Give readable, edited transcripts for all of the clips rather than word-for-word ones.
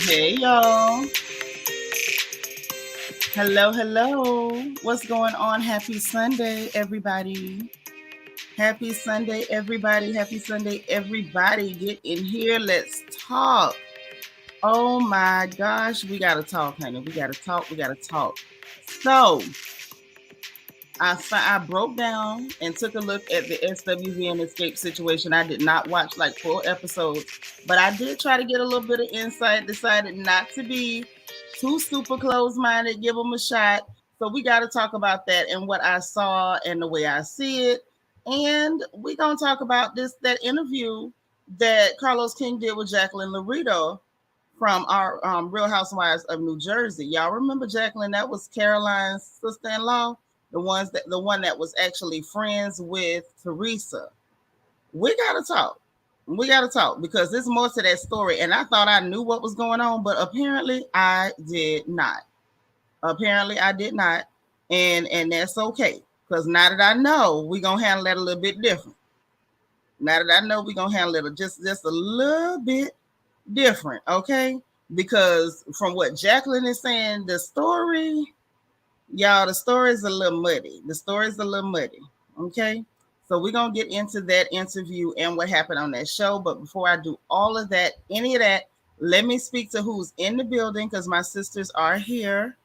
Hey, y'all. Hello. What's going on? Happy Sunday, everybody. Happy Sunday, everybody. Happy Sunday, everybody. Get in here. Let's talk. Oh, my gosh. We got to talk, honey. We got to talk. So, I broke down and took a look at the SWV and Escape situation. I did not watch like full episodes, but I did try to get a little bit of insight, decided not to be too super close-minded, give them a shot. So we got to talk about that and what I saw and the way I see it. And we're going to talk about that interview that Carlos King did with Jacqueline Laurito from our Real Housewives of New Jersey. Y'all remember Jacqueline? That was Caroline's sister-in-law. The one that was actually friends with Teresa. We gotta talk because there's more to that story. And I thought I knew what was going on, but apparently I did not. And that's okay. Because now that I know, we're gonna handle that a little bit different. Just a little bit different, okay? Because from what Jacqueline is saying, the story. Y'all, the story is a little muddy. Okay? So we're going to get into that interview and what happened on that show. But before I do all of that, any of that, let me speak to who's in the building because my sisters are here.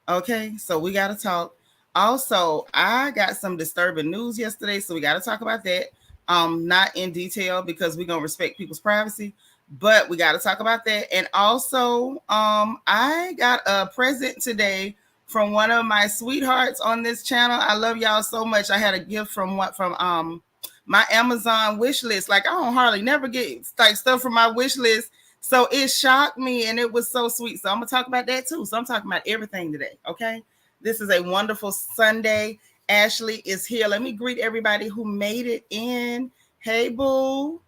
Okay? So we got to talk. Also, I got some disturbing news yesterday, so we got to talk about that. Not in detail because we're going to respect people's privacy, but we got to talk about that. And also, I got a present today from one of my sweethearts on this channel. I love y'all so much. I had a gift from my Amazon wish list. Like I don't hardly never get like stuff from my wish list. So it shocked me and it was so sweet. So I'm gonna talk about that too. So I'm talking about everything today. Okay. This is a wonderful Sunday. Ashley is here. Let me greet everybody who made it in. Hey boo.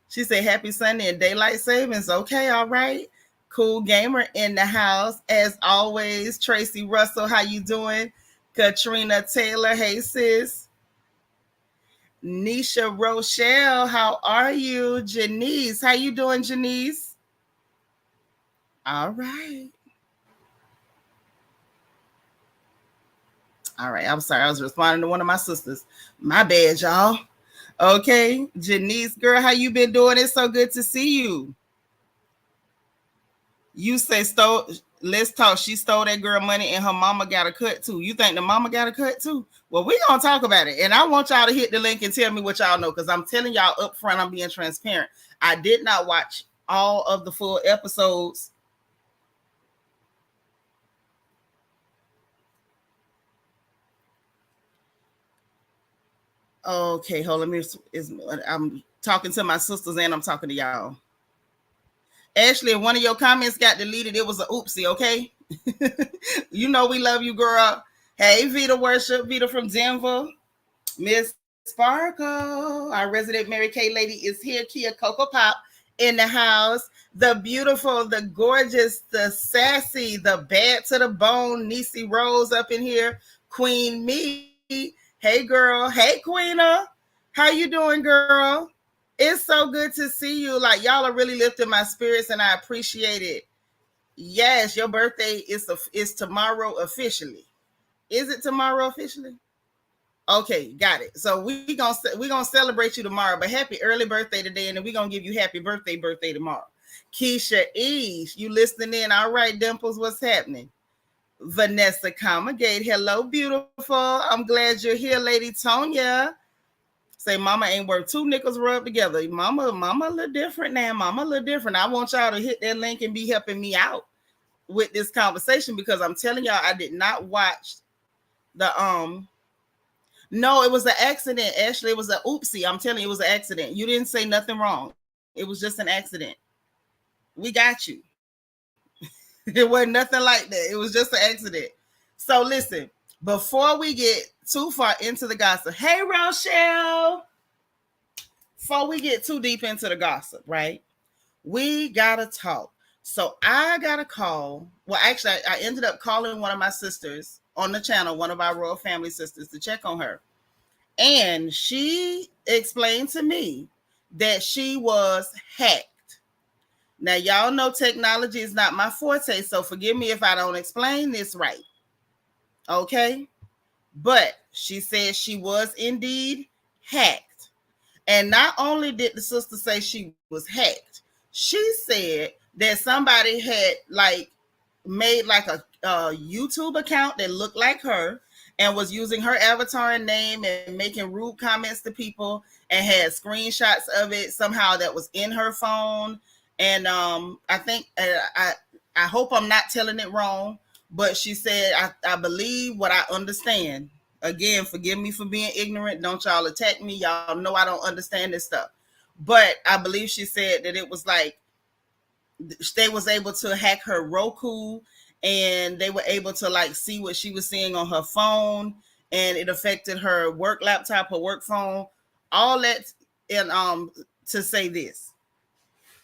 She said happy Sunday and daylight savings. Okay, all right. Cool gamer in the house as always. Tracy Russell, how you doing? Katrina Taylor, hey sis. Nisha Rochelle, how are you? Janice, how you doing, Janice? All right. I'm sorry. I was responding to one of my sisters. My bad, y'all. Okay, Janice, girl, how you been doing? It's so good to see you. You say let's talk. She stole that girl money and her mama got a cut too. You think the mama got a cut too? Well, we're going to talk about it. And I want y'all to hit the link and tell me what y'all know because I'm telling y'all up front, I'm being transparent. I did not watch all of the full episodes. Okay, hold on. I'm talking to my sisters and I'm talking to y'all. Ashley, if one of your comments got deleted, it was a oopsie, okay? You know we love you, girl. Hey, Vita Worship, Vita from Denver. Miss Sparkle, our resident Mary Kay lady is here. Kia Coco Pop in the house. The beautiful, the gorgeous, the sassy, the bad to the bone, Niecy Rose up in here. Queen Me. Hey, girl. Hey, Queena. How you doing, girl? It's so good to see you. Like, y'all are really lifting my spirits, and I appreciate it. Yes, your birthday is tomorrow officially. Is it tomorrow officially? Okay, got it. So we gonna celebrate you tomorrow. But happy early birthday today, and then we're gonna give you happy birthday tomorrow. Keisha East, you listening in? All right, Dimples, what's happening? Vanessa Comagate, hello, beautiful. I'm glad you're here, Lady Tonya. Say, Mama ain't worth two nickels rubbed together. Mama a little different now. Mama a little different. I want y'all to hit that link and be helping me out with this conversation, because I'm telling y'all, I did not watch the no, it was an accident. Ashley, it was an oopsie. I'm telling you, it was an accident. You didn't say nothing wrong. It was just an accident. We got you. It wasn't nothing like that. It was just an accident. So listen, before we get too far into the gossip, hey Rochelle, before we get too deep into the gossip, right? We gotta talk. So I got a call. Well, actually, I ended up calling one of my sisters on the channel, one of our royal family sisters, to check on her. And she explained to me that she was hacked. Now, y'all know technology is not my forte, so forgive me if I don't explain this right. Okay? But she said she was indeed hacked. And not only did the sister say she was hacked, she said that somebody had made a YouTube account that looked like her and was using her avatar and name and making rude comments to people, and had screenshots of it somehow that was in her phone. And I think I hope I'm not telling it wrong, but she said, I believe what I understand. Again, forgive me for being ignorant. Don't y'all attack me. Y'all know I don't understand this stuff. But I believe she said that it was like they was able to hack her Roku, and they were able to see what she was seeing on her phone, and it affected her work laptop, her work phone, all that. And to say this,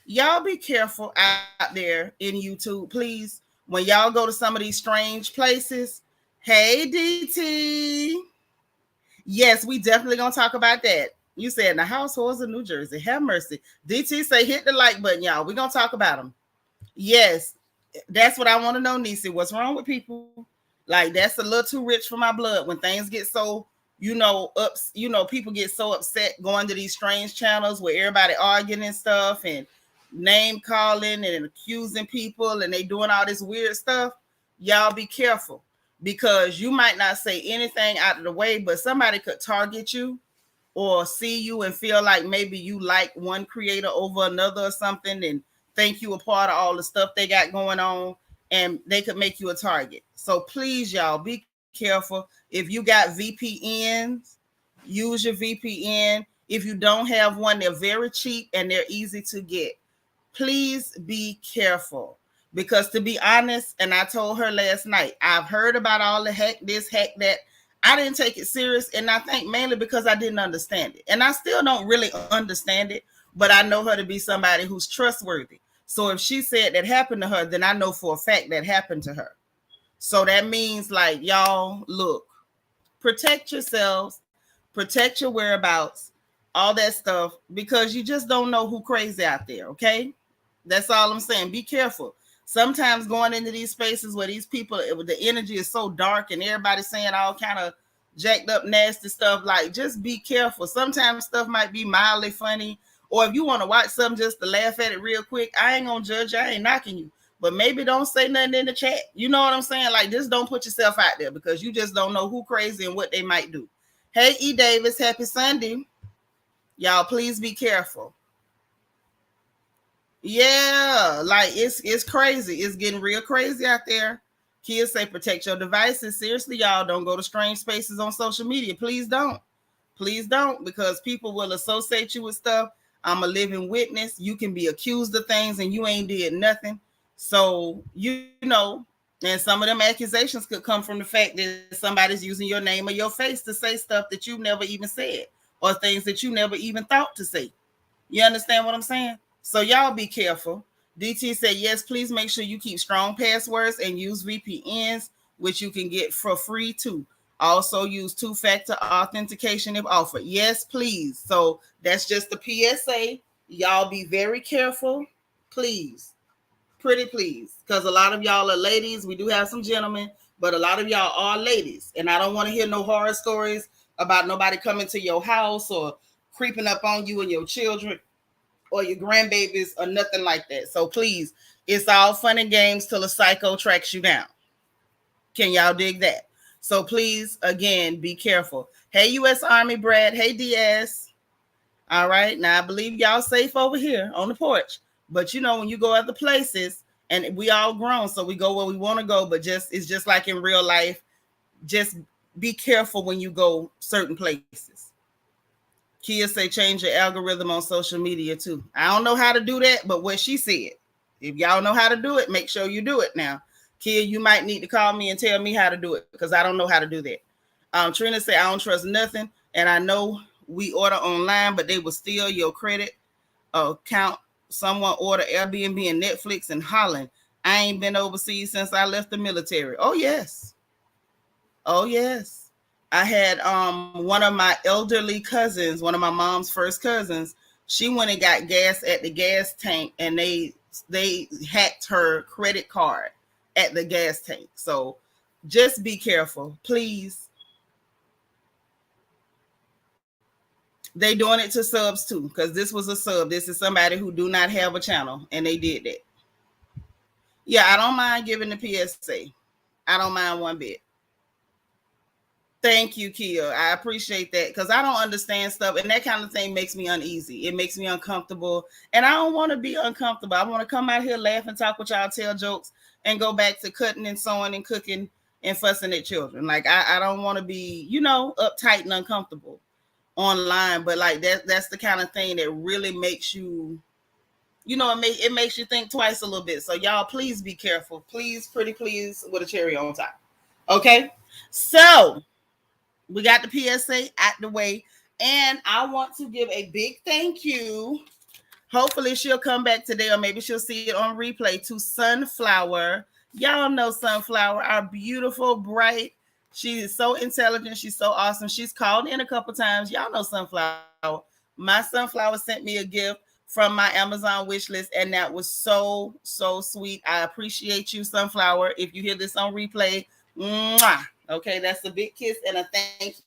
y'all be careful out there in YouTube, please. When y'all go to some of these strange places. Hey, DT. Yes, we definitely gonna talk about that. You said in the households of New Jersey. Have mercy. DT say hit the like button, y'all. We're gonna talk about them. Yes, that's what I want to know, Nisi. What's wrong with people? Like, that's a little too rich for my blood. When things get so, people get so upset going to these strange channels where everybody arguing and stuff and name calling and accusing people, and they doing all this weird stuff. Y'all be careful, because you might not say anything out of the way, but somebody could target you or see you and feel like maybe you like one creator over another or something, and think you a part of all the stuff they got going on, and they could make you a target. So please, y'all, be careful. If you got VPNs, use your VPN. If you don't have one, they're very cheap and they're easy to get. Please be careful, because to be honest, and I told her last night, I've heard about all the hack this, hack that. I didn't take it serious, and I think mainly because I didn't understand it. And I still don't really understand it, but I know her to be somebody who's trustworthy. So if she said that happened to her, then I know for a fact that happened to her. So that means, y'all, look, protect yourselves, protect your whereabouts, all that stuff, because you just don't know who crazy out there, okay? That's all I'm saying. Be careful. Sometimes going into these spaces where these people, the energy is so dark and everybody's saying all kind of jacked up, nasty stuff, just be careful. Sometimes stuff might be mildly funny, or if you want to watch something just to laugh at it real quick, I ain't gonna judge you. I ain't knocking you. But maybe don't say nothing in the chat. You know what I'm saying? Just don't put yourself out there, because you just don't know who crazy and what they might do. Hey, E. Davis, happy Sunday. Y'all, please be careful. Yeah, it's crazy. It's getting real crazy out there. Kids say protect your devices. Seriously, y'all, don't go to strange spaces on social media. Please don't. Please don't, because people will associate you with stuff. I'm a living witness. You can be accused of things and you ain't did nothing. So, and some of them accusations could come from the fact that somebody's using your name or your face to say stuff that you never even said, or things that you never even thought to say. You understand what I'm saying? So y'all be careful. DT said, yes, please make sure you keep strong passwords and use VPNs, which you can get for free too. Also use two-factor authentication if offered. Yes, please. So that's just the PSA. Y'all be very careful, please. Pretty please. Because a lot of y'all are ladies. We do have some gentlemen, but a lot of y'all are ladies. And I don't want to hear no horror stories about nobody coming to your house or creeping up on you and your children or your grandbabies or nothing like that. So please, it's all fun and games till a psycho tracks you down. Can y'all dig that? So please, again, be careful. Hey, U.S. Army Brad. Hey, DS. All right. Now, I believe y'all safe over here on the porch. But, you know, when you go other places, and we all grown, so we go where we want to go, but it's just like in real life. Just be careful when you go certain places. Kia say change your algorithm on social media too. I don't know how to do that, but what she said. If y'all know how to do it, make sure you do it now. Kia, you might need to call me and tell me how to do it because I don't know how to do that. Trina said, I don't trust nothing. And I know we order online, but they will steal your credit account. Someone order Airbnb and Netflix in Holland. I ain't been overseas since I left the military. Oh, yes. Oh, yes. I had one of my elderly cousins, one of my mom's first cousins. She went and got gas at the gas tank, and they hacked her credit card at the gas tank. So just be careful, please. They doing it to subs too, because this was a sub. This is somebody who do not have a channel, and they did that. Yeah, I don't mind giving the PSA. I don't mind one bit. Thank you, Kia. I appreciate that because I don't understand stuff, and that kind of thing makes me uneasy. It makes me uncomfortable, and I don't want to be uncomfortable. I want to come out here, laugh and talk with y'all, tell jokes, and go back to cutting and sewing and cooking and fussing at children. Like I don't want to be, uptight and uncomfortable online, but like that's the kind of thing that really makes you, it makes you think twice a little bit. So y'all, please be careful. Please, pretty please, with a cherry on top. Okay, so we got the PSA out the way, and I want to give a big thank you. Hopefully she'll come back today, or maybe she'll see it on replay, to Sunflower. Y'all know Sunflower, our beautiful, bright. She is so intelligent. She's so awesome. She's called in a couple times. Y'all know Sunflower. My Sunflower sent me a gift from my Amazon wish list, and that was so, so sweet. I appreciate you, Sunflower. If you hear this on replay, mwah. Okay, that's a big kiss and a thank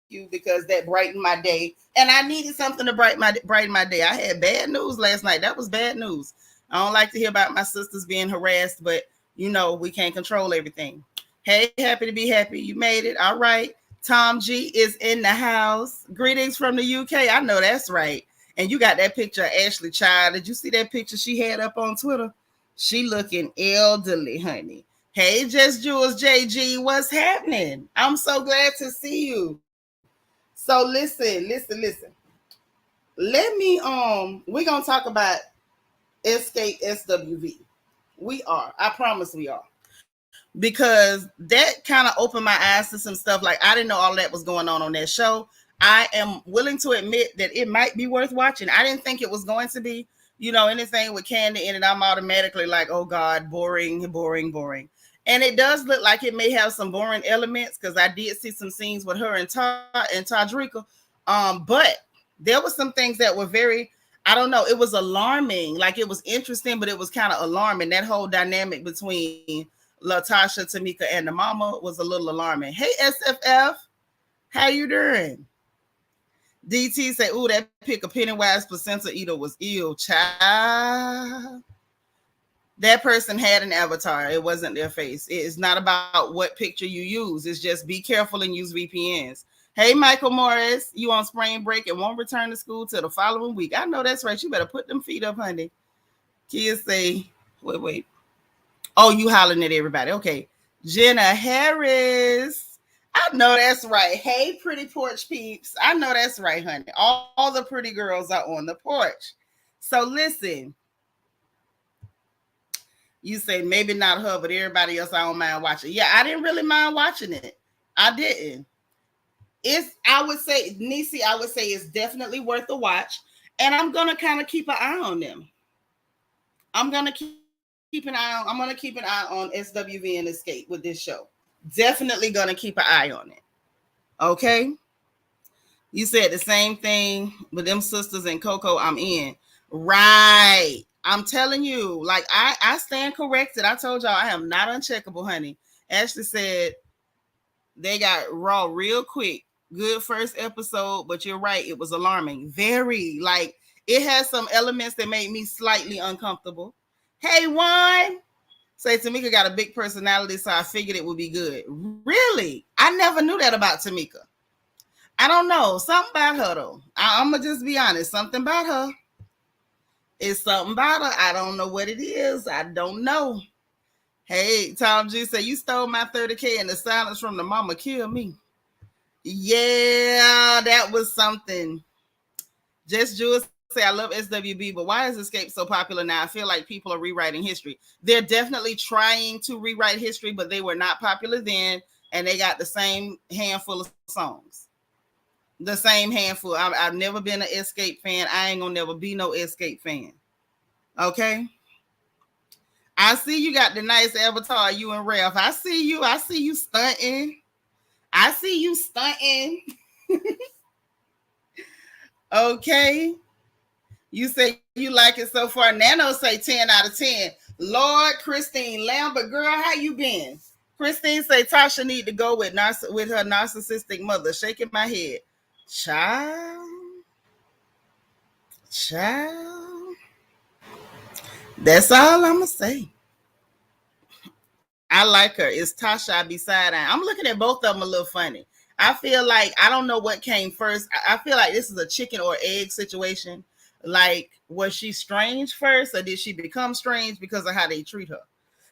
you because that brightened my day. And I needed something to brighten my day. I had bad news last night. That was bad news. I don't like to hear about my sisters being harassed, but we can't control everything. Hey, happy to be happy. You made it. All right. Tom G is in the house. Greetings from the UK. I know that's right. And you got that picture of Ashley Child. Did you see that picture she had up on Twitter? She looking elderly, honey. Hey, Just Jules JG, what's happening? I'm so glad to see you. So listen. Let me we're gonna talk about Escape SWV. We are. I promise we are. Because that kind of opened my eyes to some stuff. Like, I didn't know all that was going on that show. I am willing to admit that it might be worth watching. I didn't think it was going to be. Anything with Candy in it, I'm automatically like, oh God, boring. And it does look like it may have some boring elements because I did see some scenes with her and Tadrika. But there were some things that were very, I don't know, it was alarming. Like, it was interesting, but it was kind of alarming. That whole dynamic between Tasha, Tamika, and the mama was a little alarming. Hey, SFF, how you doing? DT say, ooh, that pick of Pennywise placenta eater was ill, child. That person had an avatar. It wasn't their face. It is not about what picture you use. It's just be careful and use VPNs. Hey, Michael Morris, you on spring break and won't return to school till the following week. I know that's right. You better put them feet up, honey. Kids say, wait. Oh, you hollering at everybody. Okay. Jenna Harris. I know that's right. Hey, pretty porch peeps. I know that's right, honey. All the pretty girls are on the porch. So listen. You say maybe not her, but everybody else I don't mind watching. Yeah, I didn't really mind watching it. I didn't. I would say it's definitely worth a watch. And I'm gonna kind of keep an eye on them. I'm gonna keep an eye on SWV and Escape with this show. Definitely gonna keep an eye on it. Okay. You said the same thing with them sisters and Coco. I'm in. Right. I'm telling you, like I stand corrected. I told y'all I am not uncheckable, honey. Ashley said they got raw real quick. Good first episode, but you're right. It was alarming. Very. Like it has some elements that made me slightly uncomfortable. Hey, Juan. Say Tamika got a big personality, so I figured it would be good. Really? I never knew that about Tamika. I don't know. Something about her, though. I'm going to just be honest. Something about her. It's something about her. I don't know what it is. I don't know. Hey, Tom G said, you stole my 30K and the silence from the mama killed me. Yeah, that was something. Just Jules say, I love SWB, but why is Escape so popular now? I feel like people are rewriting history. They're definitely trying to rewrite history, but they were not popular then, and they got the same handful of songs. The same handful. I've never been an Escape fan. I ain't gonna never be no Escape fan. Okay. I see you got the nice avatar, you and Ralph. I see you. I see you stunting. I see you stunting. Okay. You say you like it so far. Nano say 10 out of 10. Lord, Christine Lambert, girl, how you been? Christine say Tasha need to go with her narcissistic mother. Shaking my head. Child. That's all I'm going to say. I like her. It's Tasha I beside her. I'm looking at both of them a little funny. I feel like I don't know what came first. I feel like this is a chicken or egg situation. Like, was she strange first or did she become strange because of how they treat her?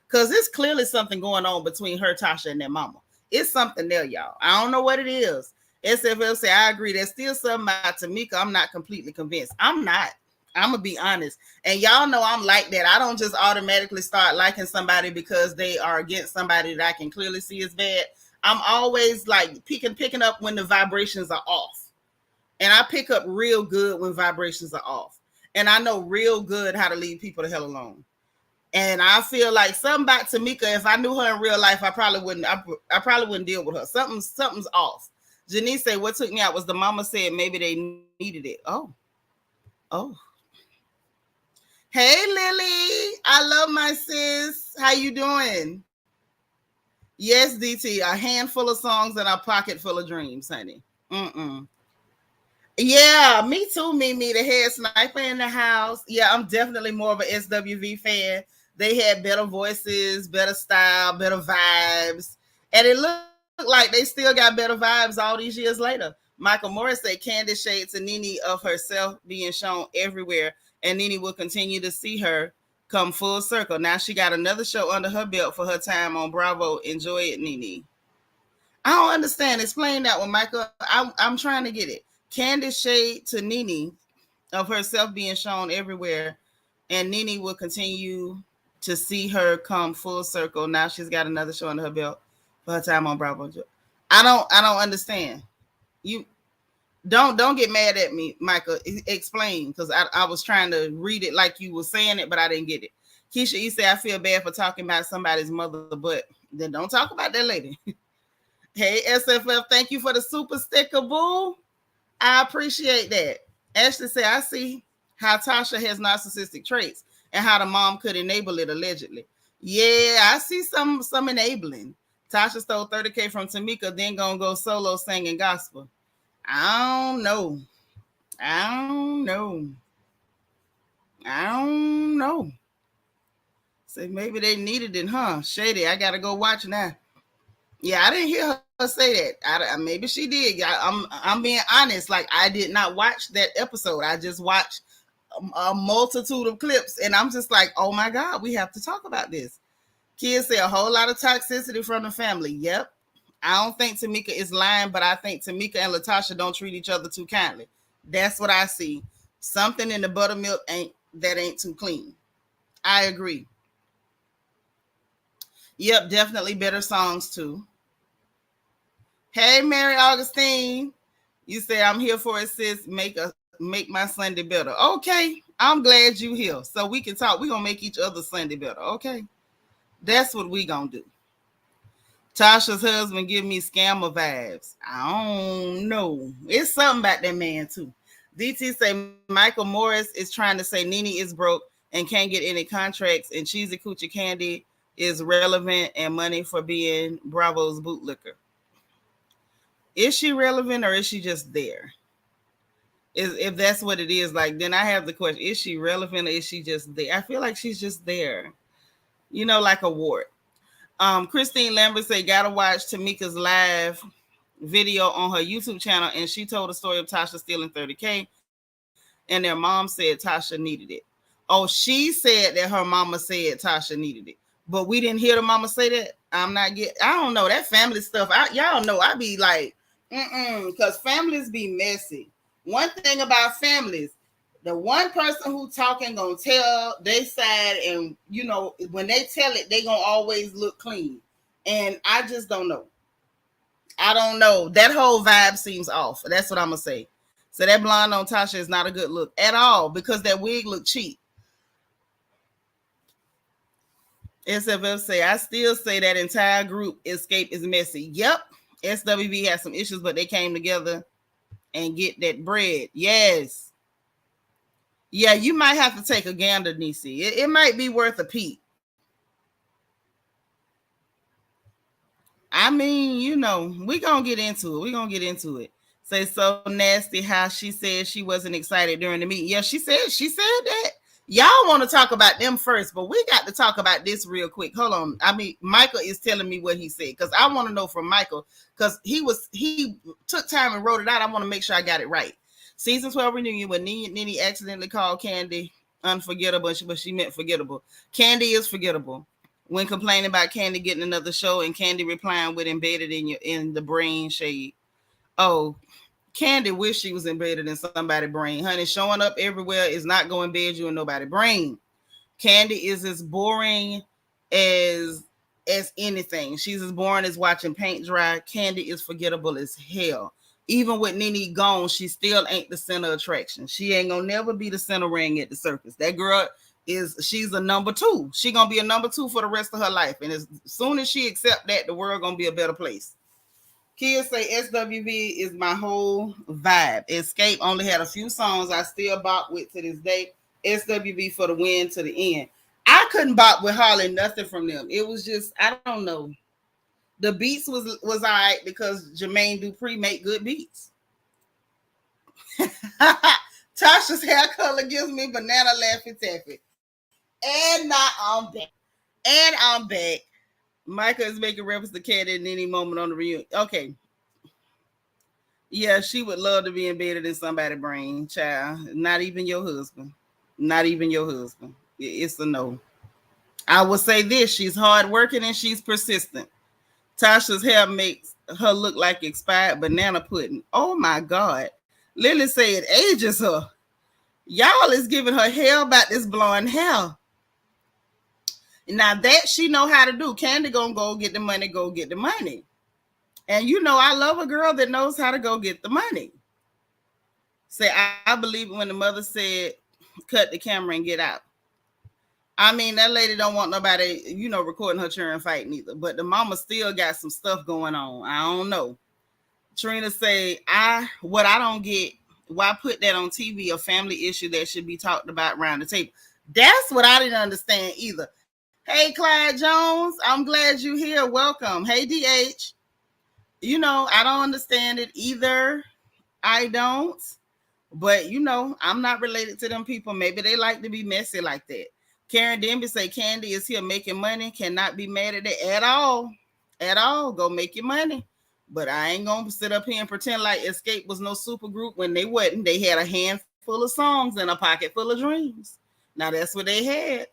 Because there's clearly something going on between her, Tasha, and their mama. It's something there, y'all. I don't know what it is. SFL say, I agree. There's still something about Tamika. I'm not completely convinced. I'm not. I'm going to be honest. And y'all know I'm like that. I don't just automatically start liking somebody because they are against somebody that I can clearly see is bad. I'm always like picking up when the vibrations are off. And I pick up real good when vibrations are off. And I know real good how to leave people the hell alone. And I feel like something about Tamika, if I knew her in real life, I probably wouldn't deal with her. Something's off. Janice said, what took me out was the mama said maybe they needed it. Oh. Hey, Lily. I love my sis. How you doing? Yes, DT. A handful of songs and a pocket full of dreams, honey. Yeah, me too, Mimi, the head sniper in the house. Yeah, I'm definitely more of an SWV fan. They had better voices, better style, better vibes. And it looked like they still got better vibes all these years later. Michael Morris said Candace shade to Nene of herself being shown everywhere, and Nene will continue to see her come full circle. Now she got another show under her belt for her time on Bravo. Enjoy it, Nene. I don't understand. Explain that one, Michael. I'm trying to get it. Candace shade to Nene of herself being shown everywhere, and Nene will continue to see her come full circle. Now she's got another show under her belt for her time on Bravo. I don't understand. You don't get mad at me, Michael. Explain, because I was trying to read it like you were saying it, but I didn't get it. Keisha, you say I feel bad for talking about somebody's mother, but then don't talk about that lady. Hey, SFF, thank you for the super sticker, boo. I appreciate that. Ashley said, I see how Tasha has narcissistic traits and how the mom could enable it allegedly. Yeah, I see some enabling. Tasha stole 30K from Tamika, then gonna go solo singing gospel. I don't know. So maybe they needed it, huh? Shady, I gotta go watch now. Yeah, I didn't hear her say that. Maybe she did. I'm being honest. Like, I did not watch that episode. I just watched a multitude of clips, and I'm just like, oh my God, we have to talk about this. Kids say a whole lot of toxicity from the family. Yep. I don't think Tamika is lying, but I think Tamika and Latasha don't treat each other too kindly. That's what I see. Something in the buttermilk ain't too clean. I agree. Yep, definitely better songs too. Hey, Mary Augustine. You say I'm here for it, sis. Make my Sunday better. Okay. I'm glad you here. So we can talk. We're gonna make each other's Sunday better. Okay. That's what we gonna do. Tasha's husband give me scammer vibes. I don't know. It's something about that man too. DT say Michael Morris is trying to say Nene is broke and can't get any contracts, and Cheesy Coochie Candy is relevant and money for being Bravo's bootlicker. Is she relevant or is she just there? If that's what it is, like then I have the question: is she relevant or is she just there? I feel like she's just there, like a wart. Christine Lambert said, gotta watch Tamika's live video on her YouTube channel, and she told the story of Tasha stealing 30K, and their mom said Tasha needed it. Oh, she said that her mama said Tasha needed it, but we didn't hear the mama say that. I don't know that family stuff. Y'all know I be like, because families be messy. One thing about families, the one person who talking gonna tell they side, and when they tell it, they gonna always look clean. And I just don't know. I don't know. That whole vibe seems off. That's what I'm gonna say. So that blonde on Tasha is not a good look at all because that wig looked cheap. SFF say, I still say that entire group Escape is messy. Yep. SWV has some issues, but they came together and get that bread. Yes. Yeah, you might have to take a gander, Nisi. It might be worth a peep. I mean, we're going to get into it. Say so nasty how she said she wasn't excited during the meeting. Yeah, she said that. Y'all want to talk about them first, but we got to talk about this real quick. Hold on. I mean, Michael is telling me what he said because I want to know from Michael because he took time and wrote it out. I want to make sure I got it right. Season 12 reunion when Nene accidentally called Candy unforgettable, but she meant forgettable. Candy is forgettable. When complaining about Candy getting another show and Candy replying with embedded in the brain shade. Oh, Candy wish she was embedded in somebody's brain. Honey, showing up everywhere is not going to embed you in nobody's brain. Candy is as boring as anything. She's as boring as watching paint dry. Candy is forgettable as hell. Even with Nene gone, she still ain't the center of attraction. She ain't gonna never be the center ring at the circus. That girl she's a number 2. She gonna be a number 2 for the rest of her life. And as soon as she accept that, the world gonna be a better place. Kids say SWV is my whole vibe. Escape only had a few songs I still bop with to this day. SWV for the win to the end. I couldn't bop with hardly nothing from them. It was just, I don't know. The beats was all right because Jermaine Dupri make good beats. Tasha's hair color gives me banana Laffy Taffy. And now I'm back. Micah is making reference to Candy at any moment on the reunion. Okay. Yeah, she would love to be embedded in somebody's brain, child. Not even your husband. It's a no. I will say this. She's hardworking and she's persistent. Tasha's hair makes her look like expired banana pudding. Oh, my God. Lily said it ages her. Y'all is giving her hell about this blonde hair. Now that she know how to do, Candy gonna go get the money. And I love a girl that knows how to go get the money. Say, I believe it when the mother said, cut the camera and get out. I mean, that lady don't want nobody, recording her children fighting either. But the mama still got some stuff going on. I don't know. Trina say, what I don't get, why put that on TV, a family issue that should be talked about around the table. That's what I didn't understand either. Hey, Clyde Jones, I'm glad you're here. Welcome. Hey, DH. I don't understand it either. I don't. But, I'm not related to them people. Maybe they like to be messy like that. Karen Denby say Candy is here making money. Cannot be mad at it at all. At all. Go make your money. But I ain't going to sit up here and pretend like Escape was no super group when they wasn't. They had a handful of songs and a pocket full of dreams. Now, that's what they had.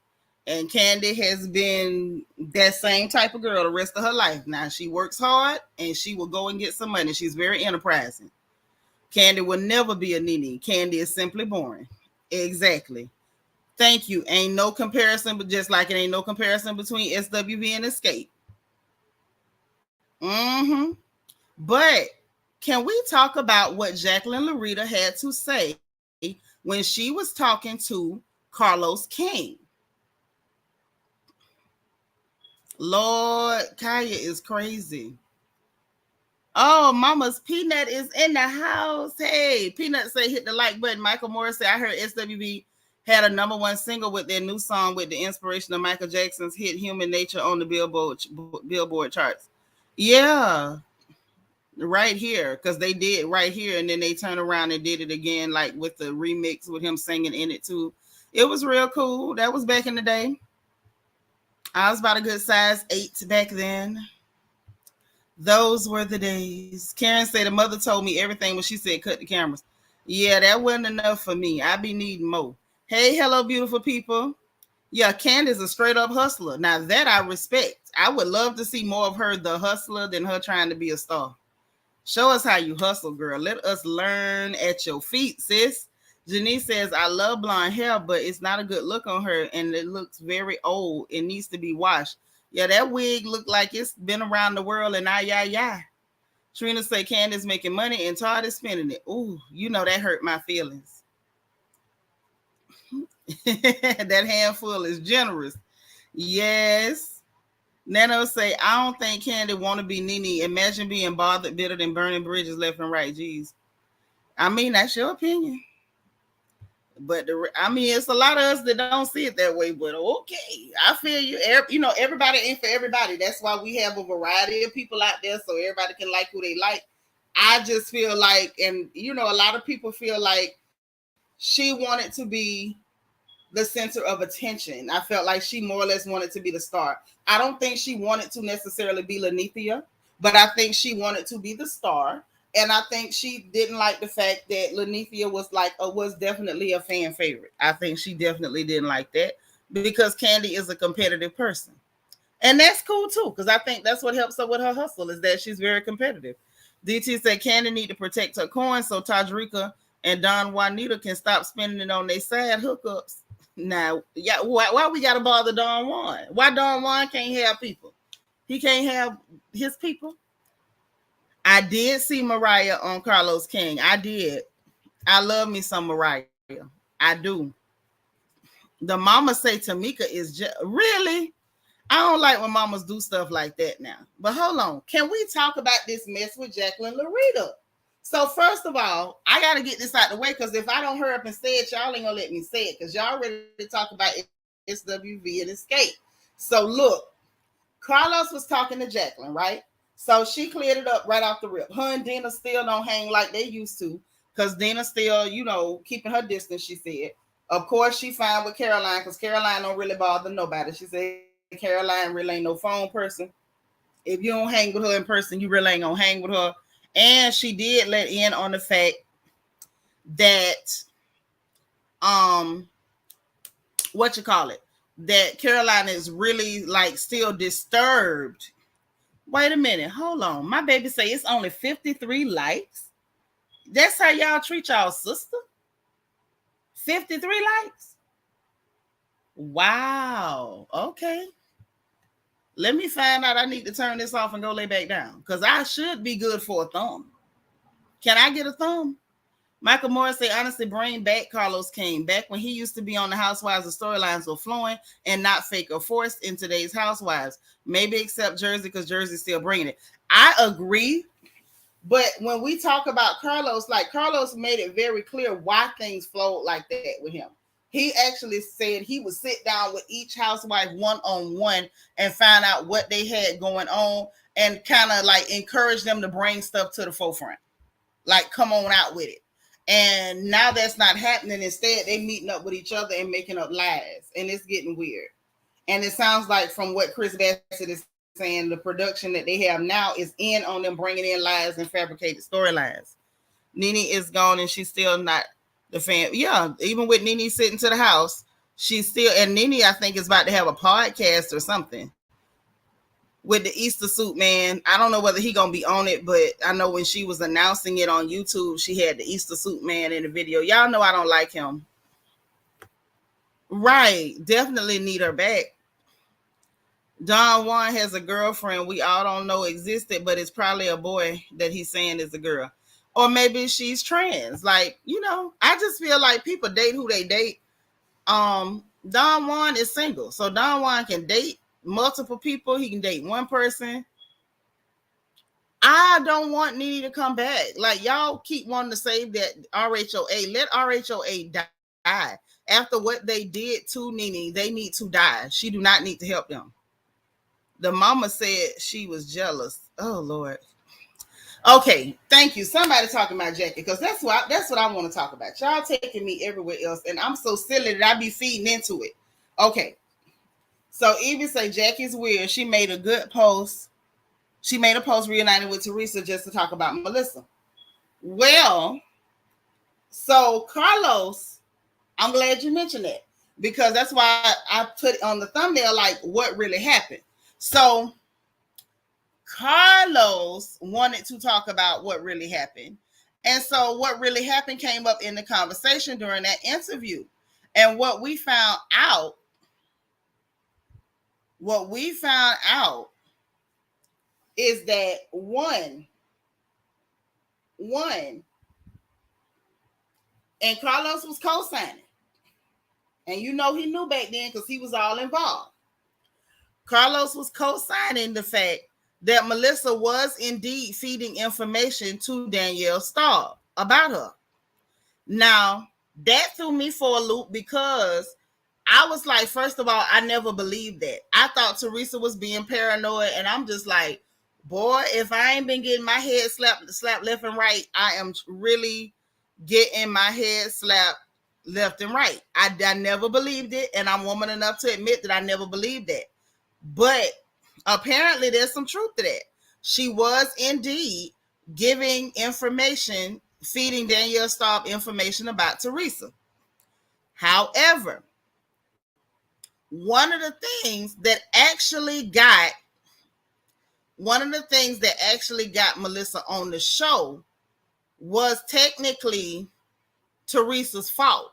And Candy has been that same type of girl the rest of her life. Now, she works hard and she will go and get some money. She's very enterprising. Candy will never be a Nene. Candy is simply boring. Exactly. Thank you. Ain't no comparison, but just like it ain't no comparison between SWV and Escape. But can we talk about what Jacqueline Laurito had to say when she was talking to Carlos King? Lord, Kaya is crazy. Oh, Mama's Peanut is in the house. Hey, Peanut say hit the like button. Michael Morris said, I heard SWV had a #1 single with their new song with the inspiration of Michael Jackson's hit Human Nature on the Billboard charts. Yeah, right here, because they did right here, and then they turned around and did it again, like with the remix with him singing in it too. It was real cool. That was back in the day. I was about a good size 8 back then. Those were the days. Karen said the mother told me everything when she said cut the cameras. Yeah, that wasn't enough for me. I be needing more. Hey, hello, beautiful people. Yeah, Candace is a straight up hustler. Now that I respect. I would love to see more of her, the hustler, than her trying to be a star. Show us how you hustle, girl. Let us learn at your feet, sis. Janice says, I love blonde hair, but it's not a good look on her, and it looks very old. It needs to be washed. Yeah, that wig looked like it's been around the world, and yeah. Trina say Candace making money and Todd is spending it. Ooh, you know that hurt my feelings. That handful is generous. Yes. Nano say, I don't think Candy want to be Nene. Imagine being bothered, bitter, than burning bridges left and right. Jeez. I mean, that's your opinion. But it's a lot of us that don't see it that way. But okay, I feel you. Everybody ain't for everybody. That's why we have a variety of people out there, so everybody can like who they like. I just feel like, and a lot of people feel like she wanted to be the center of attention. I felt like she more or less wanted to be the star. I don't think she wanted to necessarily be Lanithia, but I think she wanted to be the star. And I think she didn't like the fact that Lanithia was definitely a fan favorite. I think she definitely didn't like that because Candy is a competitive person. And that's cool too, because I think that's what helps her with her hustle is that she's very competitive. DT said Candy need to protect her coins so Tajrika and Don Juanita can stop spending it on their sad hookups. Now, yeah, why we gotta bother Don Juan? Why Don Juan can't have people? He can't have his people? I did see Mariah on Carlos King. I did. I love me some Mariah. I do. The mama say Tamika is just really. I don't like when mamas do stuff like that now. But hold on. Can we talk about this mess with Jacqueline Laurito? So first of all, I got to get this out the way because if I don't hurry up and say it, y'all ain't going to let me say it because y'all ready to talk about SWV and Escape. So look, Carlos was talking to Jacqueline, right? So she cleared it up right off the rip. Her and Dina still don't hang like they used to because Dina still, keeping her distance, she said. Of course, she fine with Caroline because Caroline don't really bother nobody. She said Caroline really ain't no phone person. If you don't hang with her in person, you really ain't going to hang with her. And she did let in on the fact that, that Caroline is really still disturbed. Wait a minute. Hold on. My baby say it's only 53 likes. That's how y'all treat y'all sister? 53 likes? Wow. Okay. Let me find out. I need to turn this off and go lay back down because I should be good for a thumb. Can I get a thumb? Michael Morris say, honestly, bring back Carlos King. Back when he used to be on the Housewives, the storylines were flowing and not fake or forced in today's Housewives. Maybe except Jersey because Jersey's still bringing it. I agree. But when we talk about Carlos, Carlos made it very clear why things flowed like that with him. He actually said he would sit down with each housewife one-on-one and find out what they had going on and kind of encourage them to bring stuff to the forefront. Come on out with it. And now that's not happening. Instead, they meeting up with each other and making up lies. And it's getting weird. And it sounds like from what Chris Bassett is saying, the production that they have now is in on them bringing in lies and fabricated storylines. Nene is gone and she's still not the fan. Yeah, even with Nene sitting to the house, she's still, and Nene, I think, is about to have a podcast or something with the Easter suit man. I don't know whether he gonna be on it, but I know when she was announcing it on YouTube, she had the Easter suit man in the video. Y'all know I don't like him. Right, definitely need her back. Don Juan has a girlfriend we all don't know existed, but it's probably a boy that he's saying is a girl. Or maybe she's trans. I just feel like people date who they date. Don Juan is single, so Don Juan can date multiple people. He can date one person. I don't want Nene to come back. Like, y'all keep wanting to say that RHOA. Let RHOA die. After what they did to Nene, they need to die. She do not need to help them. The mama said she was jealous. Oh, Lord. Okay, thank you. Somebody talking about Jackie, because that's what I want to talk about. Y'all taking me everywhere else, and I'm so silly that I be feeding into it. Okay, so Evie say Jackie's weird. She made a good post. She made a post reuniting with Teresa just to talk about Melissa. Well, so Carlos, I'm glad you mentioned that, because that's why I put on the thumbnail like what really happened. So Carlos wanted to talk about what really happened. And so what really happened came up in the conversation during that interview. And what we found out is that one, and Carlos was co-signing. And you know he knew back then because he was all involved. Carlos was co-signing the fact that Melissa was indeed feeding information to Danielle Staub about her. Now, that threw me for a loop, because I was like, first of all, I never believed that. I thought Teresa was being paranoid, and I'm just like, boy, if I ain't been getting my head slapped left and right, I am really getting my head slapped left and right. I never believed it, and I'm woman enough to admit that I never believed that. But apparently there's some truth to that. She was indeed giving information, feeding Danielle Staub information about Teresa. However, one of the things that actually got Melissa on the show was technically Teresa's fault.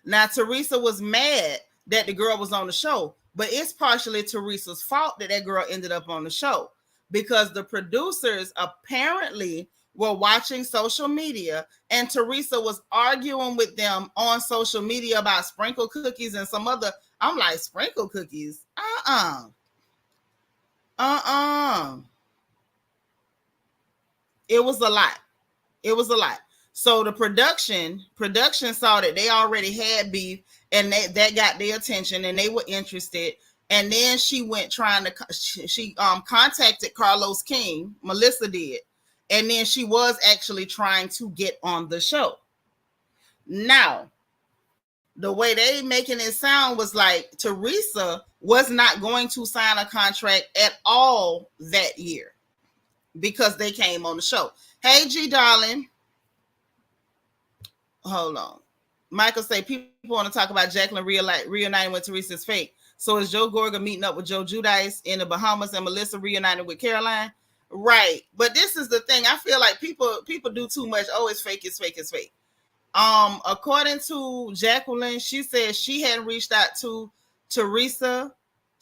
Now, Teresa was mad that the girl was on the show, but it's partially Teresa's fault that girl ended up on the show, because the producers apparently were watching social media, and Teresa was arguing with them on social media about sprinkle cookies and some other. I'm like, sprinkle cookies? It was a lot. So the production saw that they already had beef, and that got their attention, and they were interested. And then she contacted Carlos King, Melissa did, and then she was actually trying to get on the show. Now, the way they making it sound was like Teresa was not going to sign a contract at all that year because they came on the show. Hey, G darling. Hold on. Michael say people want to talk about Jacqueline reuniting with Teresa's fake. So is Joe Gorga meeting up with Joe Giudice in the Bahamas and Melissa reuniting with Caroline? Right. But this is the thing. I feel like people do too much. Oh, it's fake. It's fake. It's fake. According to Jacqueline, she said she hadn't reached out to Teresa.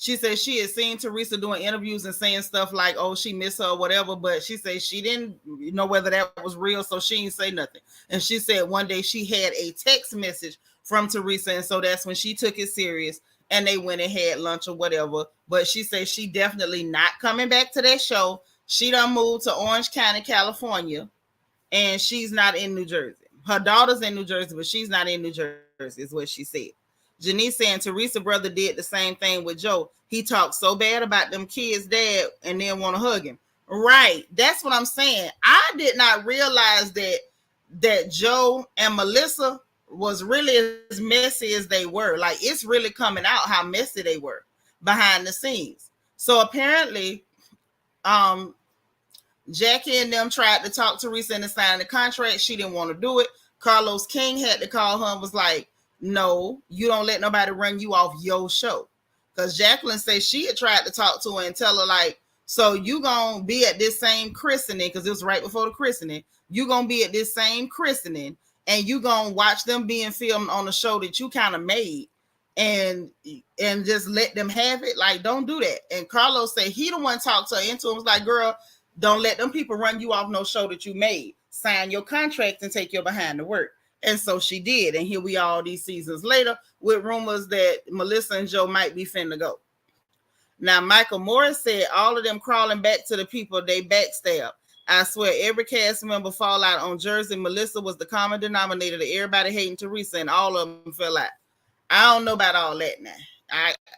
She said she had seen Teresa doing interviews and saying stuff like, oh, she missed her or whatever, but she said she didn't know whether that was real, so she didn't say nothing. And she said one day she had a text message from Teresa, and so that's when she took it serious, and they went and had lunch or whatever. But she said she definitely not coming back to that show. She done moved to Orange County, California, and she's not in New Jersey. Her daughter's in New Jersey, but she's not in New Jersey, is what she said. Janice saying Teresa's brother did the same thing with Joe. He talked so bad about them kids' dad and then want to hug him. Right. That's what I'm saying. I did not realize that Joe and Melissa was really as messy as they were. Like, it's really coming out how messy they were behind the scenes. So apparently, Jackie and them tried to talk to Teresa into signing the contract. She didn't want to do it. Carlos King had to call her and was like, no, you don't let nobody run you off your show. Because Jacqueline said she had tried to talk to her and tell her, like, so you going to be at this same christening, because it was right before the christening. You going to be at this same christening, and you going to watch them being filmed on the show that you kind of made, and just let them have it. Like, don't do that. And Carlos said he the one talked to her into it. Was like, girl, don't let them people run you off no show that you made. Sign your contract and take your behind to work. And so she did. And here we are all these seasons later with rumors that Melissa and Joe might be finna go. Now, Michael Morris said all of them crawling back to the people they backstab. I swear every cast member fall out on Jersey. Melissa was the common denominator to everybody hating Teresa, and all of them fell out. I don't know about all that now.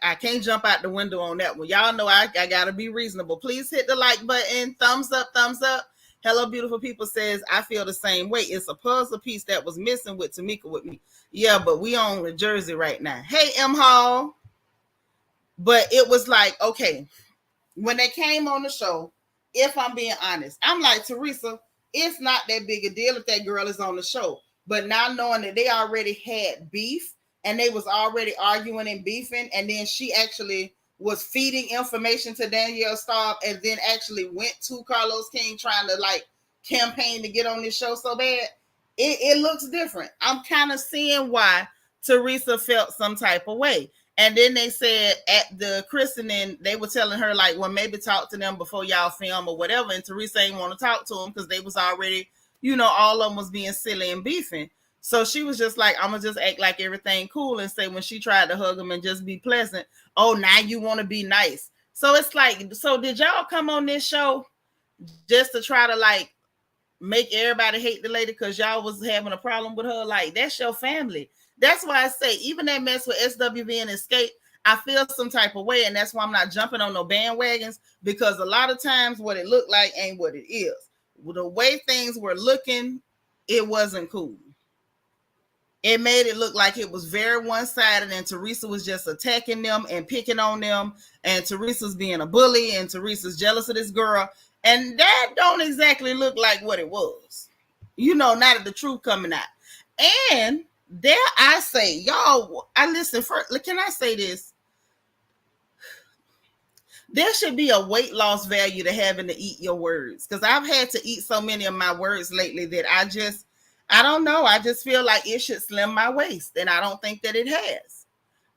I can't jump out the window on that one. Y'all know I gotta be reasonable. Please hit the like button. Thumbs up, thumbs up. Hello, beautiful people says, I feel the same way. It's a puzzle piece that was missing with Tamika with me. Yeah, but we on the Jersey right now. Hey, M. Hall. But it was like, okay, when they came on the show, if I'm being honest, I'm like, Teresa, it's not that big a deal if that girl is on the show. But now knowing that they already had beef and they was already arguing and beefing, and then she actually was feeding information to Danielle Staub and then actually went to Carlos King trying to like campaign to get on this show so bad, it looks different. I'm kind of seeing why Teresa felt some type of way. And then they said at the christening, they were telling her like, well, maybe talk to them before y'all film or whatever. And Teresa ain't want to talk to them because they was already, you know, all of them was being silly and beefing. So she was just like, I'm going to just act like everything cool and say when she tried to hug him and just be pleasant, oh, now you want to be nice. So it's like, so did y'all come on this show just to try to like make everybody hate the lady because y'all was having a problem with her? Like, that's your family. That's why I say, even that mess with SWV and Escape, I feel some type of way. And that's why I'm not jumping on no bandwagons, because a lot of times what it looked like ain't what it is. The way things were looking, it wasn't cool. It made it look like it was very one-sided, and Teresa was just attacking them and picking on them, and Teresa's being a bully, and Teresa's jealous of this girl. And that don't exactly look like what it was. You know, now that the truth coming out. And there I say, y'all, I listen first. Can I say this? There should be a weight loss value to having to eat your words, because I've had to eat so many of my words lately that I don't know. I just feel like it should slim my waist, and I don't think that it has.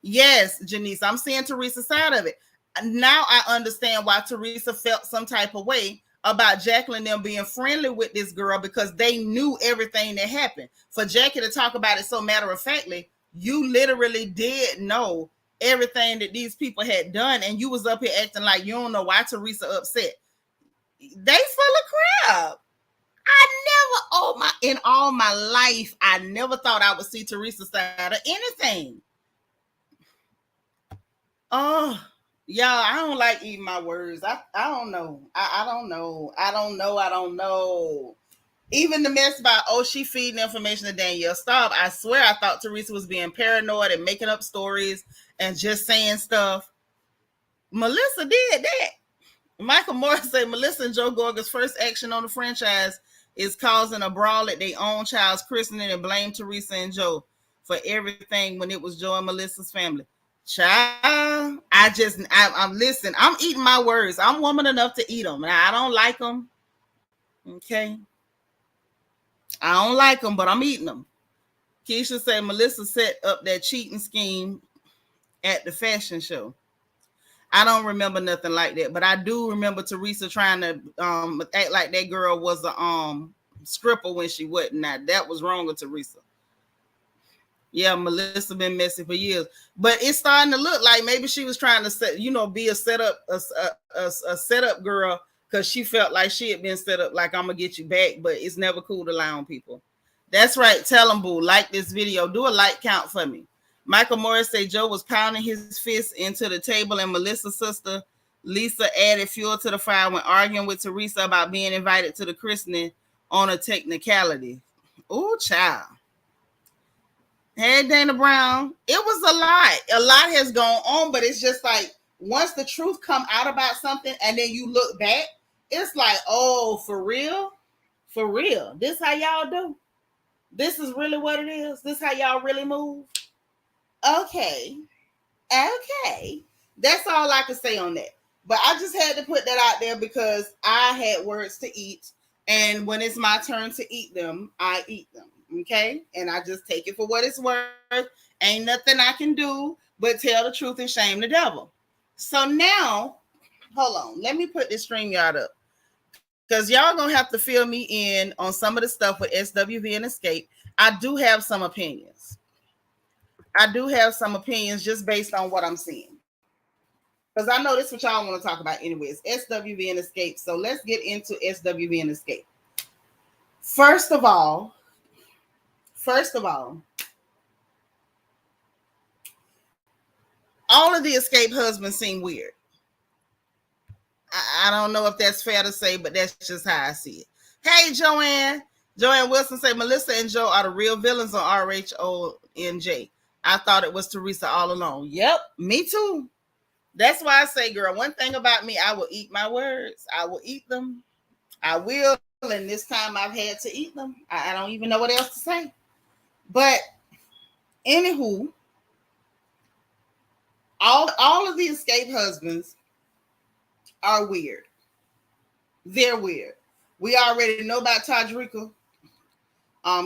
Yes, Janice, I'm seeing Teresa's side of it. Now I understand why Teresa felt some type of way about Jacqueline them being friendly with this girl, because they knew everything that happened. For Jackie to talk about it so matter-of-factly, you literally did know everything that these people had done, and you was up here acting like you don't know why Teresa upset. They full of crap. In all my life, I never thought I would see Teresa's side of anything. Oh, y'all, I don't like eating my words. I don't know. I don't know. Even the mess about, oh, she feeding information to Danielle Staub. I swear I thought Teresa was being paranoid and making up stories and just saying stuff. Melissa did that. Michael Morris said Melissa and Joe Gorga's first action on the franchise is causing a brawl at their own child's christening and blame Teresa and Joe for everything when it was Joe and Melissa's family. Child, listen, I'm eating my words. I'm woman enough to eat them. Now, I don't like them. Okay. I don't like them, but I'm eating them. Keisha said Melissa set up that cheating scheme at the fashion show. I don't remember nothing like that, but I do remember Teresa trying to act like that girl was a stripper when she wasn't. Now, that was wrong with Teresa. Yeah, Melissa been messy for years, but it's starting to look like maybe she was trying to be a setup girl, because she felt like she had been set up like, I'm gonna get you back. But it's never cool to lie on people. That's right. Tell them, boo, like this video. Do a like count for me. Michael Morris said Joe was pounding his fist into the table, and Melissa's sister Lisa added fuel to the fire when arguing with Teresa about being invited to the christening on a technicality. Ooh, child. Hey, Dana Brown. It was a lot. A lot has gone on, but it's just like once the truth come out about something and then you look back, it's like, oh, for real? For real? This how y'all do? This is really what it is? This how y'all really move? Okay. That's all I can say on that. But I just had to put that out there because I had words to eat. And when it's my turn to eat them, I eat them. Okay? And I just take it for what it's worth. Ain't nothing I can do but tell the truth and shame the devil. So now, hold on. Let me put this StreamYard up, because y'all going to have to fill me in on some of the stuff with SWV and Escape. I do have some opinions. Just based on what I'm seeing. because I know this is what y'all want to talk about anyways. SWV and Escape. So let's get into SWV and Escape. First of all, all of the Escape husbands seem weird. I don't know if that's fair to say, but that's just how I see it. Hey, Joanne. Joanne Wilson said, Melissa and Joe are the real villains on RHONJ. I thought it was Teresa all along. Yep, me too. That's why I say, girl, one thing about me, I will eat my words. I will eat them. I will. And this time I've had to eat them. I don't even know what else to say. But anywho, all of the Escape husbands are weird. They're weird. We already know about Tajrika.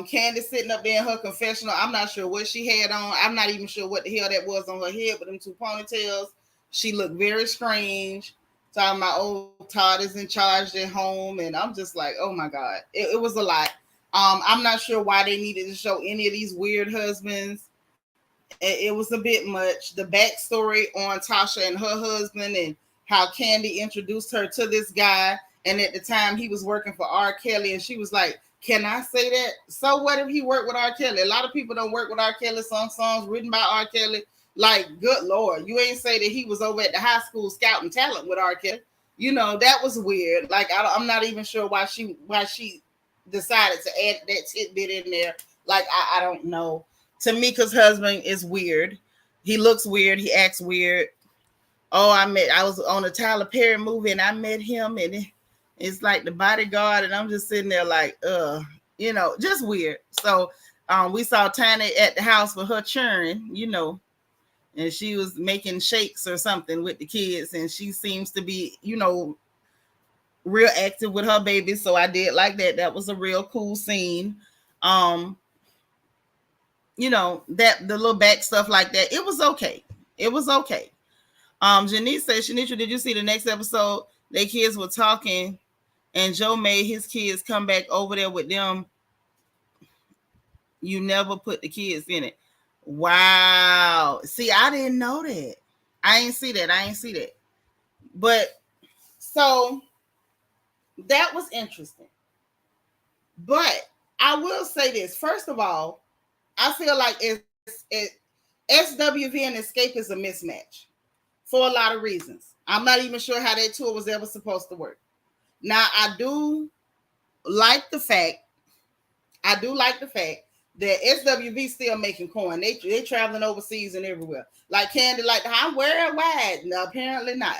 Candace sitting up there in her confessional. I'm not sure what she had on. I'm not even sure what the hell that was on her head with them two ponytails. She looked very strange. Talking about, oh, Todd is in charge at home. And I'm just like, oh my God. It was a lot. I'm not sure why they needed to show any of these weird husbands. It was a bit much. The backstory on Tasha and her husband and how Candy introduced her to this guy. And at the time he was working for R. Kelly. And she was like, can I say that? So what if he worked with R. Kelly? A lot of people don't work with R. Kelly. Some songs written by R. Kelly. Like, good Lord, you ain't say that he was over at the high school scouting talent with R. Kelly. You know, that was weird. Like, I'm not even sure why she decided to add that tidbit in there. Like, I don't know. Tamika's husband is weird. He looks weird. He acts weird. Oh, I was on a Tyler Perry movie and I met him and it's like The Bodyguard and I'm just sitting there like, you know, just weird. So we saw Tiny at the house with her churn, you know, and she was making shakes or something with the kids and she seems to be, you know, real active with her baby. So I did like that. That was a real cool scene. You know, that the little back stuff like that. It was okay. It was okay. Janice said, Seanitra, did you see the next episode? Their kids were talking and Joe made his kids come back over there with them. You never put the kids in it. Wow. See, I didn't know that. I ain't see that. But so that was interesting. But I will say this. First of all, I feel like SWV and Escape is a mismatch for a lot of reasons. I'm not even sure how that tour was ever supposed to work. Now, I do like the fact that SWV still making coin. They traveling overseas and everywhere. Like Candy, like I'm worldwide. No, apparently not.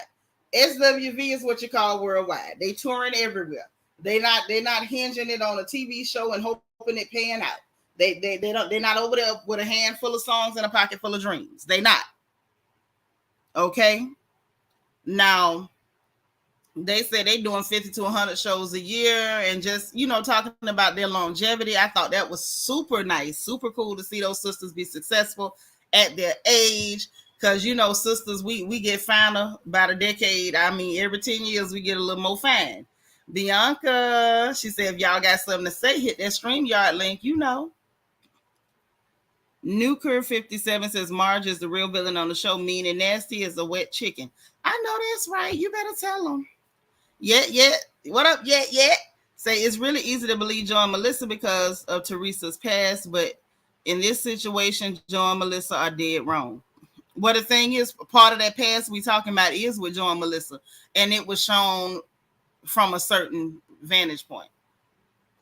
SWV is what you call worldwide. They touring everywhere. They're not hinging it on a TV show and hoping it paying out. They're not over there with a handful of songs and a pocket full of dreams. They not. Okay. Now, they say they doing 50 to 100 shows a year and just, you know, talking about their longevity. I thought that was super nice, super cool to see those sisters be successful at their age. Because, you know, sisters, we get finer by the decade. I mean, every 10 years we get a little more fine. Bianca, she said, if y'all got something to say, hit that StreamYard link, you know. Nuker 57 says Marge is the real villain on the show, mean and nasty as a wet chicken. I know that's right. You better tell them. Yeah. What up? Yeah. Say it's really easy to believe Joe and Melissa because of Teresa's past, but in this situation, Joe and Melissa are dead wrong. Well, the thing is, part of that past we talking about is with Joe and Melissa, and it was shown from a certain vantage point.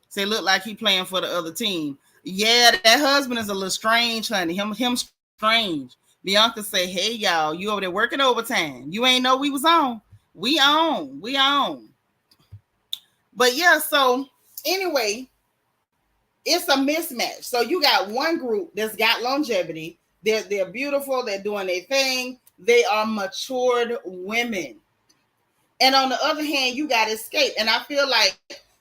So it looked like he playing for the other team. Yeah, that husband is a little strange, honey. Him strange. Bianca say, hey, y'all, you over there working overtime. You ain't know we was on. We on. But yeah, so anyway, it's a mismatch. So you got one group that's got longevity. They're beautiful. They're doing their thing. They are matured women. And on the other hand, you got Escape. And I feel like,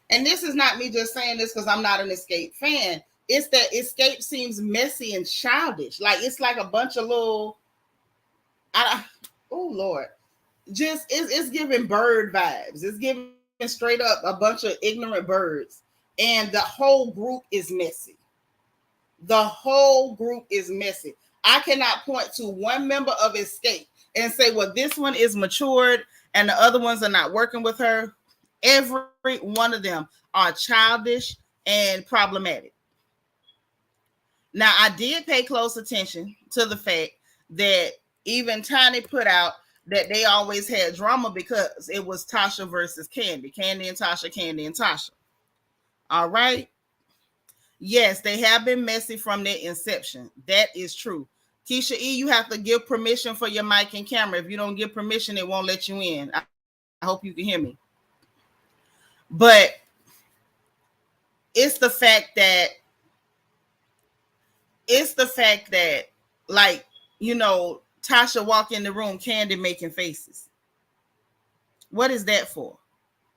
and this is not me just saying this because I'm not an Escape fan. It's that Escape seems messy and childish. Like it's like a bunch of little, oh Lord, just it's giving bird vibes. It's giving straight up a bunch of ignorant birds. And the whole group is messy. I cannot point to one member of Escape. and say, well, this one is matured and the other ones are not working with her. Every one of them are childish and problematic. Now, I did pay close attention to the fact that even Tiny put out that they always had drama because it was Tasha versus Candy. Candy and Tasha, Candy and Tasha. All right. Yes, they have been messy from their inception. That is true. Keisha E., you have to give permission for your mic and camera. If you don't give permission, it won't let you in. I hope you can hear me. But it's the fact that like, you know, Tasha walk in the room, Candy making faces. What is that for?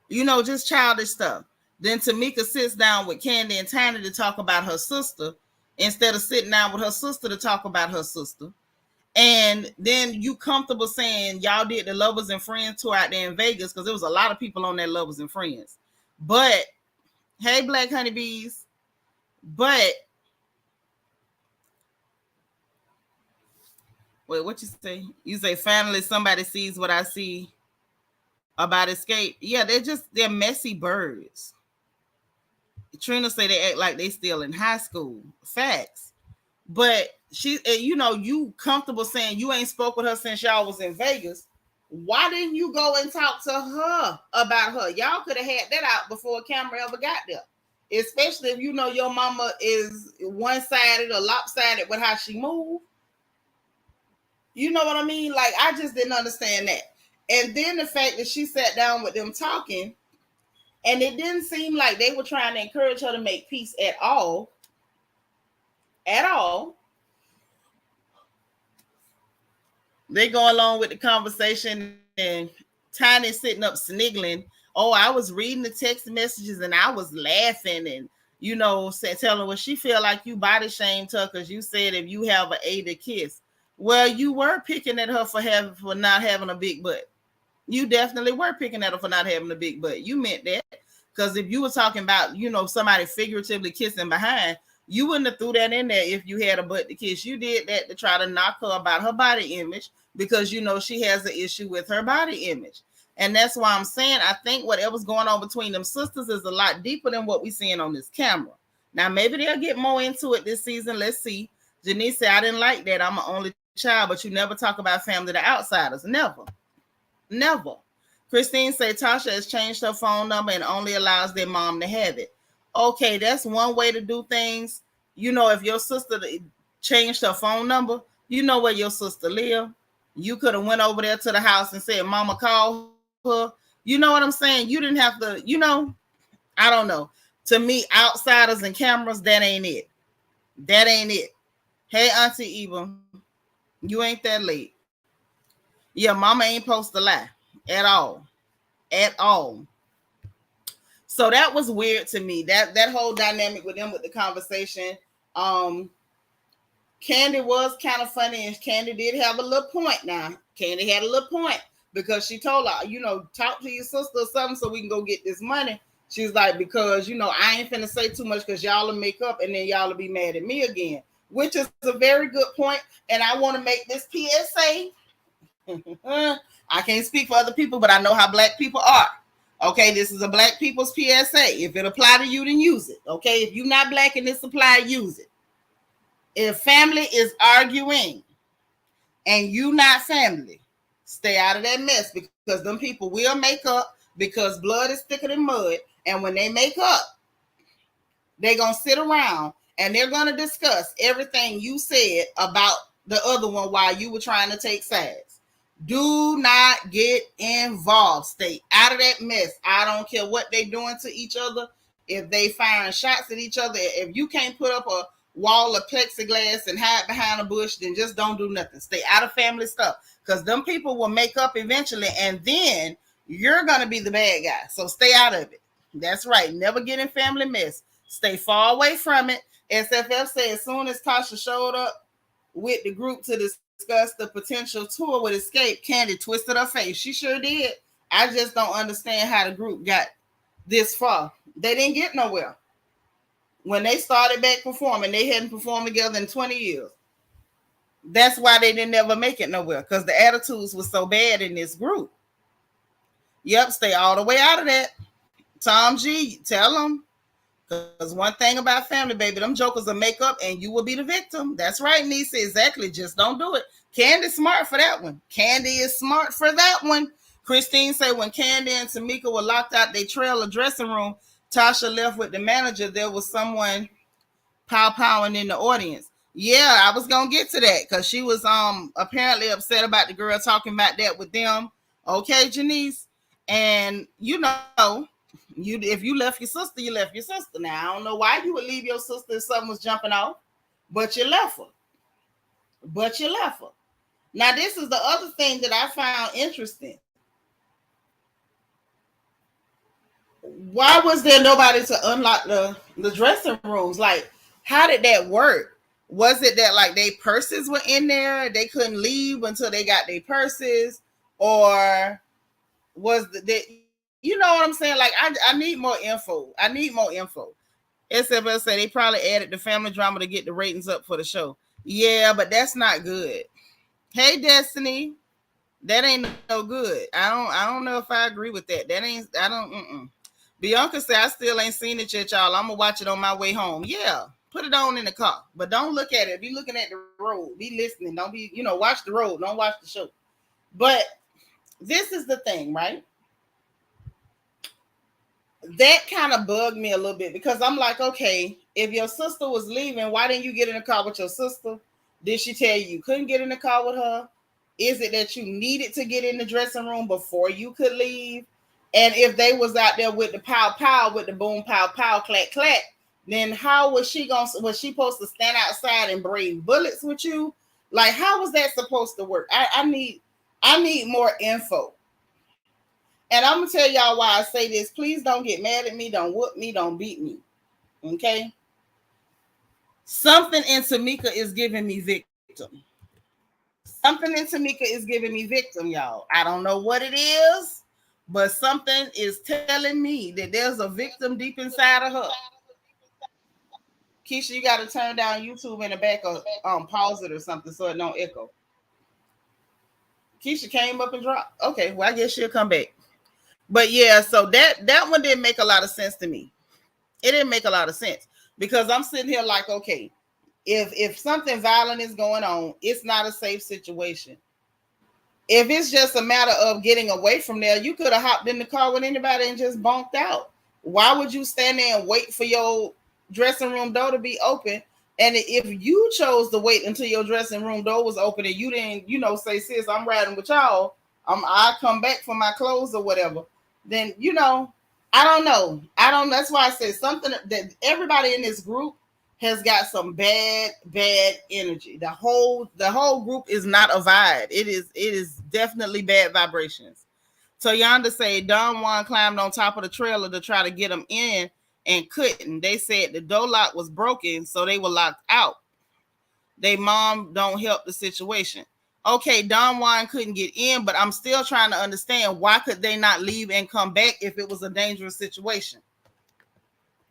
You know, just childish stuff. Then Tamika sits down with Candy and Tiny to talk about her sister instead of sitting down with her sister to talk about her sister. And then you comfortable saying y'all did the Lovers and Friends tour out there in Vegas, because there was a lot of people on that Lovers and Friends. But, hey, Black Honeybees, but, wait, what you say? You say, finally somebody sees what I see about Escape. Yeah, they're messy birds. Trina say they act like they still in high school. Facts. But she, you know, you comfortable saying you ain't spoke with her since y'all was in Vegas. Why didn't you go and talk to her about her? Y'all could have had that out before a camera ever got there. Especially if you know your mama is one-sided or lopsided with how she move. You know what I mean? Like, I just didn't understand that. And then the fact that she sat down with them talking, and it didn't seem like they were trying to encourage her to make peace at all. At all. They go along with the conversation, and Tiny sitting up sniggling. Oh, I was reading the text messages and I was laughing and, you know, telling her, well, she feel like you body shamed her because you said if you have an A to kiss. Well, you were picking at her for not having a big butt. You definitely were picking at her for not having a big butt. You meant that. Because if you were talking about, you know, somebody figuratively kissing behind, you wouldn't have threw that in there if you had a butt to kiss. You did that to try to knock her about her body image because, you know, she has an issue with her body image. And that's why I'm saying I think whatever's going on between them sisters is a lot deeper than what we're seeing on this camera. Now, maybe they'll get more into it this season. Let's see. Janice said, I didn't like that. I'm an only child, but you never talk about family to outsiders. Never. Never. Christine said Tasha has changed her phone number and only allows their mom to have it. Okay, that's one way to do things. You know, if your sister changed her phone number, you know where your sister live. You could have went over there to the house and said, Mama called her. You know what I'm saying? You didn't have to, you know, I don't know. To me, outsiders and cameras, that ain't it. That ain't it. Hey, Auntie Eva, you ain't that late. Yeah, Mama ain't supposed to lie at all. At all. So that was weird to me. That whole dynamic with them with the conversation. Candy was kind of funny, and Candy did have a little point now. Candy had a little point because she told her, you know, talk to your sister or something so we can go get this money. She's like, because, you know, I ain't finna say too much because y'all will make up and then y'all will be mad at me again, which is a very good point. And I want to make this PSA. I can't speak for other people, but I know how Black people are. Okay, this is a Black people's PSA. If it apply to you, then use it. Okay, if you're not Black and this apply, use it. If family is arguing and you not family, stay out of that mess because them people will make up because blood is thicker than mud. And when they make up, they're going to sit around and they're going to discuss everything you said about the other one while you were trying to take sides. Do not get involved. Stay out of that mess. I don't care what they're doing to each other. If they firing shots at each other, if you can't put up a wall of plexiglass and hide behind a bush, then just don't do nothing. Stay out of family stuff because them people will make up eventually and then you're going to be the bad guy. So stay out of it. That's right. Never get in family mess. Stay far away from it. SFF said as soon as Tasha showed up with the group to discuss the potential tour with Escape, Candy twisted her face. She sure did. I just don't understand how the group got this far. They didn't get nowhere. When they started back performing, they hadn't performed together in 20 years. That's why they didn't ever make it nowhere, because the attitudes were so bad in this group. Yep, stay all the way out of that. Tom G, tell them. Because one thing about family, baby, them jokers will make up and you will be the victim. That's right, Nisa. Exactly. Just don't do it. Candy's smart for that one. Candy is smart for that one. Christine said when Candy and Tamika were locked out their trailer dressing room, Tasha left with the manager. There was someone powing in the audience. Yeah, I was gonna get to that because she was apparently upset about the girl talking about that with them. Okay, Janice. And you if you left your sister, you left your sister. Now I don't know why you would leave your sister if something was jumping off, but you left her. But you left her. Now this is the other thing that I found interesting. Why was there nobody to unlock the dressing rooms? Like, how did that work? Was it that like their purses were in there, they couldn't leave until they got their purses, or was you know what I'm saying? Like, I need more info. I need more info. SFL say they probably added the family drama to get the ratings up for the show. Yeah, but that's not good. Hey, Destiny, that ain't no good. I don't know if I agree with that. That ain't. I don't. Bianca said I still ain't seen it yet, y'all. I'm gonna watch it on my way home. Yeah, put it on in the car, but don't look at it. Be looking at the road. Be listening. Don't be, watch the road. Don't watch the show. But this is the thing, right? That kind of bugged me a little bit because I'm like, okay, if your sister was leaving, why didn't you get in the car with your sister? Did she tell you couldn't get in the car with her? Is it that you needed to get in the dressing room before you could leave? And if they was out there with the pow, with the boom, pow, clack, clack, then how was she supposed to stand outside and brave bullets with you? Like, how was that supposed to work? I need more info. And I'm gonna tell y'all why I say this. Please don't get mad at me. Don't whoop me. Don't beat me. Okay. Something in Tamika is giving me victim. Something in Tamika is giving me victim, y'all. I don't know what it is, but something is telling me that there's a victim deep inside of her. Keisha, you got to turn down YouTube in the back or pause it or something so it don't echo. Keisha came up and dropped. Okay, well, I guess she'll come back. But yeah, so that one didn't make a lot of sense to me. It didn't make a lot of sense because I'm sitting here like, okay, if something violent is going on, it's not a safe situation. If it's just a matter of getting away from there, you could have hopped in the car with anybody and just bonked out. Why would you stand there and wait for your dressing room door to be open? And if you chose to wait until your dressing room door was open and you didn't, say, sis, I'm riding with y'all, I'll come back for my clothes or whatever, then, I don't know. That's why I said something that everybody in this group has got some bad energy. The whole group is not a vibe. It is definitely bad vibrations. So Yonda say Don Juan climbed on top of the trailer to try to get them in and couldn't. They said the door lock was broken, so they were locked out. They mom don't help the situation. Okay, Don Juan couldn't get in, but I'm still trying to understand why could they not leave and come back if it was a dangerous situation.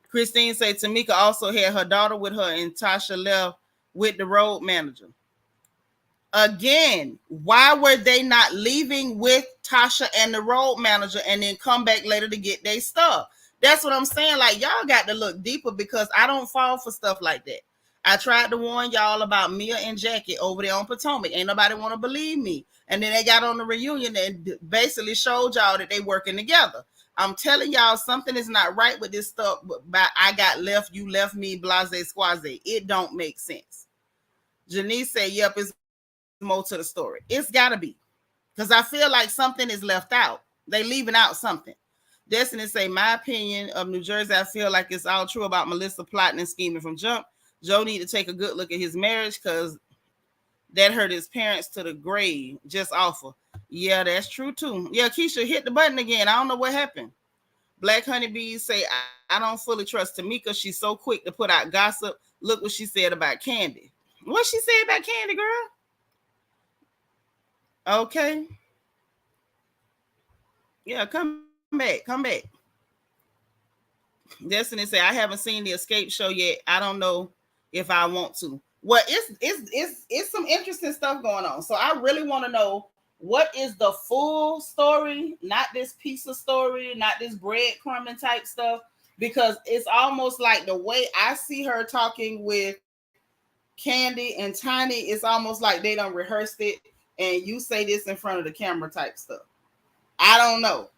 Christine said Tamika also had her daughter with her and Tasha left with the road manager. Again, why were they not leaving with Tasha and the road manager and then come back later to get their stuff? That's what I'm saying. Like, y'all got to look deeper because I don't fall for stuff like that. I tried to warn y'all about Mia and Jackie over there on Potomac. Ain't nobody want to believe me. And then they got on the reunion and basically showed y'all that they working together. I'm telling y'all something is not right with this stuff. But I got left, you left me, blase squaze. It don't make sense. Janice said, yep, it's more to the story. It's got to be. Because I feel like something is left out. They leaving out something. Destiny say, my opinion of New Jersey, I feel like it's all true about Melissa plotting and scheming from jump. Joe need to take a good look at his marriage because that hurt his parents to the grave. Just awful. Yeah, that's true too. Yeah, Keisha hit the button again. I don't know what happened. Black Honeybees say, I don't fully trust Tamika. She's so quick to put out gossip. Look what she said about Candy. What she said about Candy, girl? Okay. Yeah, come back. Destiny say, I haven't seen the Escape show yet. I don't know if I want to. Well, it's some interesting stuff going on. So I really want to know what is the full story, not this piece of story, not this breadcrumbing type stuff, because it's almost like the way I see her talking with Candy and Tiny, it's almost like they done rehearsed it and you say this in front of the camera type stuff. I don't know.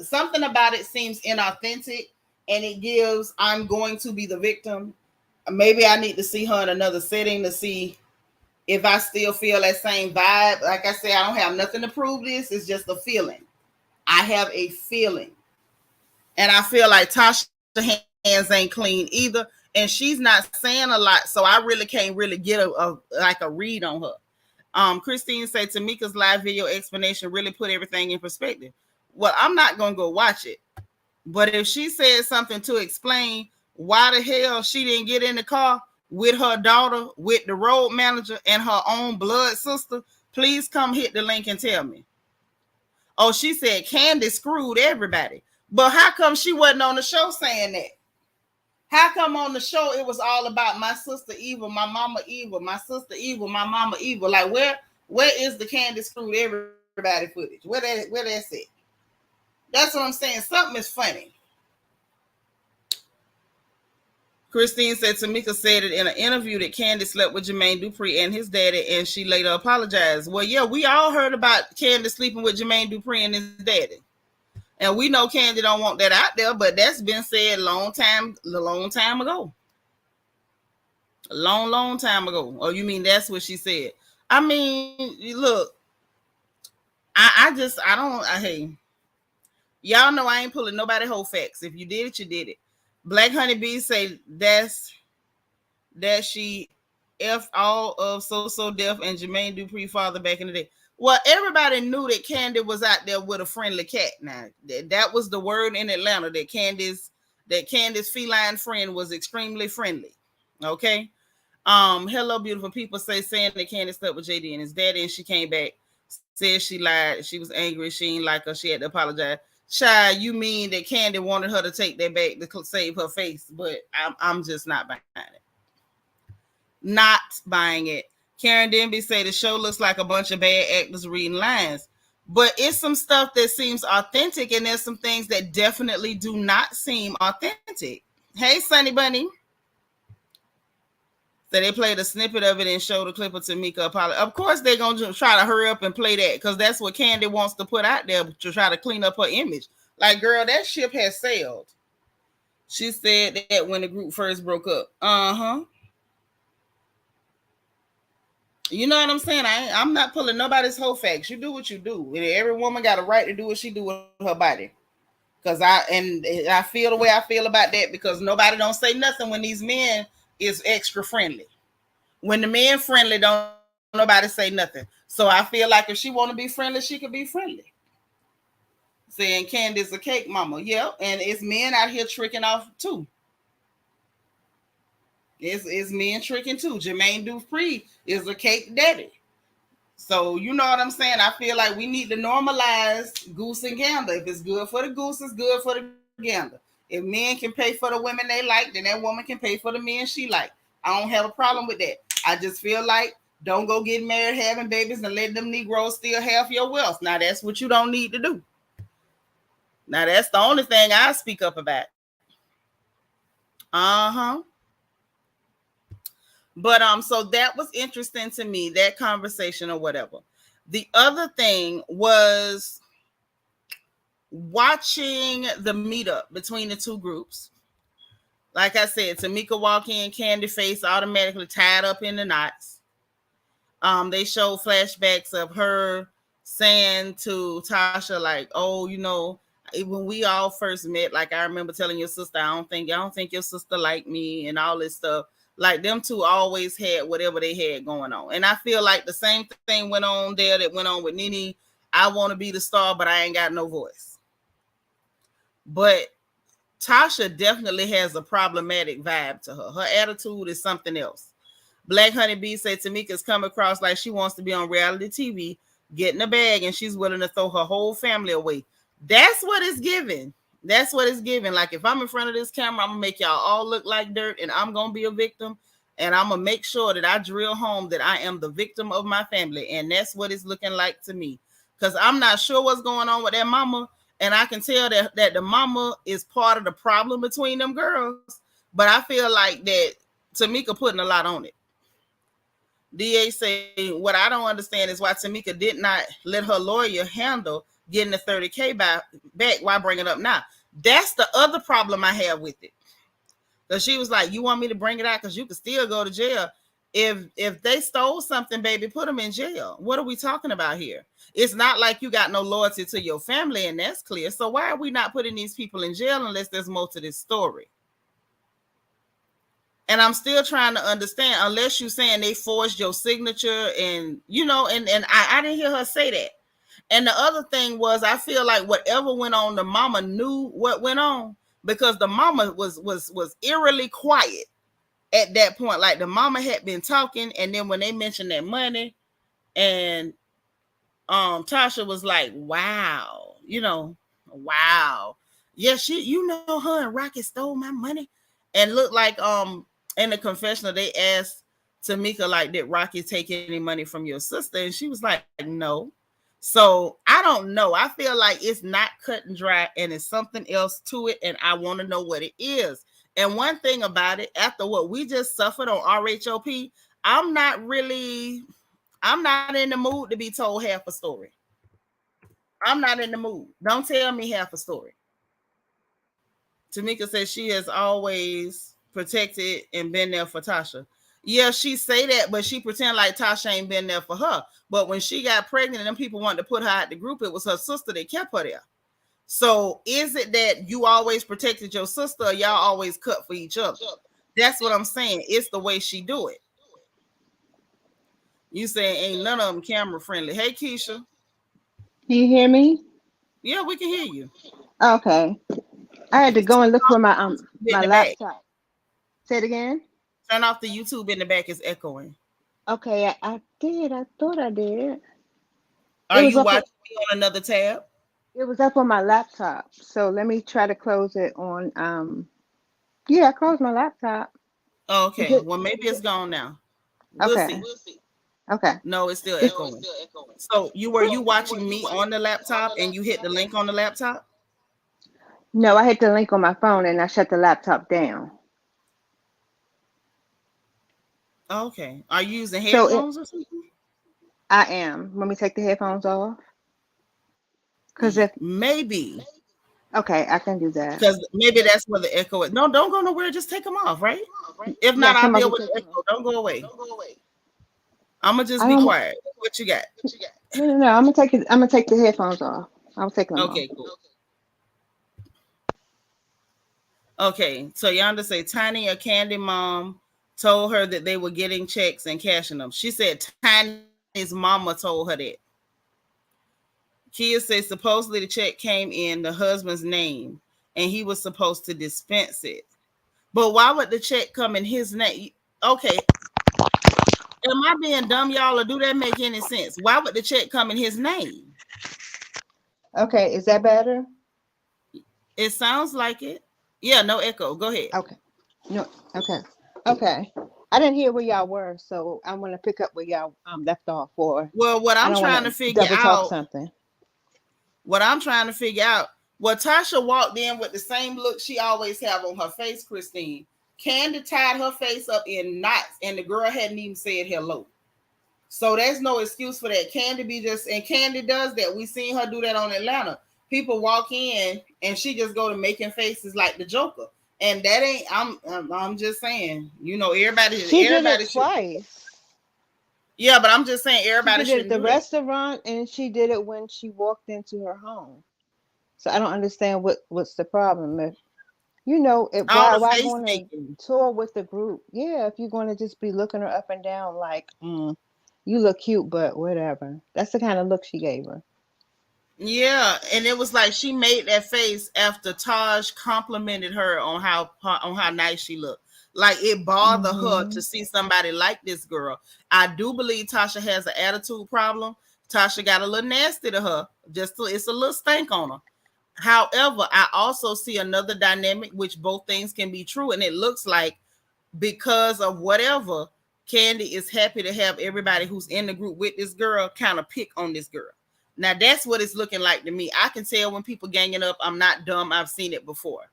Something about it seems inauthentic, and it gives I'm going to be the victim. Maybe I need to see her in another setting to see if I still feel that same vibe. Like I said, I don't have nothing to prove this. It's just a feeling. I have a feeling. And I feel like Tasha's hands ain't clean either. And she's not saying a lot. So I really can't really get a read on her. Christine said Tamika's live video explanation really put everything in perspective. Well, I'm not going to go watch it. But if she said something to explain why the hell she didn't get in the car with her daughter, with the road manager, and her own blood sister, please come hit the link and tell me. Oh, she said Candy screwed everybody. But how come she wasn't on the show saying that? How come on the show it was all about my sister evil, my mama evil, my sister evil, my mama evil? Like where is the Candy screwed everybody footage? Where that's at? That's what I'm saying. Something is funny. Christine said Tamika said it in an interview that Candy slept with Jermaine Dupri and his daddy, and she later apologized. Well, yeah, we all heard about Candy sleeping with Jermaine Dupri and his daddy. And we know Candy don't want that out there, but that's been said a long time ago. A long time ago. Oh, you mean that's what she said? I mean, look, hey, y'all know I ain't pulling nobody whole facts. If you did it, you did it. Black Honeybee say that she F all of So Def and Jermaine Dupri father back in the day. Well, everybody knew that Candy was out there with a friendly cat. Now, that was the word in Atlanta, that Candy's feline friend was extremely friendly. Okay. Hello, beautiful people saying that Candy slept with JD and his daddy, and she came back, said she lied, she was angry, she ain't like her, she had to apologize. Child, you mean that Candy wanted her to take that back to save her face, but I'm just not buying it. Not buying it. Karen Denby say the show looks like a bunch of bad actors reading lines, but it's some stuff that seems authentic, and there's some things that definitely do not seem authentic. Hey, Sunny Bunny. So they played a snippet of it and showed a clip of Tamika apology. Of course, they're going to try to hurry up and play that because that's what Candy wants to put out there to try to clean up her image. Like, girl, that ship has sailed. She said that when the group first broke up. You know what I'm saying? I'm not pulling nobody's whole facts. You do what you do. Every woman got a right to do what she do with her body. Because I feel the way I feel about that, because nobody don't say nothing when these men is extra friendly. When the men friendly, don't nobody say nothing. So I feel like if she want to be friendly, she could be friendly. Saying Candy's a cake mama. Yeah, and it's men out here tricking off too. It's men tricking too. Jermaine Dupri is a cake daddy. So you know what I'm saying? I feel like we need to normalize goose and gander. If it's good for the goose, it's good for the gander. If men can pay for the women they like, then that woman can pay for the men she like. I don't have a problem with that. I just feel like don't go get married, having babies, and let them Negroes steal half your wealth. Now, that's what you don't need to do. Now, that's the only thing I speak up about. But so that was interesting to me, that conversation or whatever. The other thing was watching the meetup between the two groups. Like I said, Tamika walk in, Candy face automatically tied up in the knots. They showed flashbacks of her saying to Tasha, like, oh, you know, when we all first met, like I remember telling your sister, I don't think your sister liked me and all this stuff. Like them two always had whatever they had going on. And I feel like the same thing went on there that went on with Nene. I want to be the star, but I ain't got no voice. But Tasha definitely has a problematic vibe to her. Her attitude is something else. Black Honeybee said Tamika's come across like she wants to be on reality TV, getting a bag, and she's willing to throw her whole family away. That's what it's giving. That's what it's giving. Like, if I'm in front of this camera, I'm going to make y'all all look like dirt, and I'm going to be a victim. and I'm gonna make sure that I drill home that I am the victim of my family, and that's what it's looking like to me. Because I'm not sure what's going on with that mama, and I can tell that the mama is part of the problem between them girls. But I feel like that Tamika putting a lot on it. DA say, what I don't understand is why Tamika did not let her lawyer handle getting the 30K back. Why bring it up now? That's the other problem I have with it. Because she was like, you want me to bring it out because you can still go to jail. If they stole something, baby, put them in jail. What are we talking about here? It's not like you got no loyalty to your family, and that's clear. So why are we not putting these people in jail unless there's more to this story? And I'm still trying to understand, unless you're saying they forged your signature, and I didn't hear her say that. And the other thing was, I feel like whatever went on, the mama knew what went on, because the mama was eerily quiet at that point. Like the mama had been talking, and then when they mentioned that money, and Tasha was like, wow, wow. Yeah, her and Rocky stole my money. And looked like in the confessional, they asked Tamika, like, did Rocky take any money from your sister? And she was like, no. So I don't know. I feel like it's not cut and dry, and it's something else to it, and I want to know what it is. And one thing about it, after what we just suffered on RHOP, I'm not in the mood to be told half a story. I'm not in the mood. Don't tell me half a story. Tamika says she has always protected and been there for Tasha. Yeah, she say that, but she pretend like Tasha ain't been there for her. But when she got pregnant and them people wanted to put her out the group, it was her sister that kept her there. So is it that you always protected your sister, or y'all always cut for each other? That's what I'm saying. It's the way she do it. You saying ain't none of them camera friendly. Hey, Keisha. Can you hear me? Yeah, we can hear you. Okay. I had to go and look for my Back. laptop. Say it again. Turn off the YouTube in the back. It's echoing. Okay, I did. I thought I did. Are you watching me on another tab? It was up on my laptop. So let me try to close it on. Yeah, I closed my laptop. Oh, okay. Well, maybe it's gone now. We'll Okay. see. Okay. No, it's still echoing. So were you watching me on the laptop and you hit the link on the laptop? No, I hit the link on my phone and I shut the laptop down. Okay. Are you using headphones or something? I am. Let me take the headphones off. Because maybe. Okay, I can do that. Because maybe that's where the echo is. No, don't go nowhere. Just take them off, right? If not, I'll deal with the echo. Don't go away. I'm gonna just be quiet. What you got? No. I'm gonna take it. I'm gonna take the headphones off. I'll take them off. Okay, cool. Okay, so Yonda say Tiny, a Candy mom, told her that they were getting checks and cashing them. She said Tiny's mama told her that. Kia says supposedly the check came in the husband's name and he was supposed to dispense it. But why would the check come in his name? Okay. Am I being dumb, y'all, or do that make any sense? Why would the check come in his name? Okay, is that better? It sounds like it. Yeah, no echo. Go ahead. Okay. No. Okay. I didn't hear where y'all were, so I'm gonna pick up where y'all left off. For well, what I'm trying to figure out something. What I'm trying to figure out. Well, Tasha walked in with the same look she always have on her face, Christine. Candy tied her face up in knots, and the girl hadn't even said hello. So there's no excuse for that. Candy does that. We seen her do that on Atlanta. People walk in and she just go to making faces like the Joker. And that ain't. I'm just saying. Everybody. She did it twice. Yeah, but I'm just saying everybody should. She did it at the restaurant, and she did it when she walked into her home. So I don't understand what's the problem. If why going to tour with the group? Yeah, if you're going to just be looking her up and down like, you look cute, but whatever. That's the kind of look she gave her. Yeah, and it was like she made that face after Taj complimented her on how nice she looked. Like it bothered her to see somebody like this girl. I do believe Tasha has an attitude problem. Tasha got a little nasty to her. It's a little stank on her. However, I also see another dynamic, which both things can be true, and it looks like because of whatever, Candy is happy to have everybody who's in the group with this girl kind of pick on this girl. Now that's what it's looking like to me. I can tell when people ganging up. I'm not dumb. I've seen it before.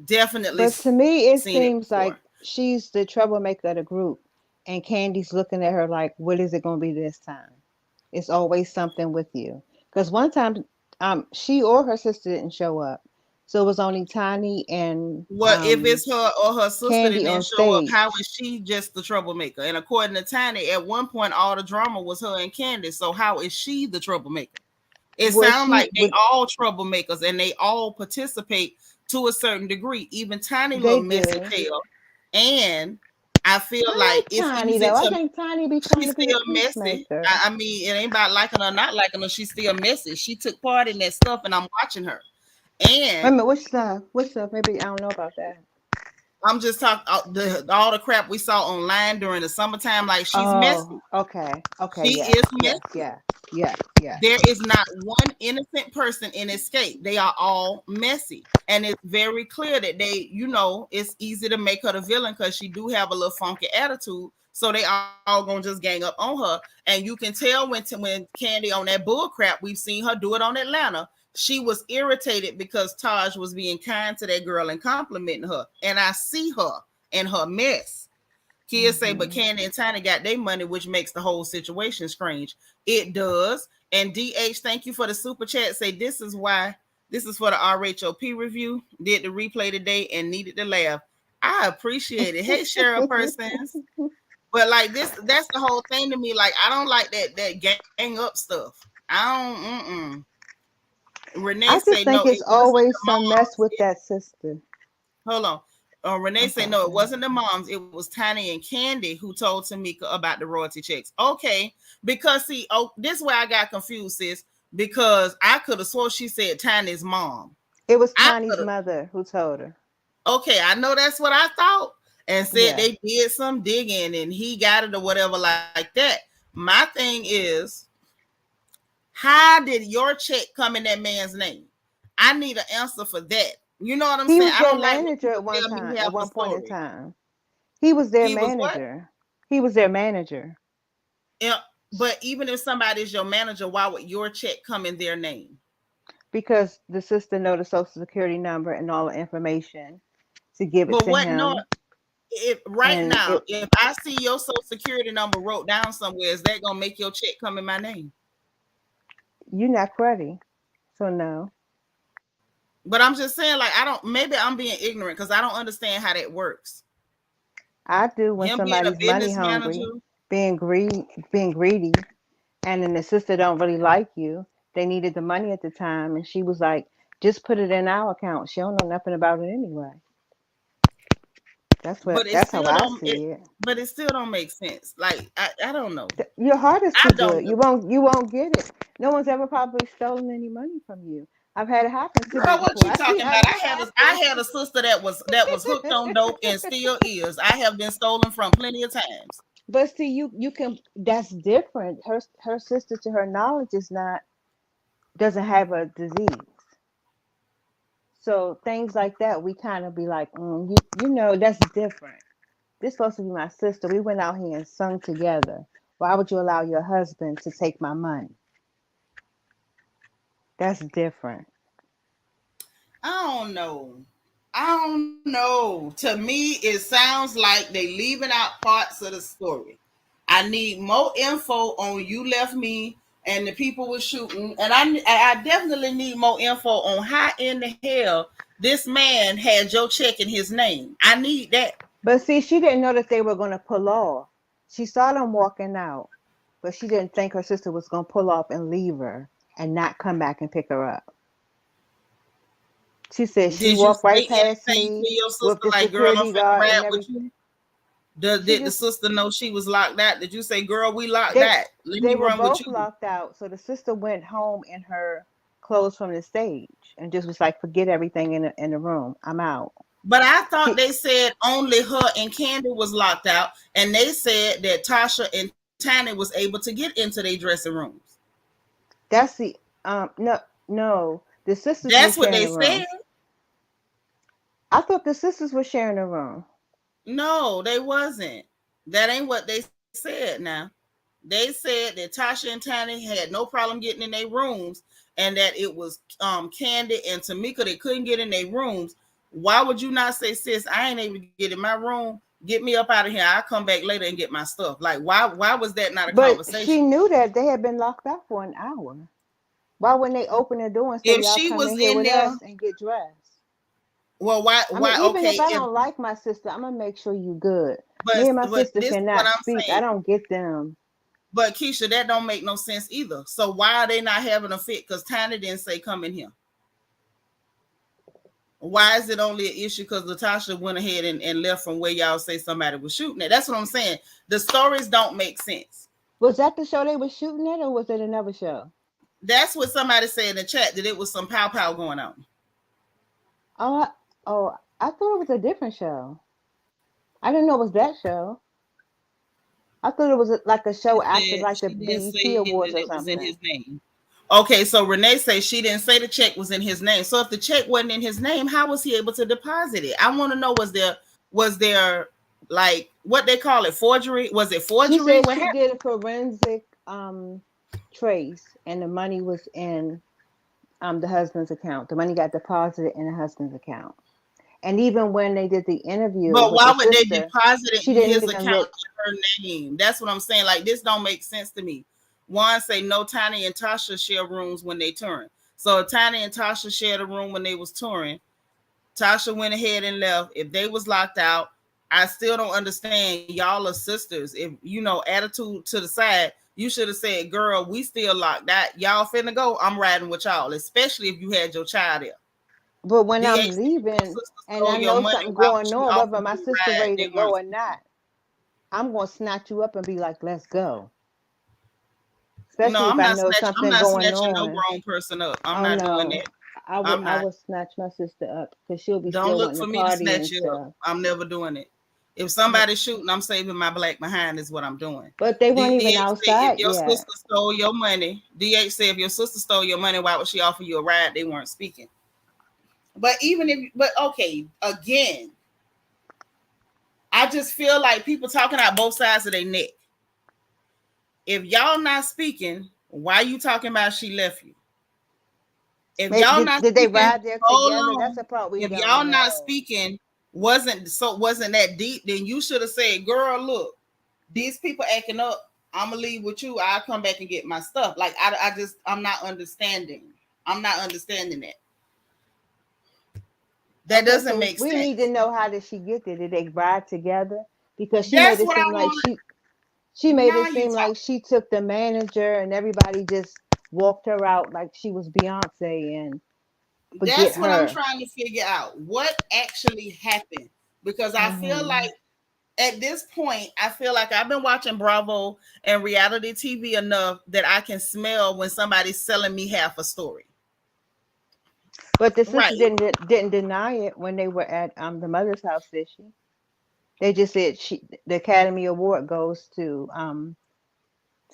Definitely But to me, it seen it seems before. like she's the troublemaker of the group, and Candy's looking at her like, "What is it going to be this time?" It's always something with you. Because one time, she or her sister didn't show up, so it was only Tiny and Well, if it's her or her sister that Candy didn't on show up, how stage. is she just the troublemaker? And according to Tiny, at one point, all the drama was her and Candy. So how is she the troublemaker? It Well, sounds she like they would. all troublemakers and they all participate to a certain degree. Even Tiny They little messy do. tail. And I feel I like like it's Tiny easy though. I to think Tiny be trying she's to be the still messy. peacemaker. I mean, it ain't about liking her or not liking her. She's still messy. She took part in that stuff, and I'm watching her. Wait a And minute, which stuff? Which stuff? Maybe I don't know about that. I'm just talking all the crap we saw online during the summertime. Like she's Oh, messy. okay. Okay, She yes, is yes, messy. yes, yes, yes. There is not one innocent person in Escape. They are all messy. And it's very clear that they, it's easy to make her the villain because she do have a little funky attitude. So they all gonna just gang up on her. And you can tell when Candy on that bull crap, we've seen her do it on Atlanta. She was irritated because Taj was being kind to that girl and complimenting her. And I see her and her mess. Kids say, but Mm-hmm. Candy and Tiny got their money, which makes the whole situation strange. It does. And DH, thank you for the super chat. Say this is why this is for the RHOP review. Did the replay today and needed to laugh. I appreciate it. Hey, Cheryl persons. But like this, that's the whole thing to me. Like I don't like that gang up stuff. I don't. Renee I say just no, think it it's wasn't always the some mess moms. with that sister. Hold on. Renee I'm say sorry, no, go it ahead. wasn't the moms. It was Tiny and Candy who told Tamika about the royalty checks. Okay, because see, this is where I got confused, sis. Because I could have swore she said Tiny's mom. It was I Tiny's could have. mother who told her. Okay, I know that's what I thought, and said Yeah. they did some digging and he got it or whatever like that. My thing is, how did your check come in that man's name? I need an answer for that. You know what I'm He saying? was I their don't like when manager people at one tell me time, half at a one point in story. time. He was their He was what? manager. He was their manager. Yeah, but even if somebody is your manager, why would your check come in their name? Because the sister know the social security number and all the information to give it But to what? No, him. if right And now, it if I see your social security number wrote down somewhere, is that gonna make your check come in my name? you're not cruddy. So no. But I'm just saying, like, I don't. Maybe I'm being ignorant because I don't understand how that works. I do when Him being a somebody's money business hungry, manager, being greedy, and then the sister don't really like you. They needed the money at the time, and she was like, "Just put it in our account." She don't know nothing about it anyway. That's what. but it That's how still I don't. see it. But it still don't make sense. Like I don't know. Your heart is I too don't good. know. You won't get it. No one's ever probably stolen any money from you. I've had it happen to me Girl, what before. you I see talking how about? this I happens. had a sister that was hooked on dope and still is. I have been stolen from plenty of times. But see, you can. That's different. Her sister, to her knowledge, is not doesn't have a disease. So things like that, we kind of be like, that's different. This supposed to be my sister. We went out here and sung together. Why would you allow your husband to take my money? That's different. I don't know. I don't know. To me, it sounds like they leaving out parts of the story. I need more info on you left me and the people were shooting, and I definitely need more info on how in the hell this man had your check in his name. I need that. But see, she didn't know that they were going to pull off. She saw them walking out, but she didn't think her sister was going to pull off and leave her and not come back and pick her up. She said she Did you walked right say past anything me to your with sister the like, "Girl, I'm security finna guard and ride with you"? everything. She Did the just sister know she was locked out? Did you say, "Girl, we locked they out. Let they me were run with both you"? locked out. So the sister went home in her clothes from the stage and just was like, forget everything in the room. I'm out. But I thought She they said only her and Candy was locked out, and they said that Tasha and Tiny was able to get into their dressing rooms. that's the no, the sisters were That's what sharing they a said. room. I thought the sisters were sharing a room. No, they wasn't. That ain't what they said now. They said that Tasha and Tiny had no problem getting in their rooms and that it was Candy and Tamika that couldn't get in their rooms. Why would you not say, sis, I ain't able to get in my room. Get me up out of here. I'll come back later and get my stuff. Like, why was that not a But she conversation? knew that they had been locked out for an hour. Why wouldn't they open the door and say, If y'all she come was in here in with there, us and get dressed? well, I mean, why even if okay, I if don't like my sister, I'm gonna make sure you good. but Me and my but sister this is what cannot I'm speak. I saying. don't get them. But Keisha, that don't make no sense either. So why are they not having a fit? Because Tiny didn't say come in here. Why is it only an issue because Latasha went ahead and left from where y'all say somebody was shooting at? That's what I'm saying. The stories don't make sense. Was that the show they were shooting at, or was it another show? That's what somebody said in the chat, that it was some pow pow going on. Oh, I thought it was a different show. I didn't know it was that show. I thought it was like a show after like the She didn't BET say that Awards or it was in his something. name. Okay, so Renee says she didn't say the check was in his name. So if the check wasn't in his name, how was he able to deposit it? I want to know, was there like what they call it, forgery? Was it She forgery? said What she happened? did a forensic trace, and the money was in the husband's account. The money got deposited in the husband's account. And even when they did the interview But with the why would they sister, deposit it she in didn't his even account look. in her name? That's what I'm saying. Like, this don't make sense to me. One say no, Tiny and Tasha share rooms when they touring. So Tiny and Tasha shared a room when they was touring. Tasha went ahead and left. If they was locked out, I still don't understand. Y'all are sisters. If attitude to the side, you should have said, "Girl, we still locked out. Y'all finna go. I'm riding with y'all." Especially if you had your child there. But when I'm DH, your leaving sister and stole I your know money. something Why would going she on, offer whether my you a sister ride? ready They to go weren't. or not, I'm gonna snatch you up and be like, "Let's go." No, Especially if I'm I not know snatching. I'm something not going snatching no on. grown person up. I'm Oh not doing no, that. I would I'm I not. would snatch my sister up because she'll be Don't still look wanting for to me to party snatch and you up. stuff. I'm never doing it. If But somebody's shooting, I'm saving my black behind is what I'm doing. but they weren't DH even say if outside your yet. sister stole your money, DH say if your sister stole your money, why would she offer you a ride? They weren't speaking. But okay, again, I just feel like people talking out both sides of their neck. If y'all not speaking, why you talking about she left you? If Maybe, y'all did, not did they speaking, ride there hold together? That's on. the part we If y'all don't not know. speaking, wasn't that deep, then you should have said, "Girl, look, these people acting up. I'm gonna leave with you. I'll come back and get my stuff." Like I'm not understanding. I'm not understanding that. That Okay, doesn't so make we need to sense. know, how did she get there? Did they ride together? Because she made That's it what I seem like want. she made Now it you seem like talk. she took the manager and everybody just walked her out like she was Beyonce and forget That's what I'm her. trying to figure out. What actually happened? Because I feel Hmm. like at this point, I feel like I've been watching Bravo and reality TV enough that I can smell when somebody's selling me half a story. But the sister Right. didn't deny it when they were at the mother's house, did she? They just said the Academy Award goes to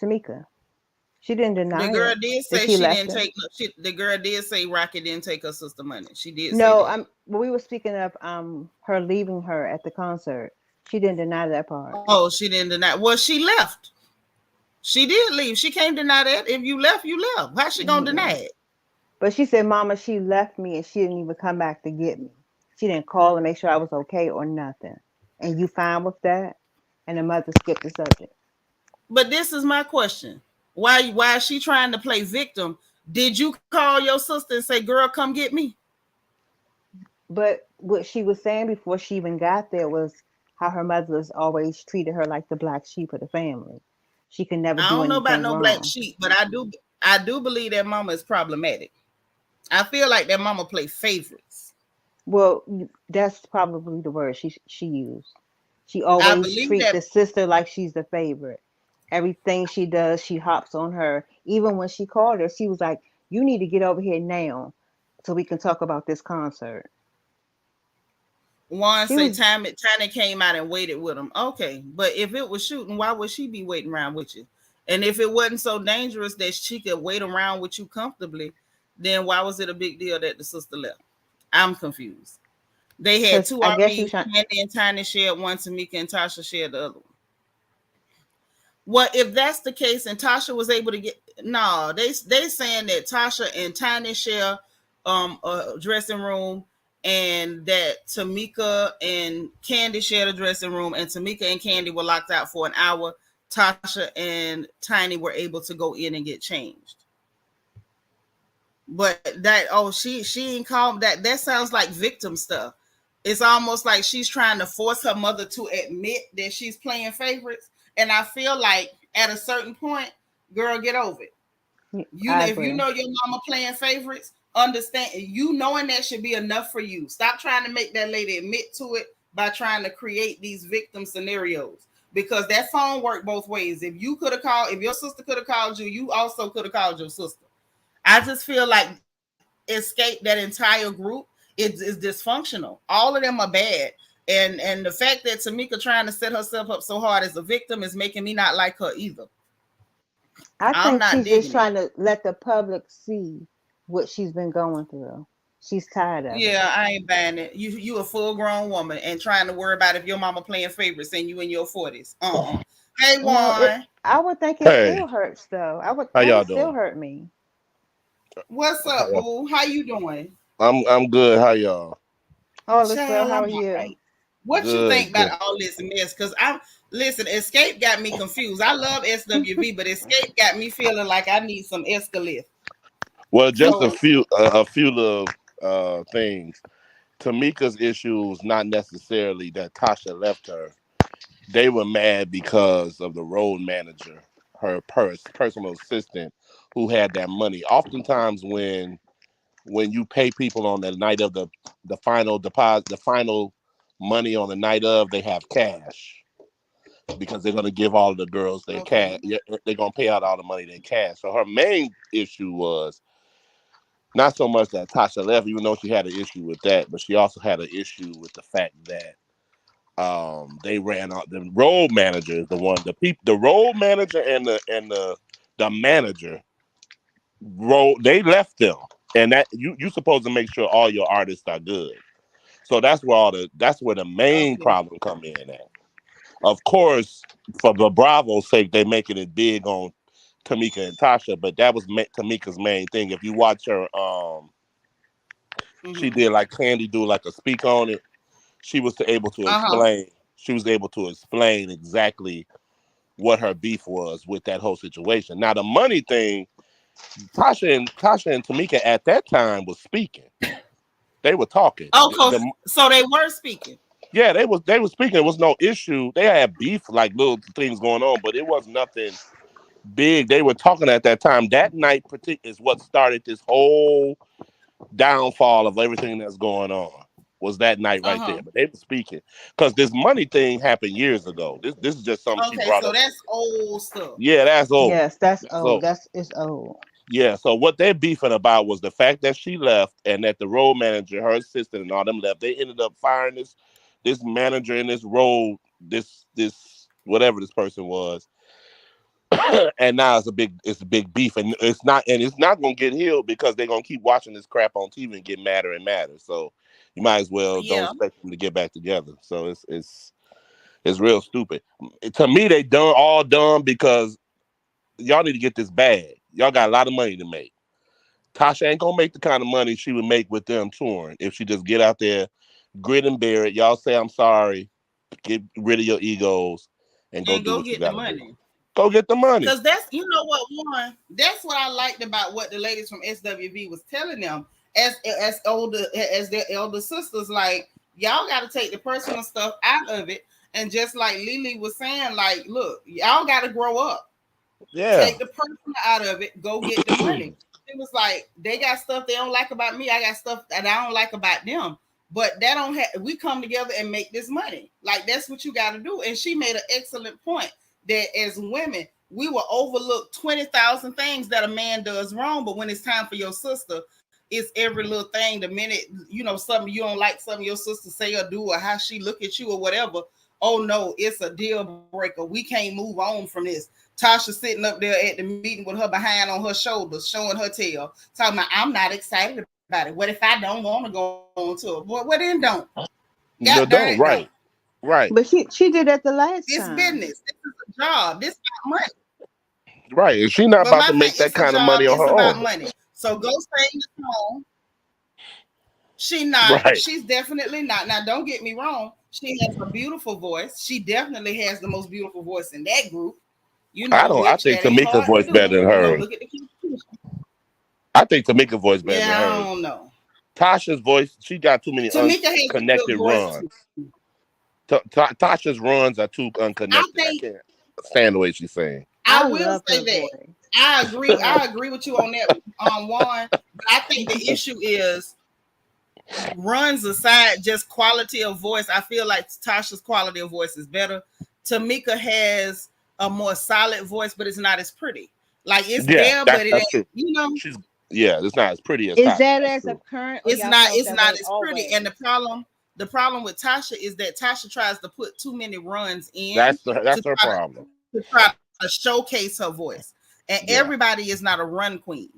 Tamika. She didn't The deny girl it did that say she she left didn't her. take. The girl did say Rocky didn't take her sister money. She did say No, that. we were speaking of her leaving her at the concert. She didn't deny that part. Oh, she didn't deny. Well, she left. She did leave. She can't deny that. If you left, you left. How's she gonna deny Yeah. it? But she said, Mama, she left me and she didn't even come back to get me. She didn't call and make sure I was okay or nothing. And you fine with that? And the mother skipped the subject. But this is my question. Why is she trying to play victim? Did you call your sister and say, "Girl, come get me"? But what she was saying before she even got there was how her mother has always treated her like the black sheep of the family. She could never I do don't know about anything no black wrong. sheep, but I do believe that mama is problematic. I feel like that mama play favorites. Well, that's probably the word she used. She I always believe treat that. the sister like she's the favorite. Everything she does, she hops on her. Even when she called her, she was like, "You need to get over here now, so we can talk about this concert." One She say was, Tiny came out and waited with him. Okay, but if it was shooting, why would she be waiting around with you? And if it wasn't so dangerous that she could wait around with you comfortably, then why was it a big deal that the sister left? I'm confused. They had Because two I guess you RVs. trying. Candy and Tiny shared one. Tamika and Tasha shared the other one. Well, if that's the case, and Tasha was able to get no, they saying that Tasha and Tiny share a dressing room, and that Tamika and Candy shared a dressing room, and Tamika and Candy were locked out for an hour. Tasha and Tiny were able to go in and get changed. But that she ain't called that sounds like victim stuff. It's almost like she's trying to force her mother to admit that she's playing favorites. And I feel like at a certain point, girl, get over it. You I know, if you agree. know your mama playing favorites, understand you knowing that should be enough for you. Stop trying to make that lady admit to it by trying to create these victim scenarios. Because that phone worked both ways. If you could have called, if your sister could have called you, you also could have called your sister. I just feel like Escape, that entire group, is dysfunctional. All of them are bad. And the fact that Tamika trying to set herself up so hard as a victim is making me not like her either. I I'm think not she's just digging it. trying to let the public see what she's been going through. She's tired of it. Yeah, I ain't buying it. You a full grown woman and trying to worry about if your mama playing favorites and you in your 40s. Hey No, it. Juan. I would think it Hey, still hurts though. I would. how That y'all would still doing? hurt me. What's How up, y'all? boo? How you doing? I'm good. How y'all? All is well. Child, How I'm are all you? right. What you think Good, about good. all this mess? Because I'm listen, Escape got me confused. I love SWV, but Escape got me feeling like I need some Escalif. Well, just So a few little things. Tamika's issue was not necessarily that Tasha left her. They were mad because of the road manager, her personal assistant, who had that money. Oftentimes, when you pay people on the night of the final deposit, the final money on the night of, they have cash because they're gonna give all of the girls their okay. cash. Yeah, they're gonna pay out all the money they cash. So her main issue was not so much that Tasha left, even though she had an issue with that, but she also had an issue with the fact that they ran out the road manager, the road manager and the manager they left them. And that you supposed to make sure all your artists are good. So that's where the main Okay. problem come in at. Of course, for the Bravo's sake, they making it big on Tamika and Tasha, but that was Tamika's main thing. If you watch her, she Mm-hmm. did like Candy do like a speak on it. She was able to Uh-huh. explain. She was able to explain exactly what her beef was with that whole situation. Now the money thing, Tasha and Tamika at that time was speaking. They were talking. Oh, so they were speaking. Yeah, they was speaking. It was no issue. They had beef, like little things going on, but it was nothing big. They were talking at that time. That night is what started this whole downfall of everything that's going on. Was that night right Uh-huh. there? But they were speaking because this money thing happened years ago. This is just something she Okay, brought so up. that's old stuff. Yeah, that's old. Yes, that's That's old. old. It's old. Yeah. So what they're beefing about was the fact that she left and that the road manager, her assistant, and all them left. They ended up firing this manager in this road, this whatever this person was. And now it's a big beef, and it's not gonna get healed because they're gonna keep watching this crap on TV and get madder and madder. So you might as well don't Yeah. expect them to get back together. So it's real stupid. To me, they all done because y'all need to get this bag. Y'all got a lot of money to make. Tasha ain't gonna make the kind of money she would make with them touring if she just get out there, grit and bear it. Y'all say I'm sorry, get rid of your egos, and go And do go what you get the gotta do. money. Go get the money. Because that's, you know what, one, that's what I liked about what the ladies from SWV was telling them as their elder sisters. Like, y'all got to take the personal stuff out of it. And just like Lily was saying, like, look, y'all got to grow up. Yeah. Take the personal out of it. Go get the money. It was like, they got stuff they don't like about me. I got stuff that I don't like about them. But that don't have, we come together and make this money. Like, that's what you got to do. And she made an excellent point that as women, we will overlook 20,000 things that a man does wrong. But when it's time for your sister, it's every little thing. The minute, something you don't like, something your sister say or do, or how she look at you or whatever. Oh no, it's a deal breaker. We can't move on from this. Tasha sitting up there at the meeting with her behind on her shoulders, showing her tail, talking about, I'm not excited about it. What if I don't want to go on tour? Well, then don't. No, God darn don't. it, don't. Right. But she did that the last It's time. business. This is a job. This is not money. Right. And she's not But about my to thing, make that it's a kind of job. money on It's her about own. money. So go stay in the home. She not. Right. She's definitely not. Now, don't get me wrong. She has a beautiful voice. She definitely has the most beautiful voice in that group. You know, I which think that ain't Tamika's hard to voice better do. than You know, hers. look at the competition. I think Tamika's voice better than Yeah, I hers. don't know. Tasha's voice, she got too many Tamika has a good unconnected voice runs. too. Tasha's runs are too I unconnected. I think can't stand the way she's saying. I I will love say her that. voice. I agree. I agree with you on that, Juan. But I think the issue is runs aside, just quality of voice. I feel like Tasha's quality of voice is better. Tamika has a more solid voice, but it's not as pretty. Like it's there, but it That's ain't. true. You know, It's not as pretty as Is Tasha. that That's as a true. current or it's y'all not. felt It's that not way as pretty. always? And the problem with Tasha is that Tasha tries to put too many runs in That's to her try problem. to try to showcase her voice. And Yeah. everybody is not a run queen.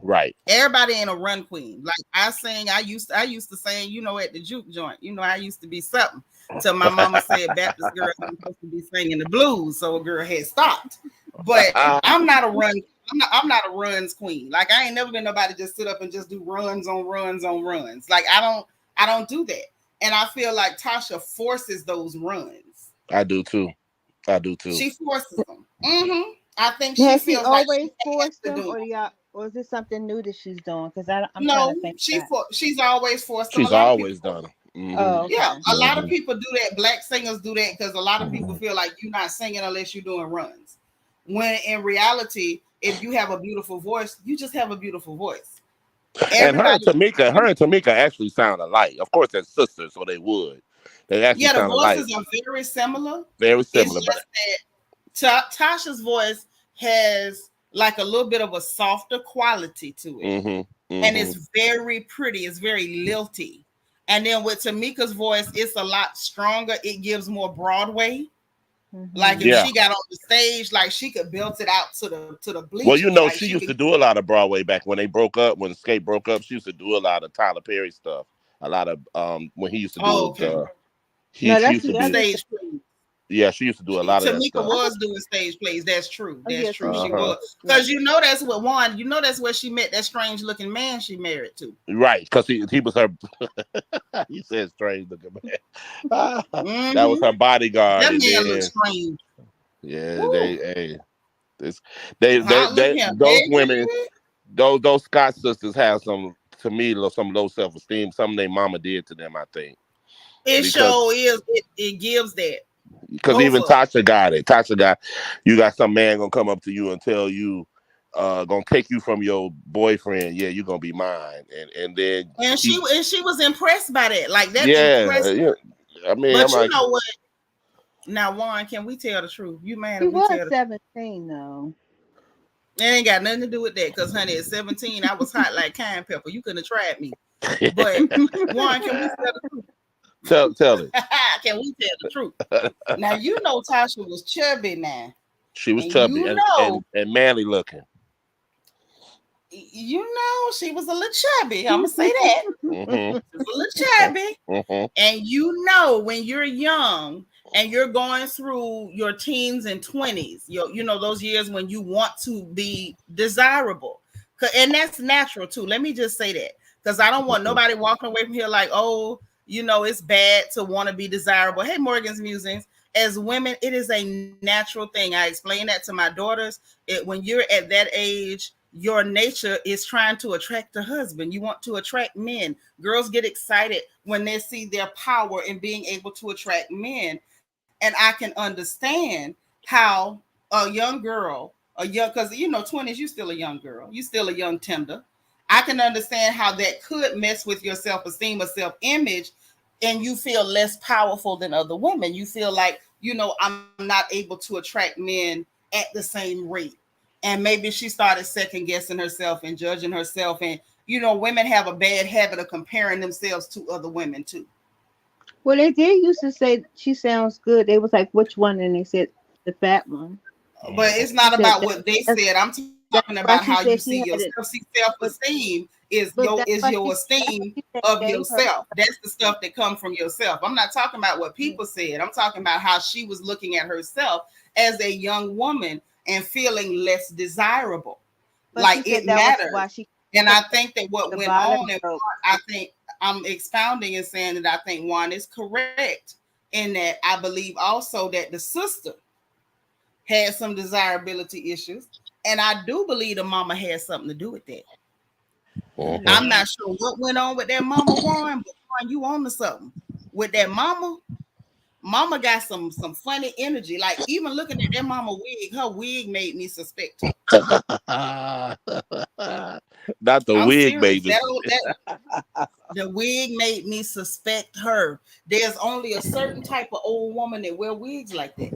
Right. Everybody ain't a run queen. Like I used to sing, at the juke joint. I used to be something. So my mama said Baptist girls are supposed to be singing the blues, so a girl had stopped. But I'm not a run. I'm not a runs queen. Like I ain't never been nobody just sit up and just do runs on runs on runs. Like I don't do that. And I feel like Tasha forces those runs. I do too. She forces them. Mm-hmm. I think she Has she feels like always she has forced to them, do them. or is this something new that she's doing? Because I'm trying No, to think that. she's always forced them. A She's lot of people always done them. Oh, Mm-hmm. yeah, okay. a lot of Mm-hmm. people do that. Black singers do that because a lot of people Mm-hmm. feel like you're not singing unless you're doing runs. When in reality, if you have a beautiful voice, you just have a beautiful voice. And Everybody, her and Tamika actually sound alike. Of course, they're sisters, so they would. They actually yeah, the sound alike. voices are very similar. Very It's similar, but just that Tasha's voice has like a little bit of a softer quality to it. And it's very pretty. It's very lilty. And then with Tamika's voice, it's a lot stronger. It gives more Broadway. Mm-hmm. Like if she got on the stage, like she could belt it out to the bleachers. Well, like she used to do a lot of Broadway back when they broke up. When Escape broke up, she used to do a lot of Tyler Perry stuff. A lot of when he used to do okay. she used to be stage plays. Yeah, she used to do a lot of that Tamika stuff. was doing stage plays. That's true. That's true. She was. Because that's what Juan. That's where she met that strange looking man she married to. Right, because he was her. You said strange looking man. That was her bodyguard. That and man then, looks strange. Yeah, Woo. those women, those Scott sisters have some low self-esteem. Something their mama did to them, I think. It sure is. It gives that. Because even Tasha got it. You got some man gonna come up to you and tell you, gonna take you from your boyfriend. Yeah, you're gonna be mine. And she was impressed by that. Like that impressed. Yeah. I mean, but you know what? Now, Juan, can we tell the truth? You man, he was 17 though. It ain't got nothing to do with that. Because honey, at 17, I was hot like cayenne pepper. You couldn't have tried me. But Juan, can we tell the truth? Tell it. Can we tell the truth? Now you know Tasha was chubby now. She was chubby and manly looking. She was a little chubby. I'm gonna say that. Mm-hmm. She was a little chubby. Mm-hmm. And when you're young and you're going through your teens and 20s, those years when you want to be desirable. And that's natural too. Let me just say that. Because I don't want nobody walking away from here like, oh, it's bad to want to be desirable. Hey, Morgan's Musings. As women, it is a natural thing. I explain that to my daughters. When you're at that age, your nature is trying to attract a husband. You want to attract men. Girls get excited when they see their power in being able to attract men. And I can understand how a young girl, because 20s, you're still a young girl. You're still a young tender. I can understand how that could mess with your self-esteem or self-image, and you feel less powerful than other women. You feel like, I'm not able to attract men at the same rate. And maybe she started second guessing herself and judging herself. And, women have a bad habit of comparing themselves to other women too. Well, they did used to say she sounds good. They was like, which one? And they said the fat one. But it's not about what they said. I'm talking talking about how you see yourself. See, self-esteem is your esteem of yourself. That's the stuff that comes from yourself. I'm not talking about what people said. I'm talking about how she was looking at herself as a young woman and feeling less desirable. But like it matters. And I think that what went on, and I think I'm expounding and saying that I think Juan is correct in that I believe also that the sister had some desirability issues. And I do believe the mama had something to do with that. Mm-hmm. I'm not sure what went on with that mama, Juan, but Juan, you on to something. With that mama got some funny energy. Like even looking at that mama wig, her wig made me suspect her. Not the wig made me. The wig made me suspect her. There's only a certain type of old woman that wear wigs like that.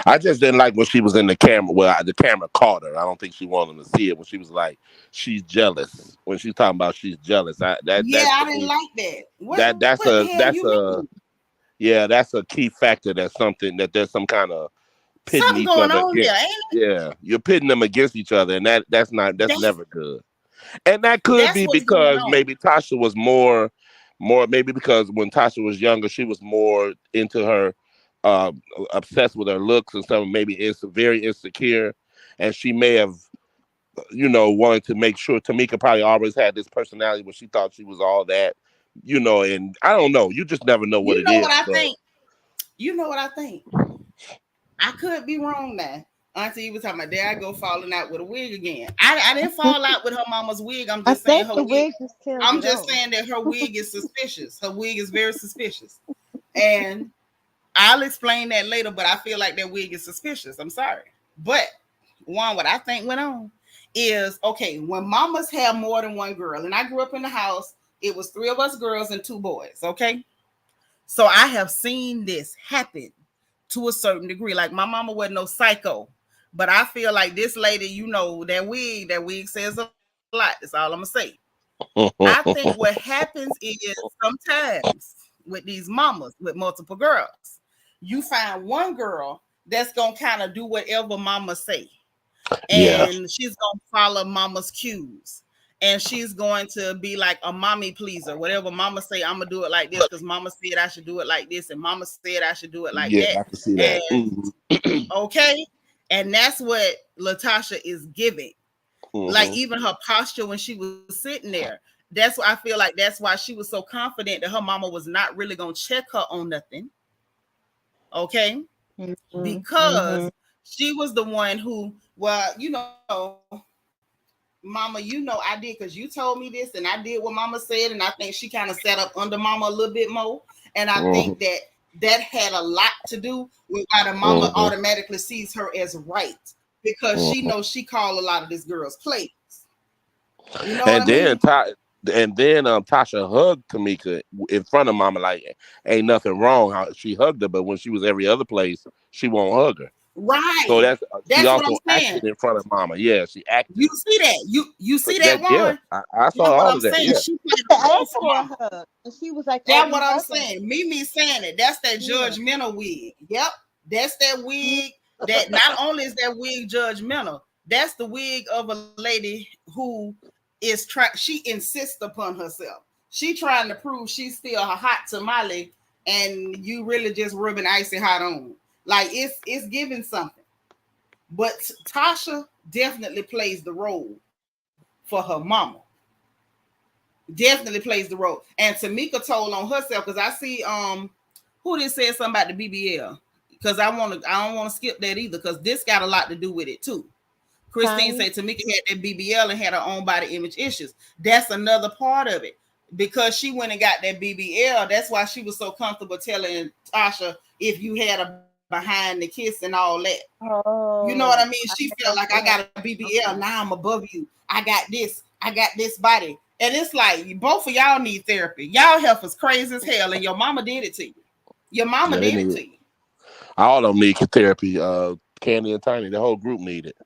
I just didn't like when she was in the camera. Well, the camera caught her. I don't think she wanted to see it when she was like, she's jealous. When she's talking about she's jealous. I didn't like that. That's a key factor. That's something that there's some kind of pitting something each going other on against. there, ain't it? Yeah, you're pitting them against each other, and that's never good. And that could be because maybe Tasha was more maybe because when Tasha was younger, she was more into her. Obsessed with her looks and stuff, maybe is very insecure, and she may have, wanted to make sure. Tamika probably always had this personality where she thought she was all that, and I don't know. You just never know what it is. You know what I think? I could be wrong now. Auntie was talking about there I go falling out with a wig again. I didn't fall out with her mama's wig. I'm just saying her wig. I'm just saying that her wig is suspicious. Her wig is very suspicious, and I'll explain that later, but I feel like that wig is suspicious. I'm sorry. But what I think went on is, okay, when mamas have more than one girl, and I grew up in the house, it was 3 of us girls and 2 boys, okay? So I have seen this happen to a certain degree. Like my mama wasn't no psycho, but I feel like this lady, that wig says a lot. That's all I'm going to say. I think what happens is sometimes with these mamas with multiple girls, you find one girl that's going to kind of do whatever mama say. And she's going to follow mama's cues. And she's going to be like a mommy pleaser. Whatever mama say, I'm going to do it like this because mama said I should do it like this. And mama said I should do it like that. I can see that. And, okay. And that's what Latasha is giving. Like even her posture when she was sitting there. That's why I feel like that's why she was so confident that her mama was not really going to check her on nothing. Okay, because she was the one who, mama, I did because you told me this and I did what mama said, and I think she kind of sat up under mama a little bit more, and I think that had a lot to do with why the mama automatically sees her as right, because she knows she called a lot of this girl's plays. And then Tasha hugged Tamika in front of mama like ain't nothing wrong how she hugged her, but when she was every other place, she won't hug her. Right. So that's she also what I'm saying. acted in front of mama. Yeah, she acted. You see that? You see that one? Yeah, I saw all of that. Saying? Yeah. She played the role for mama. And she was like, that's what I'm saying. Mimi saying it. That's that judgmental wig. Yep. That's that wig that not only is that wig judgmental, that's the wig of a lady who is she insists upon herself. She trying to prove she's still a hot tamale, and you really just rubbing icy hot on. Like it's giving something. But Tasha definitely plays the role for her mama. Definitely plays the role. And Tamika told on herself, because I see who did say something about the BBL. Because I don't want to skip that either, because this got a lot to do with it too. Christine said Tamika had that BBL and had her own body image issues. That's another part of it. Because she went and got that BBL, that's why she was so comfortable telling Tasha if you had a behind the kiss and all that. Oh, you know what I mean? She felt like I got a BBL, now I'm above you. I got this body. And it's like both of y'all need therapy. Y'all health is crazy as hell, and your mama did it to you. Your mama did it to you. All of them need therapy. Candy and Tiny, the whole group need it.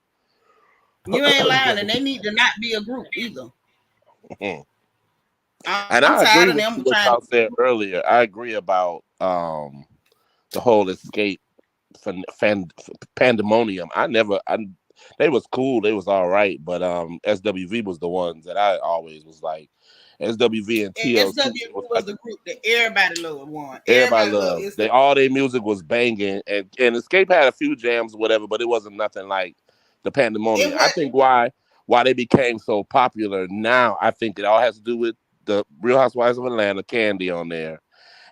You ain't lying, and they need to not be a group either. And I agree with what y'all said earlier. I agree about the whole escape pandemonium. they was cool. They was all right. But SWV was the ones that I always was like. SWV and TLC SWV was was like the group that everybody loved. everybody Everybody loved loved. it. They all their music was banging, and Escape had a few jams, or whatever, but it wasn't nothing like the It Pandemonium. I was think why they became so popular now. I think it all has to do with the Real Housewives of Atlanta, Candy on there,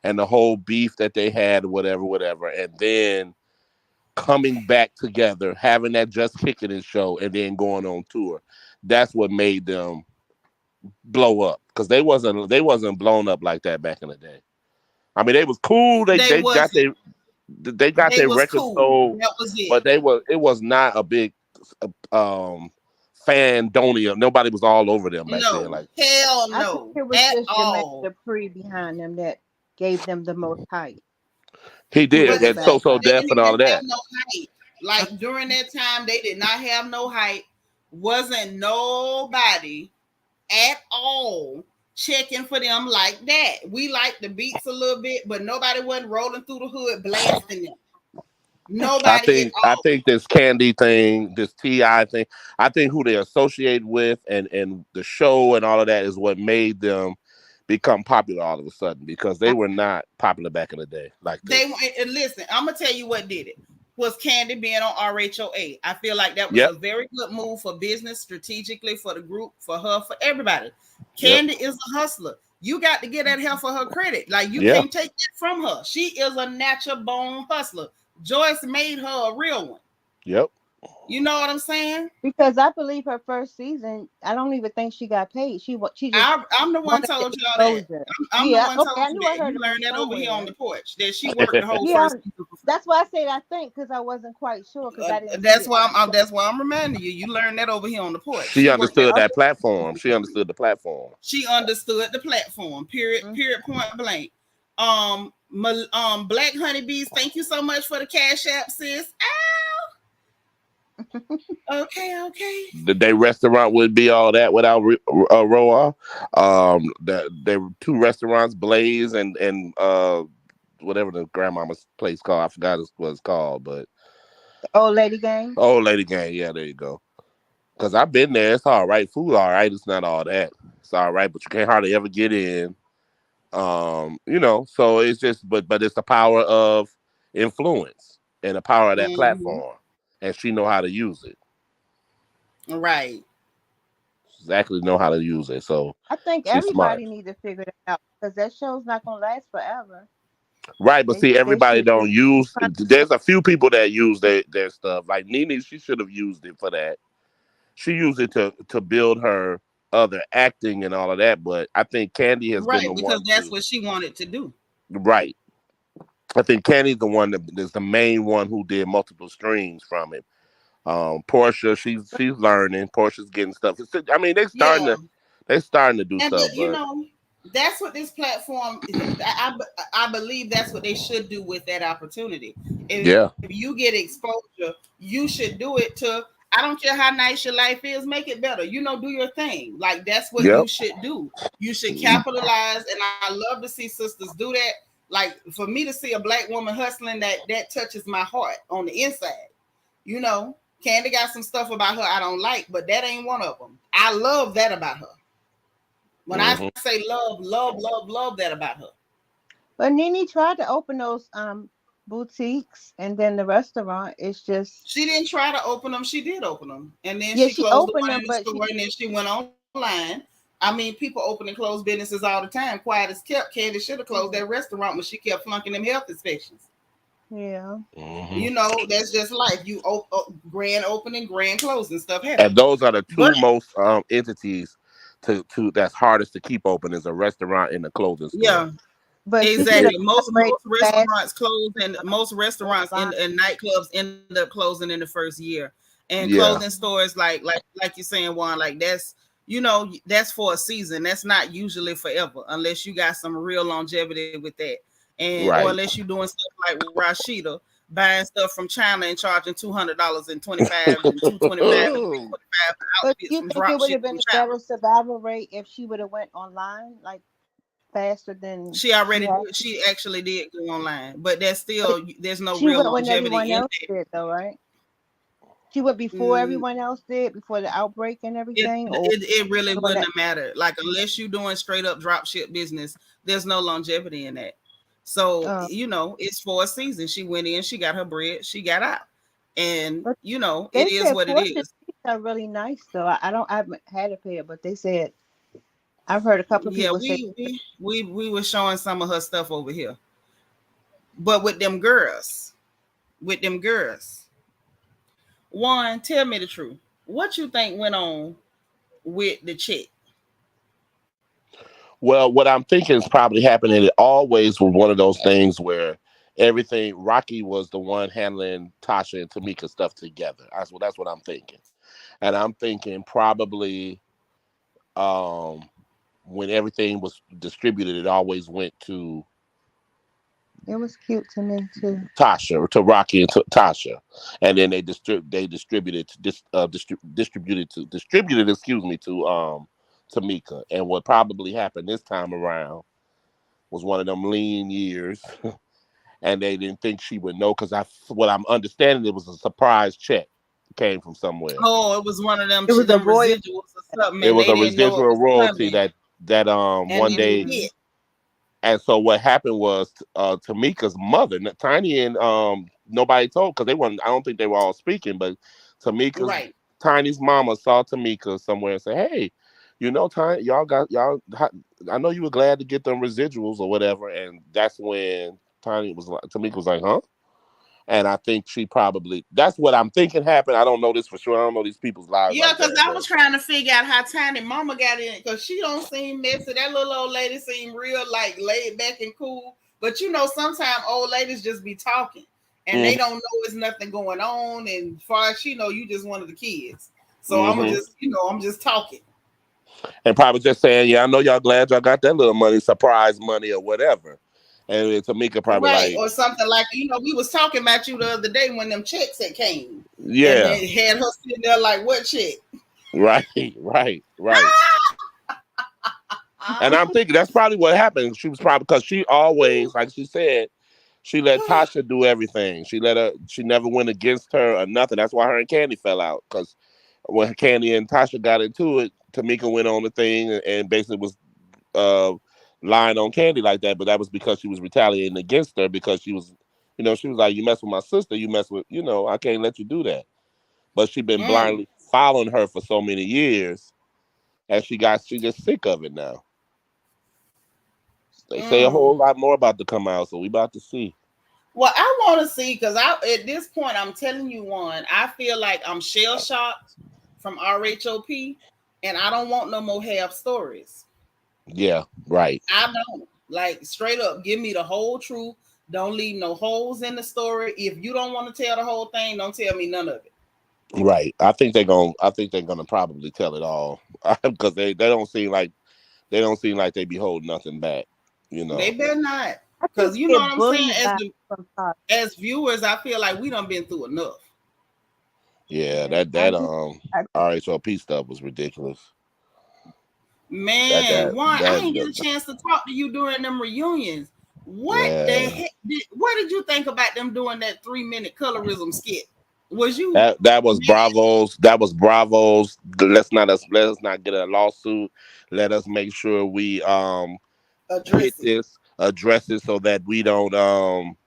and the whole beef that they had, whatever, and then coming back together, having that Just Kicking It show, and then going on tour. That's what made them blow up, because they wasn't blown up like that back in the day. I mean, they was cool. they was They got they their was records cool. sold, That was it. but it was not a big fandonia. Nobody was all over them back then. No, Like hell I think no, it was at just Jermaine all. Dupri behind them that gave them the most hype he to did, and everybody. so They deaf didn't and all even of have that. no hype. Like during that time, they did not have no hype. Wasn't nobody at all checking for them like that. We liked the beats a little bit, but nobody wasn't rolling through the hood blasting them. Nobody at I all. think this Candy thing, this Ti thing, I think who they associate with and the show and all of that is what made them become popular all of a sudden, because they were not popular back in the day like They this. and listen, I'm gonna tell you what did it. Was Candy being on RHOA. I feel like that was Yep, a very good move for business, strategically, for the group, for her, for everybody. yep, Candy is a hustler. You got to get at her for her credit. Like you yeah, can't take that from her. She is a natural born hustler. Joyce made her a real one. yep. You know what I'm saying? Because I believe her first season, I don't even think she got paid. She just I'm the one wanted the told y'all that. exposure. I'm the Yeah, one okay, told I you knew I that. heard You it from learned that over here on somewhere. the porch. That she worked the whole Yeah, first season for free. that's why I said I think because I wasn't quite sure because I didn't see That's it. why that's why I'm reminding you. You learned that over here on the porch. She She worked that understood whole that platform. She understood the platform. she understood the platform. Period. Mhm. Period. Point blank. Black honeybees. Thank you so much for the cash app, sis. Okay. Okay. The day restaurant would be all that without RHOA. That there were two restaurants, Blaze and whatever the grandmama's place called. I forgot what it's called, but Old lady gang. Old Lady Gang. Yeah, there you go. Because I've been there. It's all right. Food all right. It's not all that. It's all right, but you can't hardly ever get in. So it's just, but it's the power of influence and the power of that Mm-hmm. platform, and she know how to use it. Right. Exactly know how to use it. So I think she's smart. everybody needs to figure that out because that show's not gonna last forever. Right, but see, They everybody should don't just use. There's a few people that use their stuff. Like Nene, she should have used it for that. She used it to build her other acting and all of that. But I think Candy has been Right. the Because one that's to. what she wanted to do. Right, I think Candy's the one that is the main one who did multiple streams from it. Portia, she's learning. Portia's getting stuff. I mean, Yeah. they starting to do And stuff, you but know, that's what this platform. I believe that's what they should do with that opportunity. If yeah, you get exposure, you should do it to. I don't care how nice your life is, make it better. You know, do your thing. Like that's what you yep, should do. You should capitalize, and I love to see sisters do that. Like for me to see a black woman hustling, that touches my heart on the inside. You know, Candy got some stuff about her I don't like, but that ain't one of them. I love that about her. When I hmm say love that about her. But Nene tried to open those boutiques and then the restaurant. It's just She didn't try to open them. She did open them, and then yeah, she she closed the opened one them, in the but she store, and then she went online. I mean, people open and close businesses all the time. Quiet as kept. Candy should have closed that restaurant when she kept flunking them health inspections. yeah. hmm You know, that's just life. You grand opening, grand closing, stuff and happens. those are the But two most entities to that's hardest to keep open is a restaurant and a clothing store. yeah, But she should have exactly. Most separated fast restaurants close, and most restaurants line. and nightclubs end up closing in the first year. And clothing Yeah, stores, like you're saying, Juan, like that's for a season. That's not usually forever, unless you got some real longevity with that, and or right. unless you're doing stuff like Rashida buying stuff from China and charging $200 and 25 and 225 and 325 But outfits you from think drop it would ship have from been a China. better survival rate if she would have went online like faster than She she already had? did. She actually did go online, but that's But still there's no she real went when everyone longevity in else that. did, though, right? She went before everyone else did, before the outbreak and everything? It really wouldn't have mattered. Like, unless you're doing straight up drop ship business, there's no longevity in that. So, it's for a season. She went in, she got her bread, she got out. And, it is what it is. Are really nice, though. I haven't had a pair, but they said, I've heard a couple of people say. We were showing some of her stuff over here. But with them girls, one, tell me the truth. What you think went on with the chick? Well, what I'm thinking is probably happening. It always was one of those things where Rocky was the one handling Tasha and Tamika stuff together. That's what I'm thinking. And I'm thinking probably when everything was distributed, it always went to. It was cute to me too. Tasha, to Rocky and Tasha, and then they distributed to Tamika. And what probably happened this time around was one of them lean years, and they didn't think she would know because what I'm understanding, it was a surprise check came from somewhere. Oh, it was one of them. It was a residuals or something. It was a residual royalty that one day. And so what happened was Tamika's mother, Tiny, and nobody told because they weren't. I don't think they were all speaking, but Tiny's mama saw Tamika somewhere and said, "Hey, Tiny, y'all. I know you were glad to get them residuals or whatever." And that's when Tamika was like, "Huh?" And I think that's what I'm thinking happened. I don't know this for sure. I don't know these people's lives. Yeah, because I was trying to figure out how Tiny mama got in, because she don't seem messy. That little old lady seemed real like laid back and cool. But sometimes old ladies just be talking and they don't know there's nothing going on. And as far as you just one of the kids. So I'm just talking. And probably just saying, yeah, I know y'all glad y'all got that little money, surprise money or whatever. And Tamika probably or something like, we was talking about you the other day when them checks had came. Yeah. And they had her sitting there like, what check? Right. And I'm thinking that's probably what happened. She was probably, because she always, like she said, she let Tasha do everything. She never went against her or nothing. That's why her and Candy fell out. Because when Candy and Tasha got into it, Tamika went on the thing and basically was lying on Candy like that, but that was because she was retaliating against her because she was like, you mess with my sister, you mess with, I can't let you do that. But she'd been blindly following her for so many years, and she just sick of it now. They say a whole lot more about to come out, so we about to see. Well, I want to see, because at this point, I'm telling you, I feel like I'm shell shocked from RHOP, and I don't want no more half stories. Yeah, right. I don't. Like, straight up, give me the whole truth. Don't leave no holes in the story. If you don't want to tell the whole thing, don't tell me none of it. Right. I think they're gonna probably tell it all because they don't seem like they be holding nothing back. They better not, because you know what I'm saying. As viewers, I feel like we done been through enough. Yeah, that RHOP stuff was ridiculous. Man, I didn't get a chance to talk to you during them reunions. What the heck? What did you think about them doing that 3-minute colorism skit? Was you that was Bravo's? That was Bravo's. Let's not get a lawsuit. Let us make sure we address it so that we don't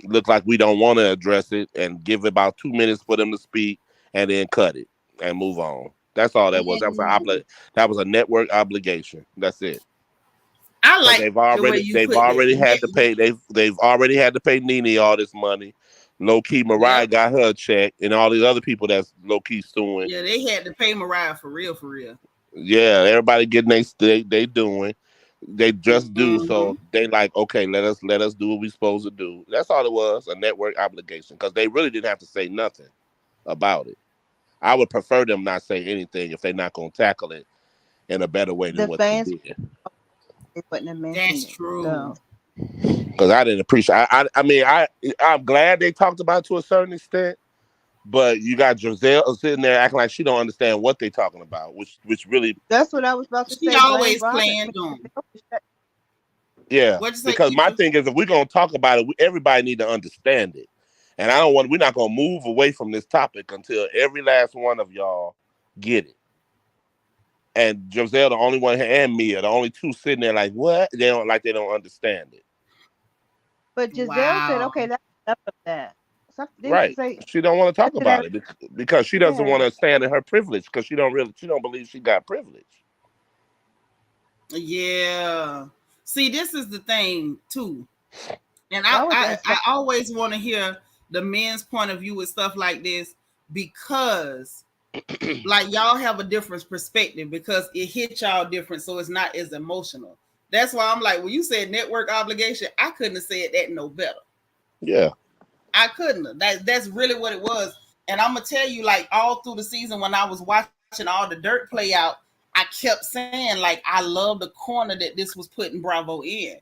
look like we don't want to address it, and give about 2 minutes for them to speak and then cut it and move on. That's all that was. That was a network obligation. That's it. I like they've already had to pay Nene all this money. Low key Mariah got her check, and all these other people that's low key suing. Yeah, they had to pay Mariah for real. Yeah, everybody getting they doing. They just do. So they like, okay, let us do what we supposed to do. That's all it was, a network obligation, because they really didn't have to say nothing about it. I would prefer them not say anything if they're not going to tackle it in a better way than what they did. That's true. Because I didn't appreciate. I'm glad they talked about it to a certain extent, but you got Giselle sitting there acting like she don't understand what they're talking about, which really. That's what I was about to say. She always playing dumb. Yeah, because my thing is, if we're gonna talk about it, everybody need to understand it. And we're not gonna move away from this topic until every last one of y'all get it. And Giselle, the only one, and Mia, the only two sitting there like, what? They don't understand it. But Giselle said, okay, that's enough of that. Right. She don't want to talk about it because she doesn't want to stand in her privilege because she don't believe she got privilege. Yeah. See, this is the thing too. And I always want to hear the men's point of view with stuff like this because like y'all have a different perspective because it hits y'all different, so it's not as emotional. That's why I'm like, when you said network obligation, I couldn't have said that no better. Yeah. I couldn't have. That's really what it was. And I'm gonna tell you, like all through the season when I was watching all the dirt play out, I kept saying, like, I love the corner that this was putting Bravo in.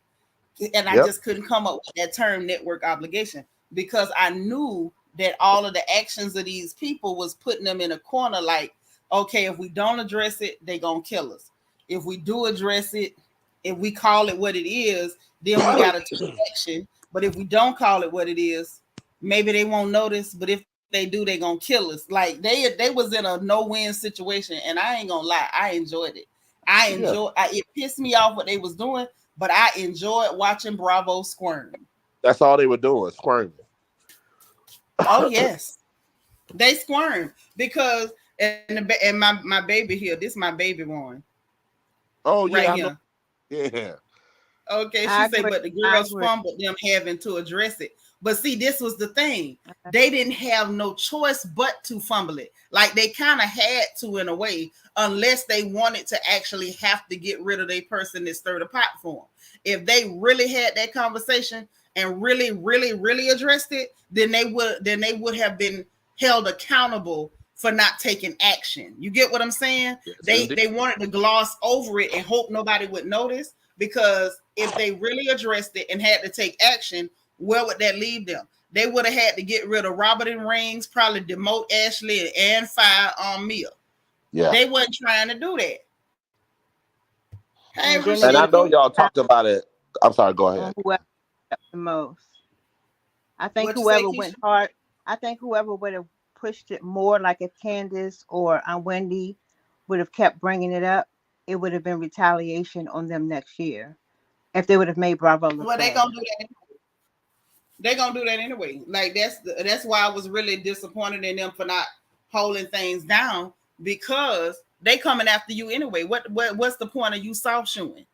And I just couldn't come up with that term network obligation because I knew that all of the actions of these people was putting them in a corner like, okay, if we don't address it, they're going to kill us. If we do address it, if we call it what it is, then we got to take action. But if we don't call it what it is, maybe they won't notice. But if they do, they're going to kill us. Like they was in a no-win situation. And I ain't going to lie, I enjoyed it. It pissed me off what they was doing. But I enjoyed watching Bravo squirm. That's all they were doing, squirming. Oh yes, they squirm because and my baby here. This is my baby one. Oh yeah, right here. Yeah. Okay, she said, but the girls fumbled them having to address it. But see, this was the thing. They didn't have no choice but to fumble it. Like they kind of had to in a way, unless they wanted to actually have to get rid of their person that stirred the pot for them. If they really had that conversation and really, really, really addressed it, then they would have been held accountable for not taking action. You get what I'm saying? Yes, they wanted to gloss over it and hope nobody would notice, because if they really addressed it and had to take action, where would that leave them? They would have had to get rid of Robert and Rings, probably demote Ashley and fire on Mia. Yeah. They wasn't trying to do that. Hey, and I know y'all talked about it. I'm sorry, go ahead. Whoever the most. I think whoever went hard, I think whoever would have pushed it more, like if Candace or Wendy would have kept bringing it up, it would have been retaliation on them next year. If they would have made Bravo look bad. They're gonna do that anyway. They're gonna do that anyway. Like that's why I was really disappointed in them for not holding things down, because they coming after you anyway. What's the point of you soft shoeing?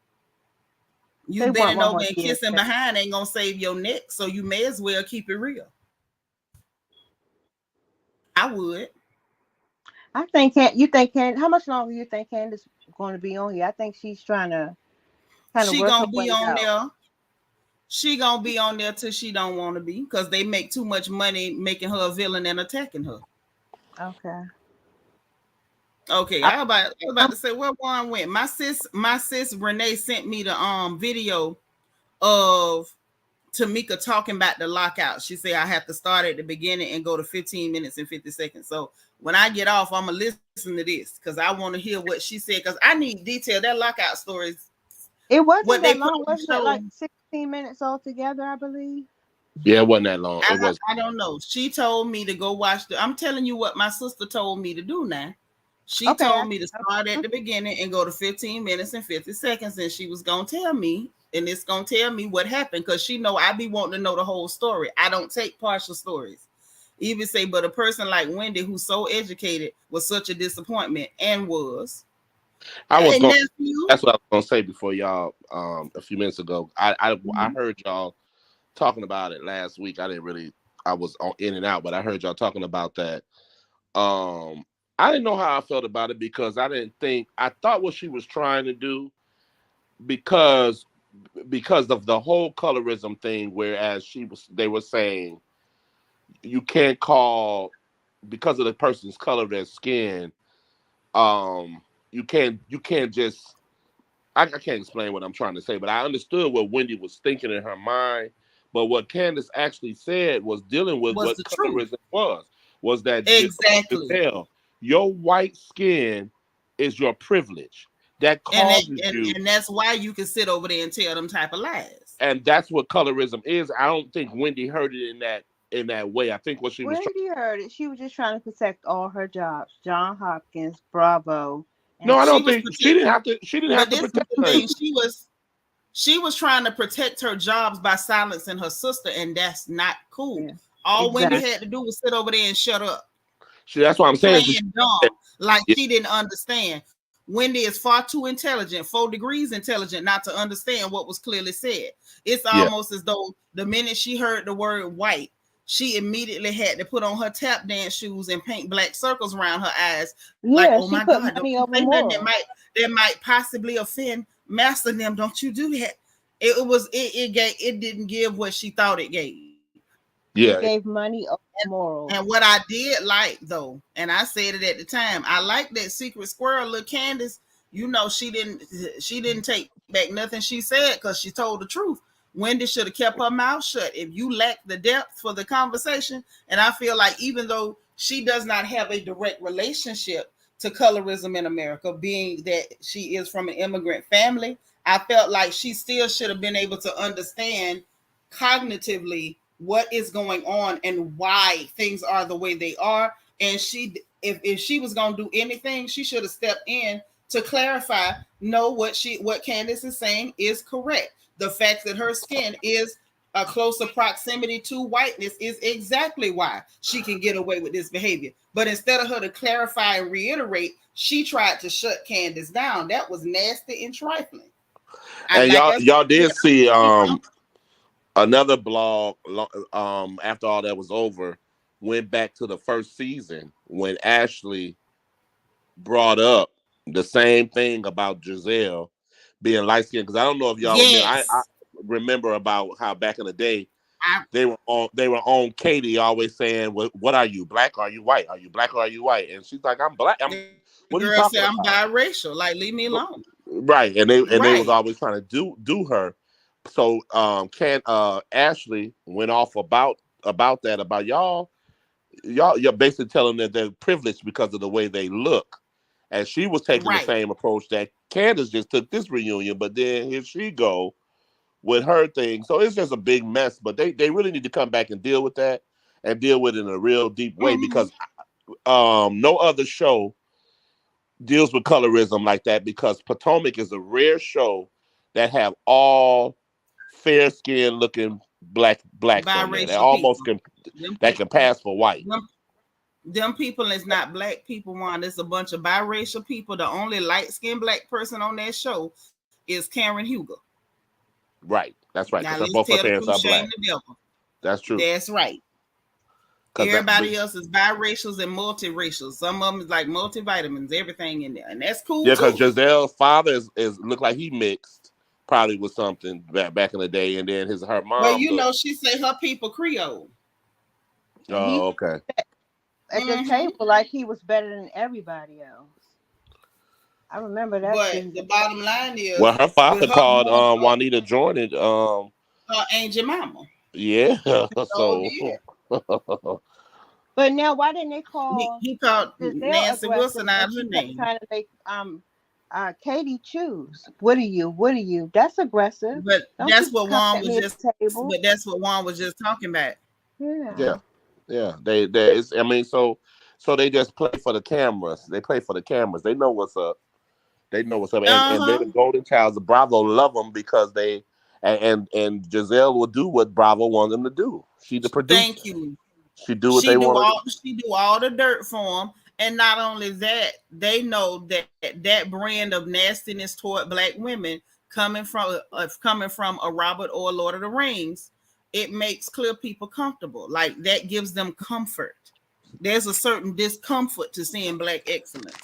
You bending over and kissing behind ain't gonna save your neck, so you may as well keep it real. I would. I think how much longer you think Candace is going to be on here? I think she's trying to she gonna be on there. She gonna be on there till she don't want to be, because they make too much money making her a villain and attacking her. Okay. I was about to say where one went. My sis Renee sent me the video of Tamika talking about the lockout. She said I have to start at the beginning and go to 15 minutes and 50 seconds. So when I get off, I'm gonna listen to this because I want to hear what she said, because I need detail. That lockout stories. It wasn't that long. Wasn't it like 16 minutes altogether, I believe? Yeah, it wasn't that long. I don't know. She told me to go watch I'm telling you what my sister told me to do now. She told me to start at the beginning and go to 15 minutes and 50 seconds, and she was going to tell me, and it's going to tell me what happened, because she know I be wanting to know the whole story. I don't take partial stories. Even say, but a person like Wendy, who's so educated, was such a disappointment, and was. That's what I was going to say before y'all, a few minutes ago. I heard y'all talking about it last week. I was in and out, but I heard y'all talking about that. I didn't know how I felt about it, because I thought what she was trying to do, because of the whole colorism thing, whereas they were saying you can't call, because of the person's color of their skin, you can't just, I can't explain what I'm trying to say, but I understood what Wendy was thinking in her mind. But what Candace actually said was dealing with what colorism was that exactly. Your white skin is your privilege. That causes you. And that's why you can sit over there and tell them type of lies. And that's what colorism is. I don't think Wendy heard it in that in that way. I think what she was Where you heard it, she was just trying to protect all her jobs. John Hopkins, Bravo, No, and I don't She was think she didn't protecting, have to. She didn't have but to this is protect the her. thing. She was trying to protect her jobs by silencing her sister, and that's not cool. yeah, All Wendy exactly. had to do was sit over there and shut up, That's what I'm saying. playing dumb, like she didn't understand. Wendy is far too intelligent, 4 degrees intelligent, not to understand what was clearly said. It's Yeah. almost as though the minute she heard the word white, she immediately had to put on her tap dance shoes and paint black circles around her eyes. Like, Yeah, oh she my put God, don't money you over say nothing that morals. might possibly offend Master them. Don't you do that. It didn't give what she thought it gave. She Yeah. gave money over morals. And what I did like though, and I said it at the time, I like that secret squirrel, little Candace. You know, she didn't take back nothing she said because she told the truth. Wendy should have kept her mouth shut. If you lack the depth for the conversation, and I feel like even though she does not have a direct relationship to colorism in America, being that she is from an immigrant family, I felt like she still should have been able to understand cognitively what is going on and why things are the way they are. And if she was going to do anything, she should have stepped in to clarify. No, what Candace is saying is correct. The fact that her skin is a closer proximity to whiteness is exactly why she can get away with this behavior. But instead of her to clarify and reiterate, she tried to shut Candace down. That was nasty and trifling. And y'all did see another blog after all that was over, went back to the first season when Ashley brought up the same thing about Giselle being light skinned. Because I don't know if y'all remember. I remember about how back in the day they were on Katie always saying, "What are you, black? Are you white? Are you black or are you white?" And she's like, "I'm black." What are you talking about? I'm biracial. Like, leave me alone. Right, and they was always trying to do her. So Ashley went off about that, about you're basically telling them that they're privileged because of the way they look. And she was taking the same approach that Candace just took this reunion, but then here she go with her thing. So it's just a big mess. But they really need to come back and deal with that, and deal with it in a real deep way, because no other show deals with colorism like that, because Potomac is a rare show that have all fair skinned looking blacks on there. That almost can pass for white. Them people is not black people, one. It's a bunch of biracial people. The only light skinned black person on that show is Karen Huger. Right. That's right. Now let's both her parents are black. That's true. That's right. Everybody else is biracials and multiracials. Some of them is like multivitamins, everything in there, and that's cool. Yeah, because Giselle's father is look like he mixed probably with something back in the day, and then her mom. Well, you know, she say her people Creole. Oh, okay. At the table, like he was better than everybody else. I remember that. But the bottom line is, well, her father called Juanita Jordan her angel mama. Yeah. So. But now, why didn't they call? He called Nancy Wilson out her name. Trying to make Katie choose. What are you? What are you? That's aggressive. But that's what Juan was just. But that's what Juan was just talking about. Yeah. Yeah. I mean, so they just play for the cameras. They play for the cameras. They know what's up. And they're the golden childs. The Bravo love them because they and Giselle will do what Bravo wants them to do. She the producer. Thank you. She do what they want. She do all the dirt for them, and not only that, they know that brand of nastiness toward black women coming from a Robert or a Lord of the Rings, it makes clear people comfortable. Like, that gives them comfort. There's a certain discomfort to seeing black excellence.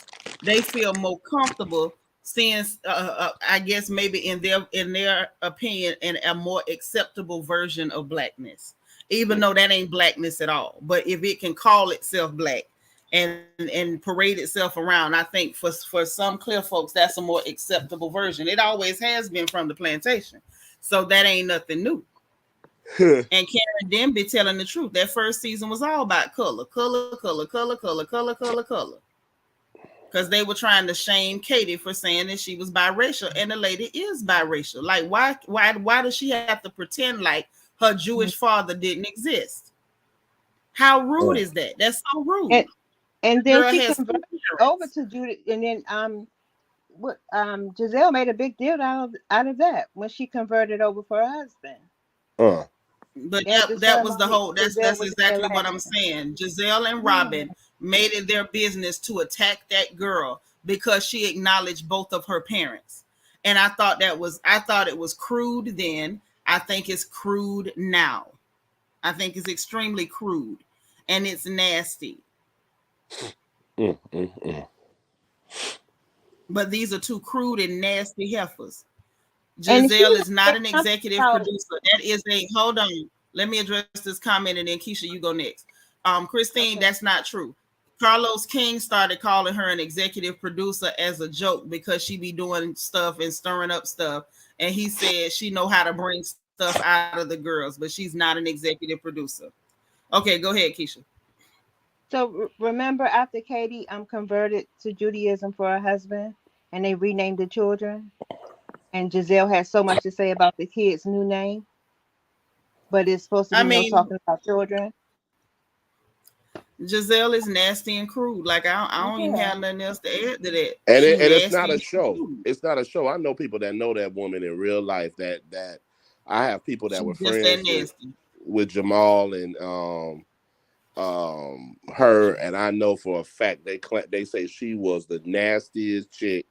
They feel more comfortable seeing, I guess maybe in their opinion, in a more acceptable version of blackness, even though that ain't blackness at all. But if it can call itself black and parade itself around, I think for some clear folks, that's a more acceptable version. It always has been from the plantation, so that ain't nothing new. And Karen then be telling the truth. That first season was all about color. Because they were trying to shame Katie for saying that she was biracial, and the lady is biracial. Like, why does she have to pretend like her Jewish father didn't exist? How rude is that? That's so rude. And then she converted over to Judy, and then Giselle made a big deal out of that when she converted over for her husband. But that was the whole. That's exactly what I'm saying. Giselle and Robin made it their business to attack that girl because she acknowledged both of her parents, and I thought it was crude then. I think it's crude now. I think it's extremely crude, and it's nasty. But these are two crude and nasty heifers. Giselle is not an executive producer. That is hold on. Let me address this comment and then Keisha, you go next. Christine, that's not true. Carlos King started calling her an executive producer as a joke because she be doing stuff and stirring up stuff. And he said she know how to bring stuff out of the girls, but she's not an executive producer. Okay, go ahead, Keisha. So remember after Katie converted to Judaism for her husband and they renamed the children? And Giselle had so much to say about the kid's new name, but it's supposed to be talking about children. Giselle is nasty and crude. Like I don't even have nothing else to add to that. And it's not a show. Crude. It's not a show. I know people that know that woman in real life. That I have people that were friends with Jamal and her, and I know for a fact they say she was the nastiest chick.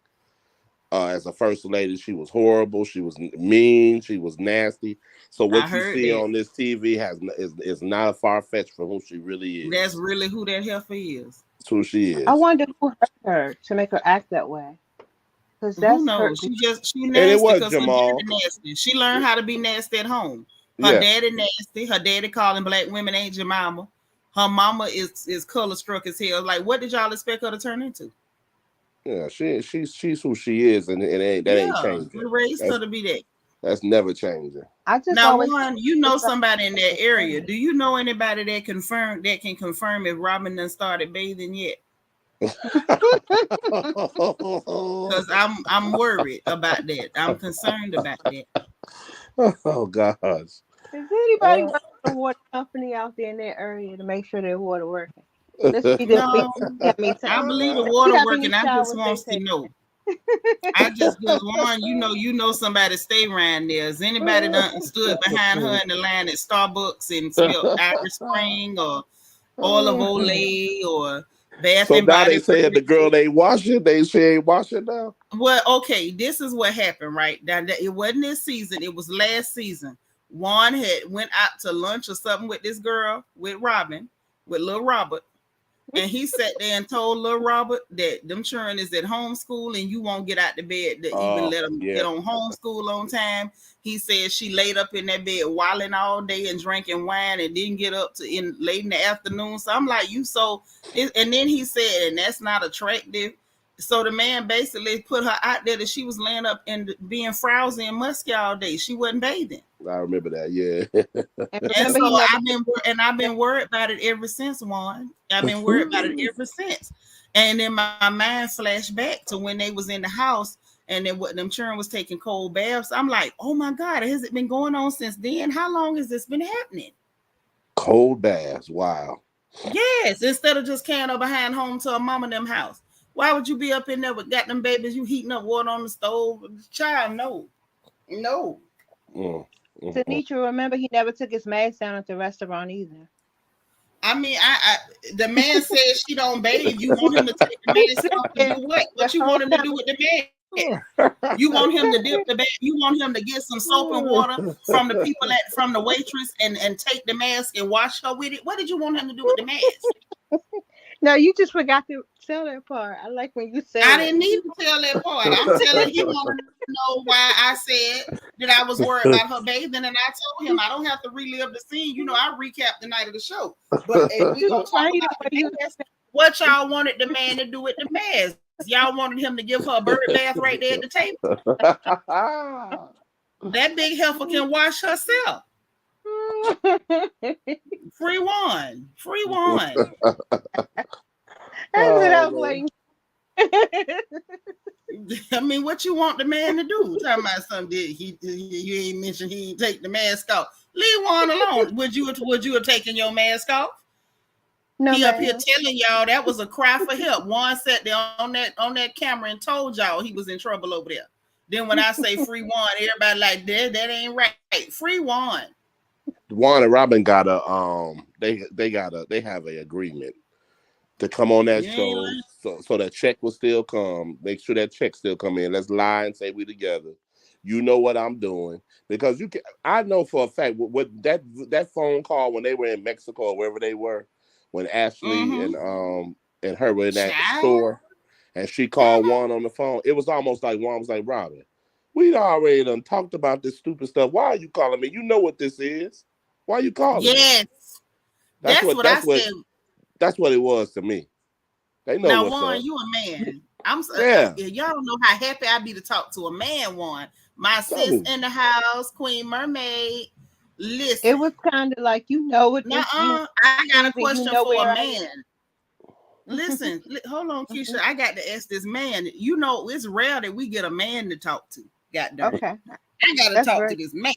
As a first lady, she was horrible. She was mean. She was nasty. So what you see on this TV is not far-fetched from who she really is. That's really who that heifer is. That's who she is. I wonder who hurt her to make her act that way. Because that's who knows? She nasty. And it was Jamal. Nasty. She learned how to be nasty at home. Her daddy nasty. Her daddy calling black women ain't your mama. Her mama is color struck as hell. Like, what did y'all expect her to turn into? Yeah, she's who she is, and that ain't changing. We raised her to be that. That's never changing. One, you know somebody in that area. Do you know anybody that can confirm if Robin done started bathing yet? Because I'm worried about that. I'm concerned about that. Oh gosh. Is anybody running a water company out there in that area to make sure their water working? I believe the water working. I just want to know. I just want you know somebody stay around there. Is anybody done stood behind her in the line at Starbucks and smelled Irish Spring or Olive Olay or Bath and Body? So now they saying the girl ain't washing. She ain't washing now. Well, okay, this is what happened, right? It wasn't this season. It was last season. Juan had went out to lunch or something with this girl, with little Robert. And he sat there and told little Robert that them children is at homeschool and you won't get out the bed to even let them get on homeschool on time. He said she laid up in that bed wilding all day and drinking wine and didn't get up late in the afternoon. So I'm like, and then he said, and that's not attractive. So the man basically put her out there that she was laying up and being frowsy and musky all day. She wasn't bathing. I remember that, yeah. And so I've been worried about it ever since, Juan. I've been worried about it ever since. And then my mind flashed back to when they was in the house and then what them children was taking cold baths. I'm like, oh my God, has it been going on since then? How long has this been happening? Cold baths, wow. Yes, instead of just carrying her behind home to a mom and them house. Why would you be up in there with got them babies? You heating up water on the stove? Child, no. Seanitra, remember he never took his mask down at the restaurant either. I mean, the man says she don't bathe. You want him to take the mask off and do what? What you want him to do with the mask? You want him to dip the bag? You want him to get some soap and water from the people from the waitress and take the mask and wash her with it? What did you want him to do with the mask? No, you just forgot to tell that part. I like when you said I didn't need to tell that part. I'm telling he wanted to know why I said that I was worried about her bathing, and I told him I don't have to relive the scene. You know, I recapped the night of the show. But if we gonna talk about the mask, what y'all wanted the man to do with the mask? Y'all wanted him to give her a bird bath right there at the table. That big heifer can wash herself. Free one. That's what I'm waiting. I mean, what you want the man to do? Talking about something you ain't mentioned he ain't take the mask off. Leave one alone. Would you have taken your mask off? No, he up here ma'am. telling y'all that was a cry for help. Juan sat there on that camera and told y'all he was in trouble over there. Then when I say free Juan, everybody like that ain't right. Free Juan. Juan and Robin got they have an agreement to come on that show, so that check will still come. Make sure that check still come in. Let's lie and say we together. You know what I'm doing, because you can. I know for a fact what that phone call when they were in Mexico or wherever they were, when Ashley and her were in that store, and she called Juan on the phone. It was almost like Juan was like, Robin, we already done talked about this stupid stuff. Why are you calling me? You know what this is. Why are you calling me? That's what I said. That's what it was to me. They know now, what's Juan, up. you a man. I'm Yeah. Y'all don't know how happy I be to talk to a man, Juan. My sis in the house, Queen Mermaid. Listen. It was kind of like, you know what this I got a question for a man. Listen, hold on, Keisha. I got to ask this man. You know, it's rare that we get a man to talk to. Goddamn. Okay. I gotta talk to this man.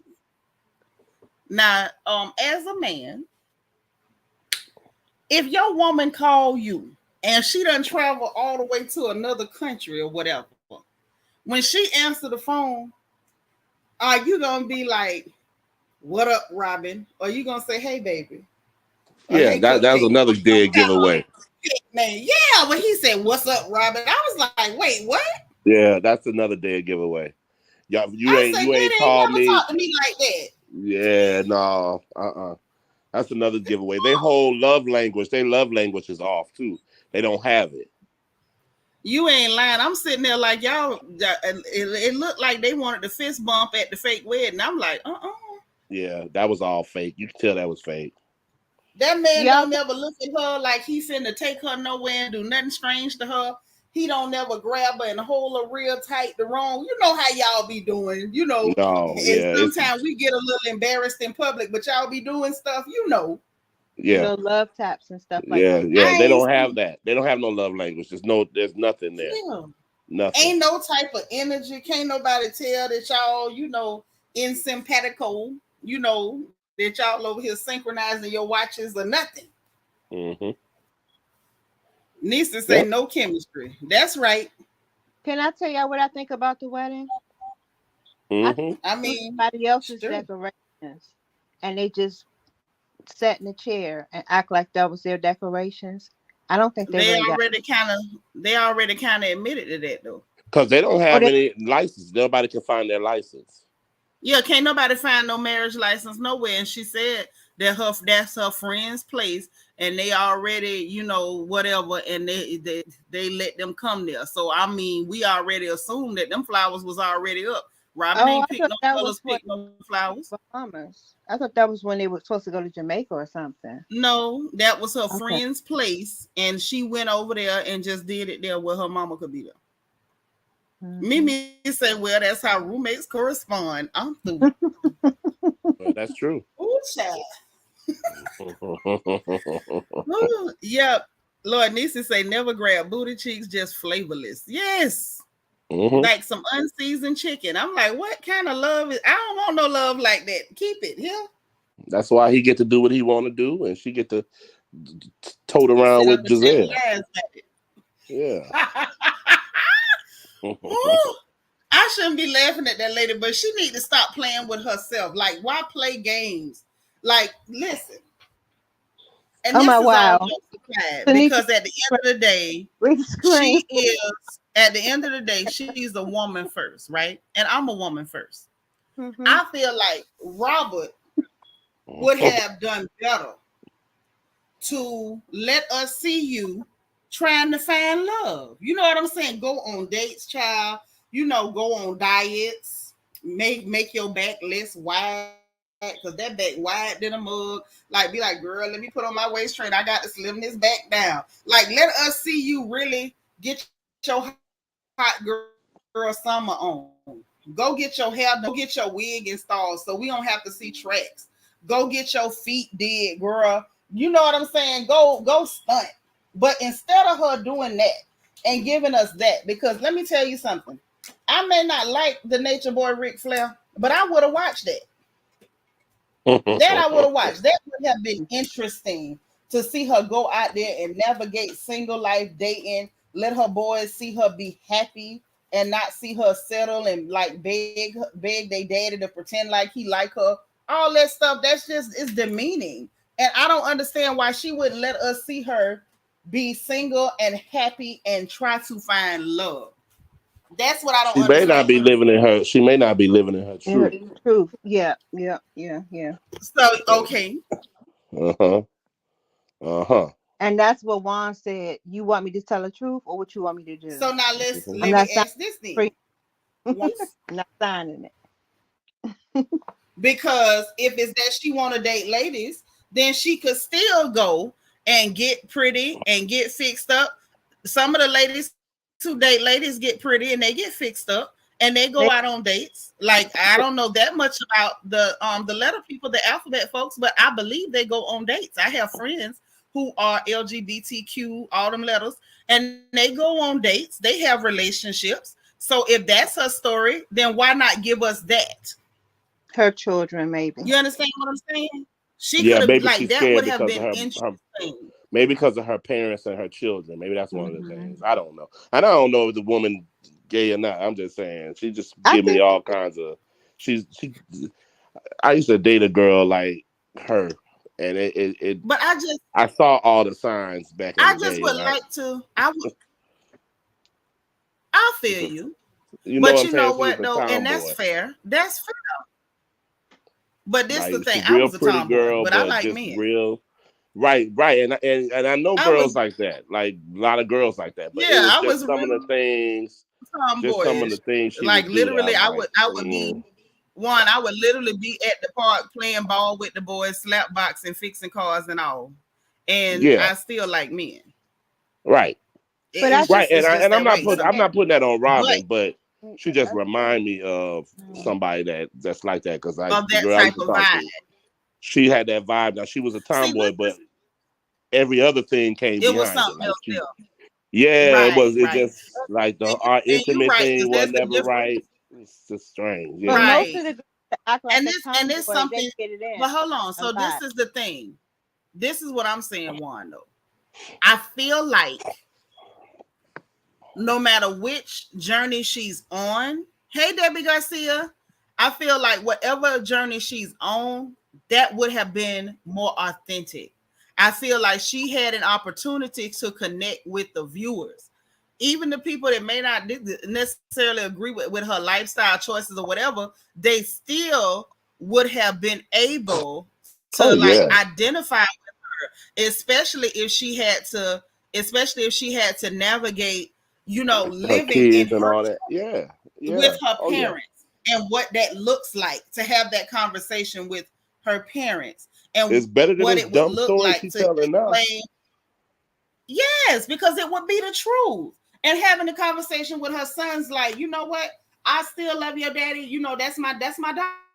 Now, as a man, if your woman call you and she done travel all the way to another country or whatever, when she answer the phone, are you gonna be like, "What up, Robin?" Or are you gonna say, "Hey, baby"? Yeah, hey, that was another dead giveaway. Man, yeah, when he said, "What's up, Robin?" I was like, "Wait, what?" Yeah, that's another dead giveaway. Y'all, you ain't called me. Talk to me like that. Yeah, no, That's another giveaway. Their whole love language is off too. They don't have it. You ain't lying. I'm sitting there like y'all. It looked like they wanted the fist bump at the fake wedding. I'm like, Yeah, that was all fake. You can tell that was fake. That man don't never look at her like he finna take her nowhere and do nothing strange to her. He don't never grab her and hold her real tight the wrong. You know how y'all be doing, you know. No, yeah. Sometimes we get a little embarrassed in public, but y'all be doing stuff, you know. Yeah. Little love taps and stuff like that. Yeah. They don't have that. They don't have no love language. There's nothing there. Yeah. Nothing. Ain't no type of energy. Can't nobody tell that y'all, you know, in simpatico, you know, that y'all over here synchronizing your watches or nothing. Mm-hmm. Needs to say no chemistry. That's right. Can I tell y'all what I think about the wedding? Mm-hmm. I mean, somebody else's decorations, and they just sat in a chair and act like that was their decorations. I don't think they already kind of admitted to that though. Because they don't have any license. Nobody can find their license. Yeah, can't nobody find no marriage license nowhere. And she said that that's her friend's place, and they already, you know, whatever, and they let them come there. So I mean, we already assumed that them flowers was already up. Robin ain't picked no colors, picked no flowers. I thought that was when they were supposed to go to Jamaica or something. No, that was her friend's place, and she went over there and just did it there where her mama could be there. Mm-hmm. Mimi said, "Well, that's how roommates correspond." I'm through. Well, that's true. Ooh, child. Ooh, yep. Lord Nisi say, "Never grab booty cheeks, just flavorless." Yes. Mm-hmm. Like some unseasoned chicken. I'm like, what kind of love is? I don't want no love like that. Keep it here. That's why he get to do what he want to do, and she get to tote around with Giselle. Yeah. I shouldn't be laughing at that lady, but she need to stop playing with herself. Like, why play games? Like, listen. And this is all because at the end of the day, she is. At the end of the day, she's a woman first, right? And I'm a woman first. Mm-hmm. I feel like Robert would have done better to let us see you trying to find love. You know what I'm saying? Go on dates, child. You know, go on diets. Make your back less wide, because that back wide than a mug. Like, be like, girl, let me put on my waist train. I got to slim this back down. Like, let us see you really get your hot girl summer on. Go get your hair, go get your wig installed so we don't have to see tracks. Go get your feet did, girl. You know what I'm saying? Go stunt. But instead of her doing that and giving us that, because let me tell you something. I may not like the Nature Boy Ric Flair, but I would have watched that. That I would have watched. That would have been interesting. to see her go out there and navigate single life, dating, let her boys see her be happy and not see her settle and like beg they daddy to pretend like he like her, all that stuff, that's just is demeaning. And I don't understand why she wouldn't let us see her be single and happy and try to find love. That's what I don't She may not understand. be living in her. She may not be living in her truth. Truth. Yeah. So okay. Uh-huh. Uh-huh. And that's what Juan said. You want me to tell the truth, or what you want me to do? So now Mm-hmm. I'm let me not ask this then. not signing it. Because if it's that she want to date ladies, then she could still go and get pretty and get fixed up. Some of the ladies who date ladies get pretty and they get fixed up and they go out on dates. Like I don't know that much about the letter people, the alphabet folks, but I believe they go on dates. I have friends who are LGBTQ, all them letters, and they go on dates. They have relationships. So if that's her story, then why not give us that? Her children, maybe. You understand what I'm saying? She Yeah, could have, maybe like, she's that scared would have because of been her interesting. maybe because of her parents and her children. Maybe that's one of the Mm-hmm. things. I don't know. And I don't know if the woman gay or not. I'm just saying. She just I give me think all kinds of she I used to date a girl like her, and it But I saw all the signs back in I the just day, would and like to, I feel you. you know But what I'm you saying? know She was what a though, and that's tomboy. fair. That's fair. But this the Like thing. she's I real was a pretty tomboy, girl, but I but like just men. real right. And I know I was girls like that, like a lot of girls like that. But it yeah, was I was just some of real the things, just some of the tomboyish. things she Like would do that literally, I'm I like, would be one. I would literally be at the park playing ball with the boys, slap boxing, fixing cars and all. And yeah, I still like men. right, but I think right. It's just I'm that not way putting I'm sometimes. not putting that on But Robin, but she just I remind me of think somebody that's like that because of the that girl I type used to of talk vibe. to, she had that vibe. Now she was a See, tomboy, but every other thing came it was behind it. something Like else she, there. yeah, it Right, was. It right. just like our And you're intimate right, thing because was there's a never difference. right. It's just strange. but Yeah. most Right. of the girls that act like a And it's tomboy, they something, get it in but hold on. a So this lot. is the thing. This is what I'm saying, Wando. I feel like no matter which journey she's on, hey Debbie Garcia, I feel like whatever journey she's on, that would have been more authentic. I feel like she had an opportunity to connect with the viewers, even the people that may not necessarily agree with her lifestyle choices or whatever. They still would have been able to Oh like yeah. identify with her, especially if she had to navigate, Her living in kids and her all that. Yeah. with Yeah. her Oh yeah. parents and what that looks like to have that conversation with her parents and It's better than what this it would dumb look story like she's to telling now. explain. Yes, because it would be the truth. And having the conversation with her sons, like, you know what? I still love your daddy. That's my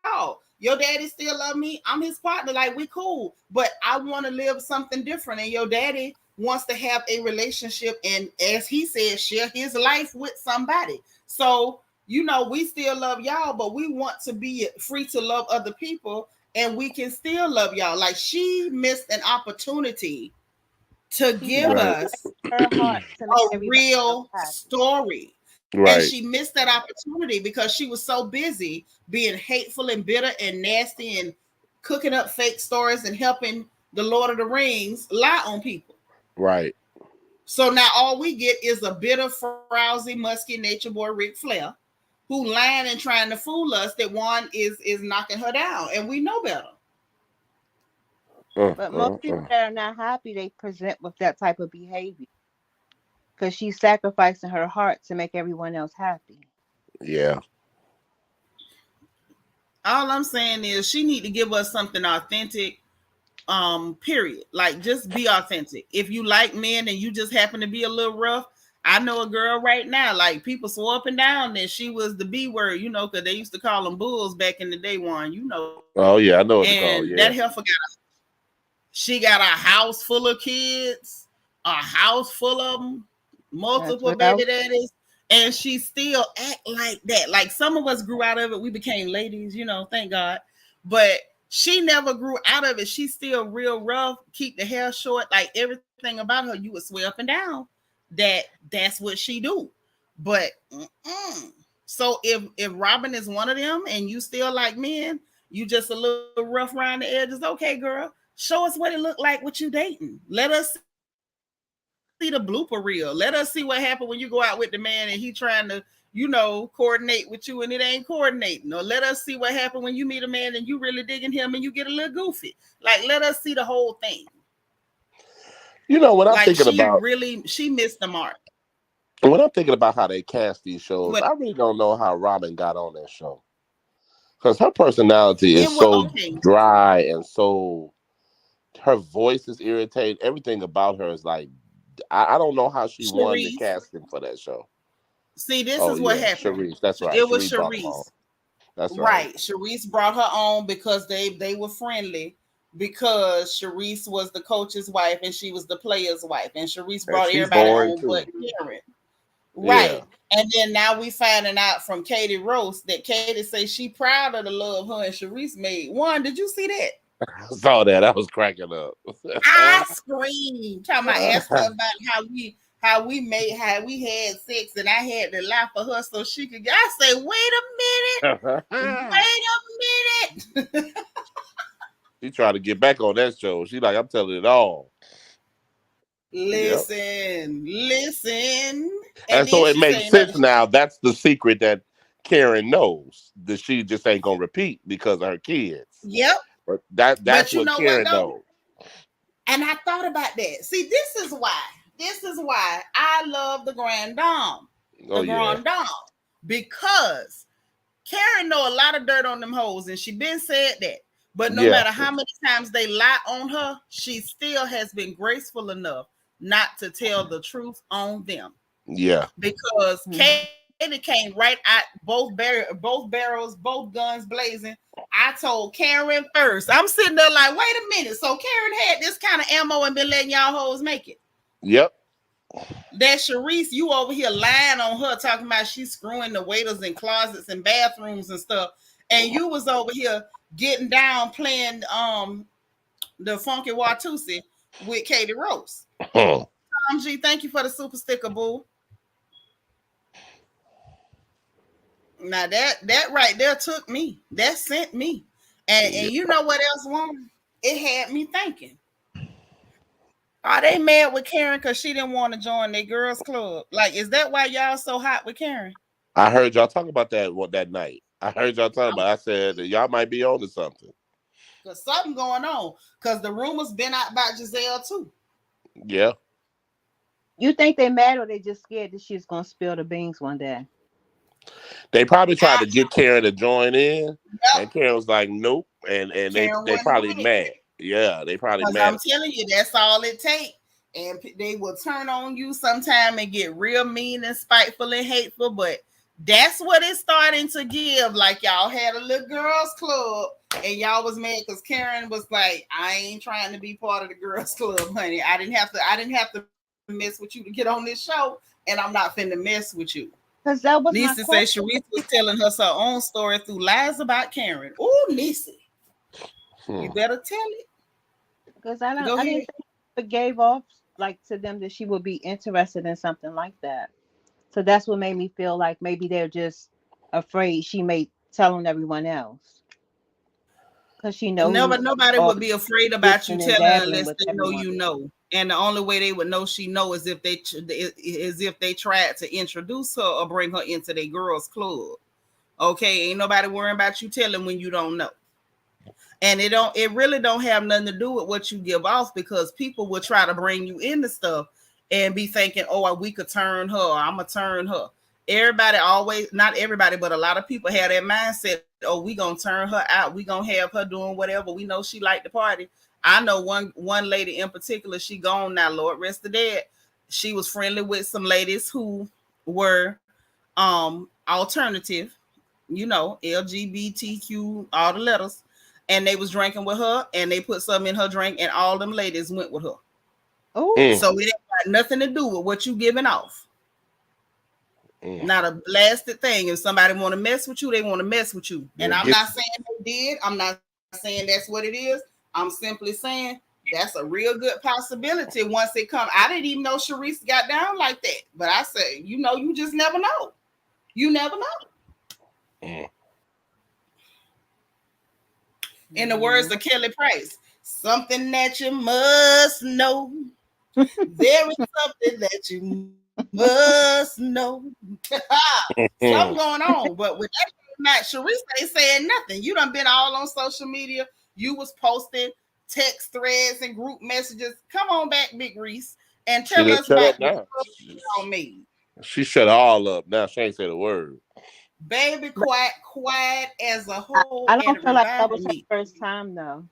dog. Your daddy still love me. I'm his partner. Like, we cool. But I want to live something different. And your daddy wants to have a relationship and, as he said, share his life with somebody. So, we still love y'all, but we want to be free to love other people, and we can still love y'all. Like, she missed an opportunity to She give Right. us her heart to make a everybody else real happy. story. And Right. she missed that opportunity because she was so busy being hateful and bitter and nasty and cooking up fake stories and helping the Lord of the Rings lie on people. Right. So now all we get is a bitter, frowsy, musky nature boy Ric Flair, who lying and trying to fool us that one is knocking her down, and we know better. But most people that are not happy, they present with that type of behavior because she's sacrificing her heart to make everyone else happy. Yeah. All I'm saying is she need to give us something authentic. Period. Like, just be authentic. If you like men and you just happen to be a little rough, I know a girl right now, like, people swore up and down that she was the B word, because they used to call them bulls back in the day, one. Oh yeah, I know what to And call. that Yeah. heifer she got a house full of kids, a house full of them, That's multiple what I baby daddies, and she still act like that. Like, some of us grew out of it, we became ladies, thank God. But She never grew out of it. She's still real rough, keep the hair short, like everything about her, you would swear up and down that's what she do. But so if Robin is one of them and you still like men, you just a little rough around the edges, okay, girl, show us what it looked like with you dating. Let us see the blooper reel. Let us see what happened when you go out with the man and he trying to, coordinate with you and it ain't coordinating. Or let us see what happened when you meet a man and you really digging him and you get a little goofy. Like, let us see the whole thing. When I'm thinking about She missed the mark. when I'm thinking about how they cast these shows, I really don't know how Robin got on that show. Because her personality is so dry and so, her voice is irritating. Everything about her is like, I don't know how she won the casting for that show. See, this is what happened. Sharice, that's right. It was Sharice. That's right. Sharice brought her on because they were friendly. Because Sharice was the coach's wife and she was the player's wife, and Sharice brought everybody on but Karen. Right. Yeah. And then now we finding out from Katie Roast that Katie says she proud of the love her and Sharice made. One, did you see that? I saw that. I was cracking up. I screamed. Talking about asking her about how we had sex and I had to laugh for her so she could. I say, wait a minute. She tried to get back on that show. She like, I'm telling it all. Listen. And so it makes sense now. That's the secret that Karen knows, that she just ain't gonna repeat because of her kids. Yep. But that's what Karen knows. And I thought about that. See, this is why I love the Grand Dame. Grand Dame. Because Karen know a lot of dirt on them hoes, and she been said that. But no matter how many times they lie on her, she still has been graceful enough not to tell the truth on them. Yeah. Because Katie came right at both barrels, both guns blazing. I told Karen first. I'm sitting there like, wait a minute. So Karen had this kind of ammo and been letting y'all hoes make it. Yep. That Sharice, you over here lying on her, talking about she's screwing the waiters in closets and bathrooms and stuff. And you was over here getting down playing the Funky Watusi with Katie Rose. Tom G, thank you for the super sticker, boo. Now that right there took me. That sent me. And you know what else, woman? It had me thinking. Are they mad with Karen because she didn't want to join their girls club? Like, is that why y'all so hot with Karen? I heard y'all talk about that night. I heard y'all talking about. I said that y'all might be on to something. Because something going on. Because the rumors been out about Giselle too. Yeah. You think they mad or they just scared that she's gonna spill the beans one day? They probably tried to get Karen to join in, and Karen was like, "Nope," and they probably mad. Yeah, they probably mad. I'm telling you, that's all it takes. And they will turn on you sometime and get real mean and spiteful and hateful, but that's what it's starting to give. Like, y'all had a little girls club and y'all was mad because Karen was like, I ain't trying to be part of the girls club, honey. I didn't have to mess with you to get on this show, and I'm not finna mess with you. Because that was Nisi say Sharice was telling us her own story through lies about Karen. Oh, Nisi. You better tell it. Because I didn't think it gave off like to them that she would be interested in something like that. So that's what made me feel like maybe they're just afraid she may tell on everyone else. Because she knows nobody would be afraid about you telling her unless they know you know. And the only way they would know she know is if they tried to introduce her or bring her into their girls club. Okay, ain't nobody worrying about you telling when you don't know. And it really don't have nothing to do with what you give off, because people will try to bring you into stuff and be thinking, oh, we could turn her, or I'm gonna turn her. Everybody always, not everybody, but a lot of people have that mindset, oh, we gonna turn her out, we gonna have her doing whatever. We know she liked the party. I know one lady in particular, she gone now, Lord rest the dead. She was friendly with some ladies who were alternative, LGBTQ, all the letters. And they was drinking with her, and they put something in her drink, and all them ladies went with her. Oh, so it ain't got nothing to do with what you giving off. Not a blasted thing. If somebody want to mess with you, they want to mess with you. And I'm not saying they did. I'm not saying that's what it is. I'm simply saying that's a real good possibility once it comes. I didn't even know Sharice got down like that. But I said, you just never know. You never know. In the words of Kelly Price, something that you must know. There is something that you must know. Something going on. But with that, not Sharice ain't saying nothing. You done been all on social media. You was posting text threads and group messages. Come on back, Big Reese, and tell us about the y'all made. She shut all up. Now she ain't said a word. Baby, quiet as a whole. I don't feel like that was her first time, though.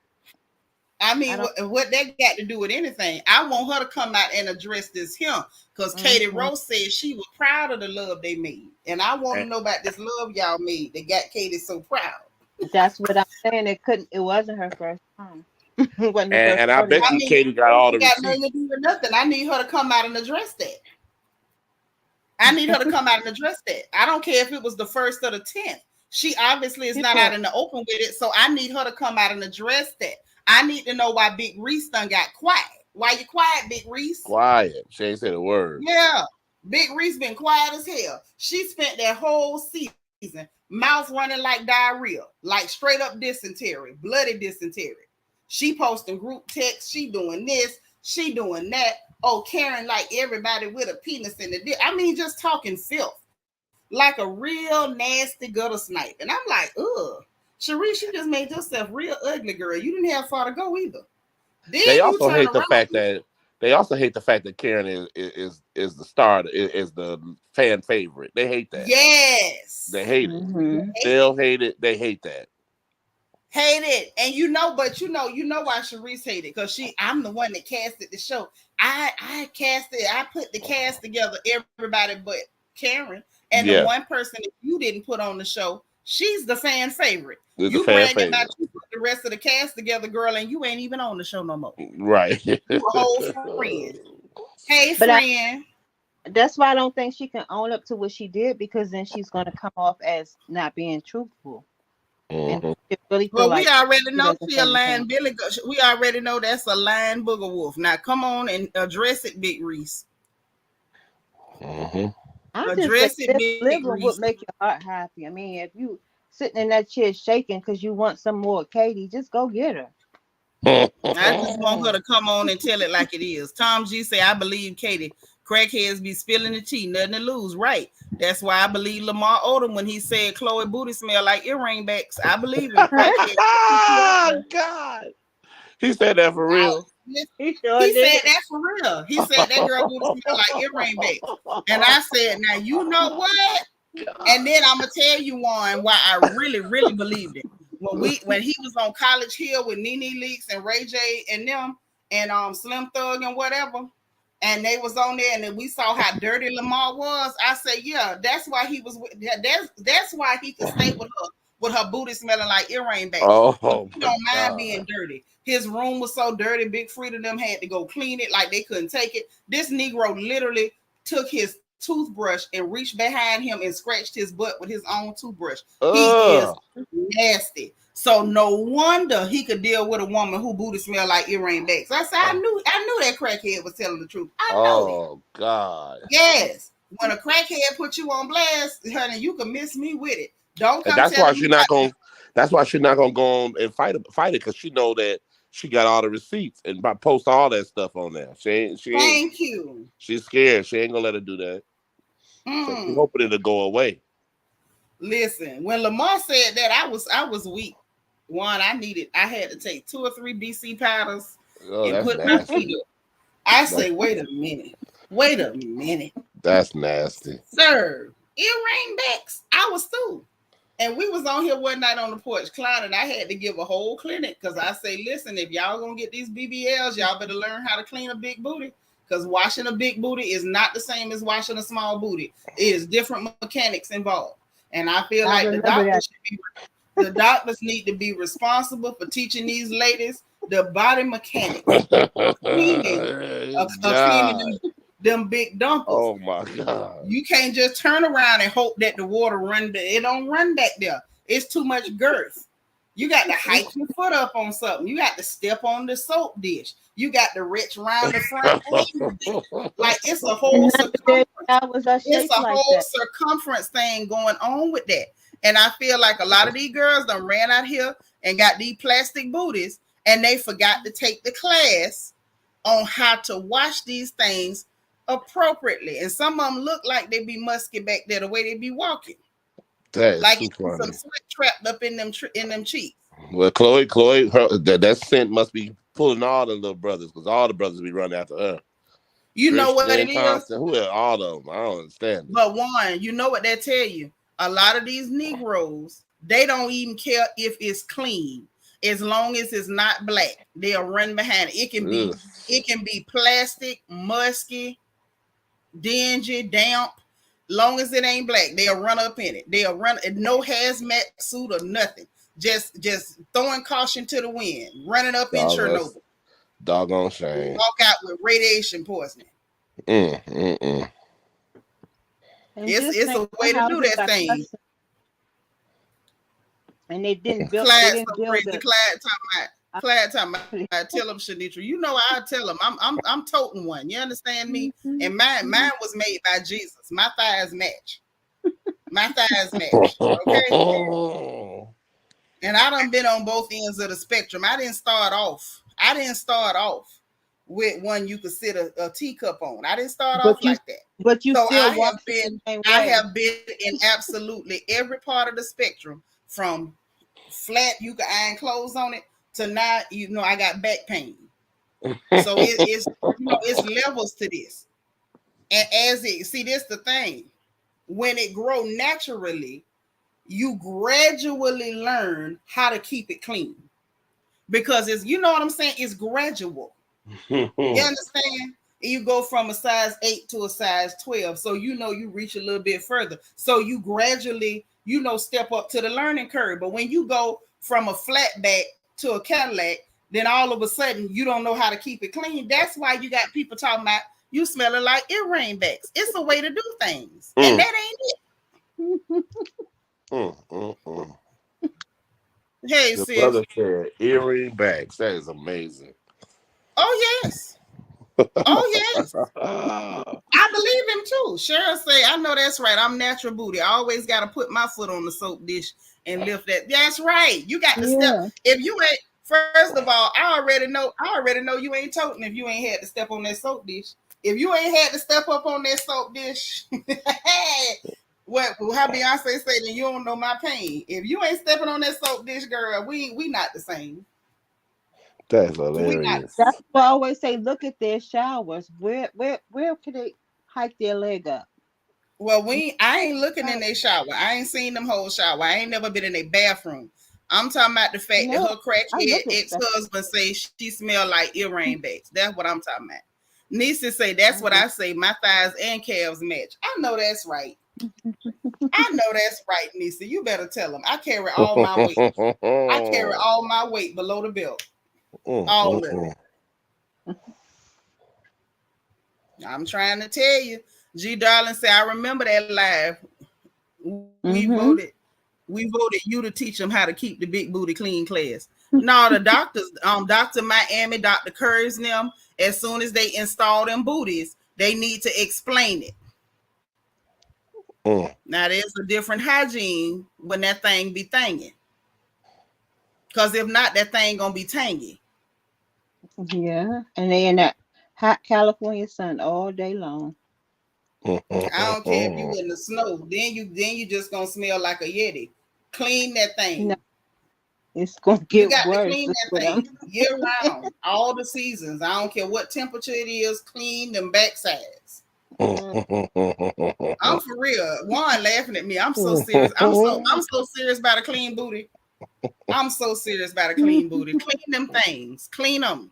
I mean, what that got to do with anything? I want her to come out and address this him, because Katie Rose said she was proud of the love they made, and I want to know about this love y'all made that got Katie so proud. That's what I'm saying. It wasn't her first time. And I bet you Katie got all the receipts. Got nothing to do with nothing. I need her to come out and address that. I don't care if it was the 1st or the 10th. She obviously is not out in the open with it, so I need her to come out and address that. I need to know why Big Reese done got quiet. Why you quiet, Big Reese? Quiet. She ain't said a word. Yeah. Big Reese been quiet as hell. She spent that whole season mouth running like diarrhea, like straight up dysentery, bloody dysentery. She posting group text. She doing this. She doing that. Oh, Karen like everybody with a penis in the dick. I mean, just talking filth. Like a real nasty gutter snipe. And I'm like, ugh. Sharice, you just made yourself real ugly, girl. You didn't have far to go either. Then they also hate the fact that Karen is the star, is the fan favorite. They hate that. Yes. They hate it. They'll hate it. They hate that. Hate it. And you know why Sharice hated it, because I'm the one that casted the show. I put the cast together, everybody but Karen. And the one person that you didn't put on the show, she's the fan favorite. You bragging about you put the rest of the cast together, girl, and you ain't even on the show no more. Right. You a whole friend. Hey, friend. That's why I don't think she can own up to what she did, because then she's going to come off as not being truthful. And really we already know she a lying Billy. We already know that's a lying booger wolf. Now come on and address it, Big Reese. Address it, Big Reese. Would make your heart happy. I mean, if you sitting in that chair shaking because you want some more Katie, just go get her. I just want her to come on and tell it like it is. Tom G say, I believe Katie. Crackheads be spilling the tea, nothing to lose, right? That's why I believe Lamar Odom when he said Chloe booty smell like earring backs. I believe him. Oh God, he said that for real. He said that for real. He said that girl booty smell like earring backs, and I said, now you know what? And then I'm gonna tell you one why I really, really believed it. When he was on College Hill with Nene Leakes and Ray J and them and Slim Thug and whatever. And they was on there, and then we saw how dirty Lamar was. I said, yeah, that's why he was. That's why he could stay with her booty smelling like earring backs. Oh, he don't mind being dirty. His room was so dirty, Big Frida them had to go clean it like they couldn't take it. This Negro literally took his toothbrush and reached behind him and scratched his butt with his own toothbrush. He is nasty. So no wonder he could deal with a woman who booty smell like earring backs. I said, I knew that crackhead was telling the truth. I know it. God. Yes. When a crackhead put you on blast, honey, you can miss me with it. Don't come. That's why she's not gonna. That's why she's not gonna go on and fight it, because she know that she got all the receipts and post all that stuff on there. Thank you. She's scared. She ain't gonna let her do that. So she's hoping it'll go away. Listen, when Lamar said that, I was weak. One, I had to take 2 or 3 BC powders and put my feet up. I say, wait a minute. That's nasty. Sir, earring backs. I was through. And we was on here one night on the porch clowning. I had to give a whole clinic because I say, listen, if y'all gonna get these BBLs, y'all better learn how to clean a big booty. Because washing a big booty is not the same as washing a small booty. It is different mechanics involved. And I feel like the doctors need to be responsible for teaching these ladies the body mechanics of cleaning them big dumpers. Oh my God. You can't just turn around and hope that the water it don't run back there. It's too much girth. You got to hike your foot up on something. You got to step on the soap dish. You got to reach around the front end. Like it's a whole circumference. It's a whole circumference thing going on with that. And I feel like a lot of these girls done ran out here and got these plastic booties, and they forgot to take the class on how to wash these things appropriately. And some of them look like they be musky back there the way they be walking. That is like too funny. Some sweat trapped up in them cheeks. Well, Chloe, that scent must be pulling all the little brothers, because all the brothers be running after her. You know what it is? Who are all of them? I don't understand it. But one, you know what they tell you? A lot of these Negroes, they don't even care if it's clean, as long as it's not black. They'll run behind it. It can be plastic, musky, dingy, damp. Long as it ain't black, they'll run up in it. They'll run, no hazmat suit or nothing. Just throwing caution to the wind, running up in Chernobyl. Doggone shame. Walk out with radiation poisoning. It's a way to do that thing. And they didn't build it. Clyde talking about, I tell them, Seanitra, you know I tell them I'm toting one. You understand me? Mm-hmm. And mine was made by Jesus. My thighs match. Okay. And I done been on both ends of the spectrum. I didn't start off with one you could sit a teacup on. I didn't start off like that. But you still I have been in absolutely every part of the spectrum, from flat, you can iron clothes on it, to now, I got back pain. So it's levels to this. And see, this the thing. When it grow naturally, you gradually learn how to keep it clean. Because it's, you know what I'm saying? It's gradual. You understand? You go from a size 8 to a size 12. So you reach a little bit further. So you gradually, step up to the learning curve. But when you go from a flat back to a Cadillac, then all of a sudden you don't know how to keep it clean. That's why you got people talking about you smelling like earring backs. It's a way to do things. And that ain't it. Hey, the sis. brother said earring backs. That is amazing. Oh, yes. I believe him too. Cheryl say, I know that's right. I'm natural booty. I always got to put my foot on the soap dish and lift that. That's right. You got to step. If you ain't, first of all, I already know you ain't toting if you ain't had to step on that soap dish. If you ain't had to step up on that soap dish, how Beyonce say, then you don't know my pain. If you ain't stepping on that soap dish, girl, we not the same. That's hilarious. That's why I always say, look at their showers. Where can they hike their leg up? Well, I ain't looking in their shower. I ain't seen them whole shower. I ain't never been in their bathroom. I'm talking about the fact that her crackhead ex-husband say she smell like earring backs. That's what I'm talking about. Nisa say, that's what I say. My thighs and calves match. I know that's right. Nisa. You better tell them. I carry all my weight. I carry all my weight below the belt. All of it. I'm trying to tell you. G Darling said, I remember that live. We voted you to teach them how to keep the big booty clean class. No, the doctors, Dr. Miami, Dr. Curry's them, as soon as they install them booties, they need to explain it. Now there's a different hygiene when that thing be thanging. Because if not, that thing gonna be tangy. Yeah, and they in that hot California sun all day long. I don't care if you in the snow. Then you just gonna smell like a Yeti. Clean that thing. No, it's gonna get worse. You got to clean that thing year round, all the seasons. I don't care what temperature it is. Clean them backsides. I'm for real. Juan laughing at me. I'm so serious. I'm so serious about a clean booty. Clean them things. Clean them.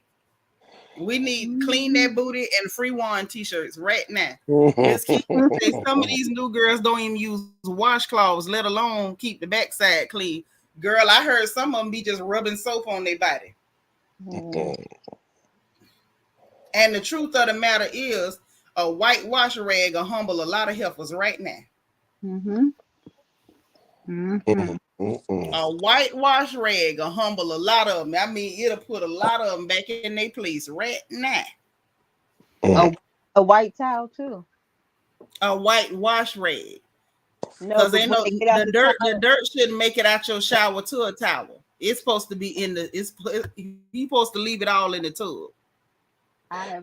We need clean that booty and free Juan t-shirts right now. Some of these new girls don't even use washcloths, let alone keep the backside clean. Girl, I heard some of them be just rubbing soap on their body. And the truth of the matter is, a white wash rag will humble a lot of heifers right now. A whitewash rag will humble a lot of them. I mean, it'll put a lot of them back in their place right now. A white towel too. A whitewash rag. No, Because but they when know they get out the dirt shouldn't make it out your shower to a towel. It's supposed to be in the. You supposed to leave it all in the tub.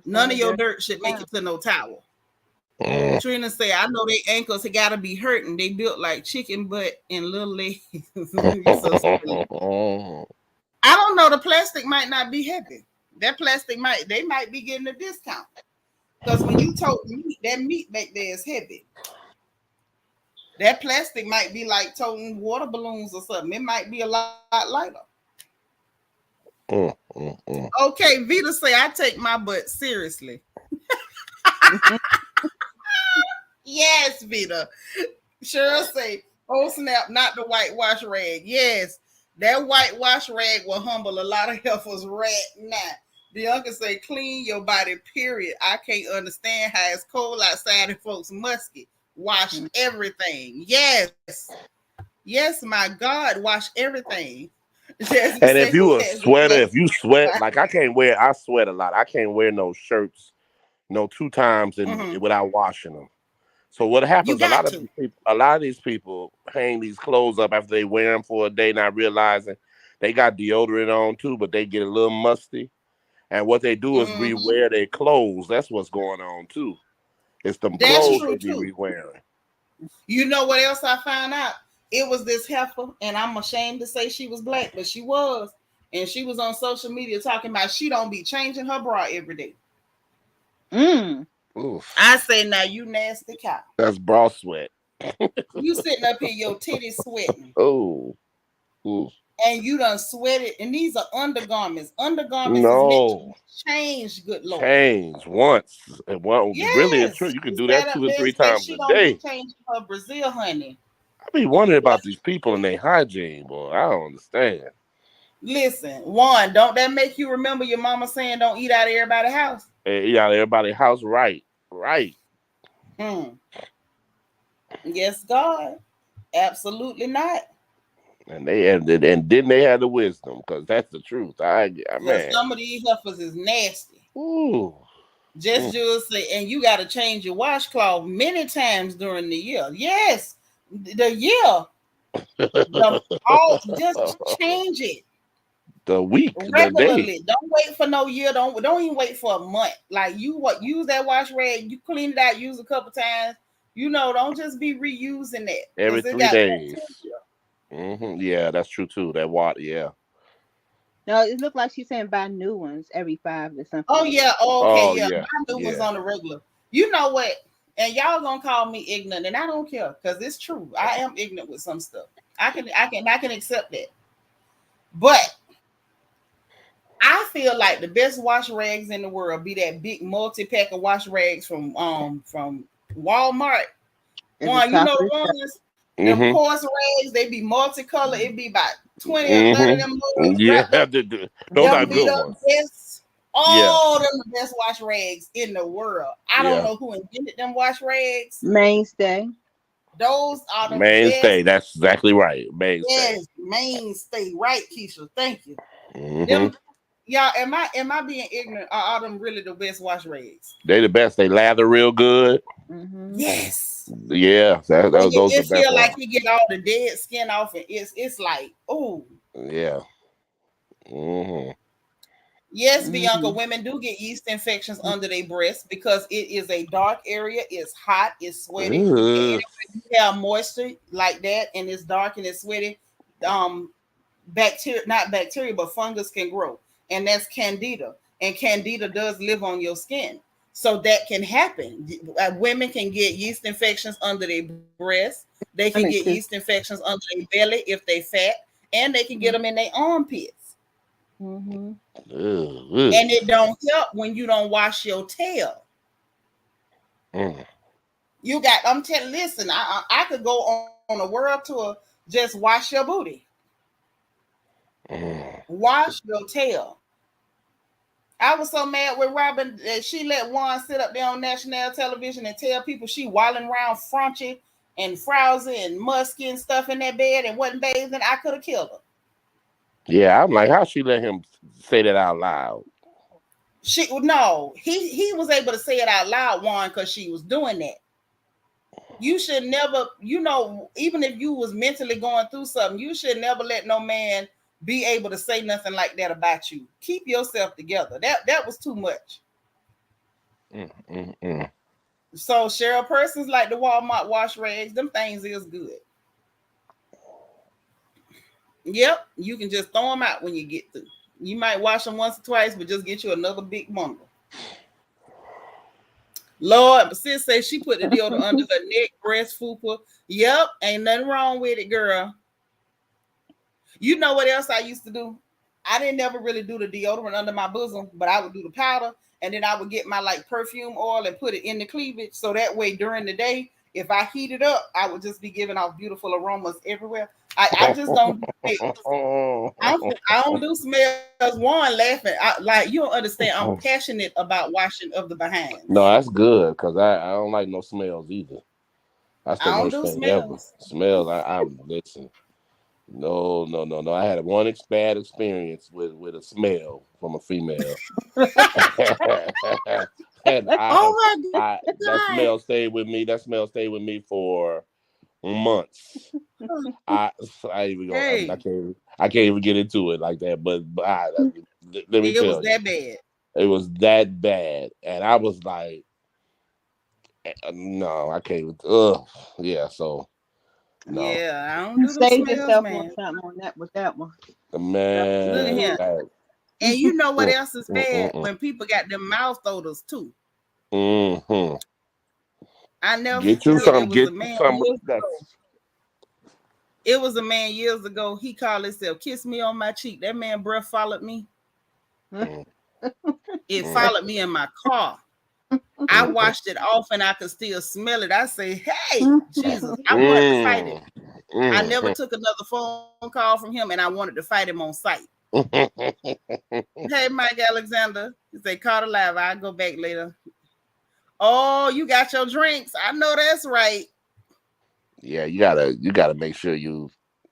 None of your dirt should make it to no towel. Trina say, I know they ankles have got to be hurting. They built like chicken butt and little legs. I don't know. The plastic might not be heavy. That plastic they might be getting a discount. Because when you tote meat, that meat back there is heavy. That plastic might be like toting water balloons or something. It might be a lot lighter. Okay, Vita say, I take my butt seriously. Yes, Vita. Cheryl say, oh snap, not the whitewash rag. Yes, that whitewash rag will humble a lot of heifers right now. Bianca say, clean your body, period. I can't understand how it's cold outside and folks musky. Wash everything. Yes. Yes, my God, wash everything. And if you a sweater, if you sweat, like I sweat a lot. I can't wear no shirts, no 2 times without washing them. So what happens? A lot of these people hang these clothes up after they wear them for a day, not realizing they got deodorant on too, but they get a little musty. And what they do is rewear their clothes. That's what's going on too. It's them clothes they be re-wearing. You know what else I found out? It was this heifer, and I'm ashamed to say she was black, but she was. And she was on social media talking about she don't be changing her bra every day. I say, now you nasty cow. That's bra sweat. You sitting up here, your titties sweating. And you done sweated, and these are undergarments. Undergarments is meant to change, good Lord. Change once. Yes. Really, it's true. You can do that 2 or 3 times a day. Be changing her Brazil, honey. I be wondering about these people and their hygiene, boy. I don't understand. Listen, one, don't that make you remember your mama saying don't eat out of everybody's house? Hey, eat out of everybody's house, right. Yes, God. Absolutely not. And didn't they have the wisdom? Because that's the truth. Man. Some of these heifers is nasty. Ooh. Just say, and you got to change your washcloth many times during the year. Yes, the year. Just change it. The week, regularly. The day. Don't wait for no year. Don't even wait for a month. Like use that wash rag. You clean it out. Use a couple times. Don't just be reusing that every 3 days. Yeah, that's true too. That water, yeah. No, it looked like she's saying buy new ones every 5 or something. Oh yeah. Okay. Yeah. Buy new ones on the regular. You know what? And y'all gonna call me ignorant, and I don't care because it's true. I am ignorant with some stuff. I can accept that. But I feel like the best wash rags in the world be that big multi-pack of wash rags from Walmart. One, you know ones, them coarse rags, they be multicolored. It be about 20 or 30 of them. Those are good ones. All them the best wash rags in the world. I don't know who invented them wash rags. Mainstay. Those are the Mainstay. That's exactly right. Mainstay. Yes, Mainstay. Right, Keisha. Thank you. Them, y'all, am I being ignorant? Are them really the best wash rags? They the best. They lather real good. Yes. Yeah. Those are the best. Feel like you get all the dead skin off, and it's like, oh. Yeah. Yes, Bianca, women do get yeast infections under their breasts because it is a dark area. It's hot. It's sweaty. You have moisture like that, and it's dark and it's sweaty. Bacteria, not bacteria, but fungus can grow, and that's candida. And candida does live on your skin, so that can happen. Women can get yeast infections under their breasts. They can get yeast infections under their belly if they fat, and they can get them in their armpits. And it don't help when you don't wash your tail. You got, I'm telling, listen, I could go on a world tour, just wash your booty. Wash your tail. I was so mad with Robin that she let Juan sit up there on national television and tell people she wilding around Frenchie and frowsy and musky and stuff in that bed and wasn't bathing, I could have killed her. Yeah, I'm like, how she let him say that out loud? He was able to say it out loud, Juan, because she was doing that. You should never, even if you was mentally going through something, you should never let no man be able to say nothing like that about you. Keep yourself together. That was too much. So Cheryl, persons like the Walmart wash rags, them things is good. Yep, you can just throw them out when you get through. You might wash them once or twice, but just get you another big bundle. Lord, but sis say she put the deodorant under her neck, breast, fupa. Yep, ain't nothing wrong with it, girl. You know what else I used to do? I didn't never really do the deodorant under my bosom, but I would do the powder, and then I would get my like perfume oil and put it in the cleavage, so that way during the day, if I heat it up, I would just be giving off beautiful aromas everywhere. I just don't do smells. I don't do smells. One laughing. You don't understand. I'm passionate about washing of the behinds. No, that's good because I don't like no smells either. That's the worst thing smells. ever. Smells. I listen. No. I had one bad experience with a smell from a female. And that smell stayed with me. That smell stayed with me for months. I can't even get into it like that. But let me tell you, it was that bad. It was that bad, and I was like, no, I can't. Yeah. So. No. Yeah, I don't do save smells, yourself man. on something on that with that one. Man. Look at him. And you know what else is bad? When people got them mouth odors too. I never get you some. Get some. It was a man years ago. He called himself "Kiss Me on My Cheek." That man breath followed me. It followed me in my car. I washed it off and I could still smell it. I say, hey, Jesus, I wanted to fight him. I never took another phone call from him and I wanted to fight him on sight. Hey, Mike Alexander. He say, caught alive. I'll go back later. Oh, you got your drinks. I know that's right. Yeah, you gotta make sure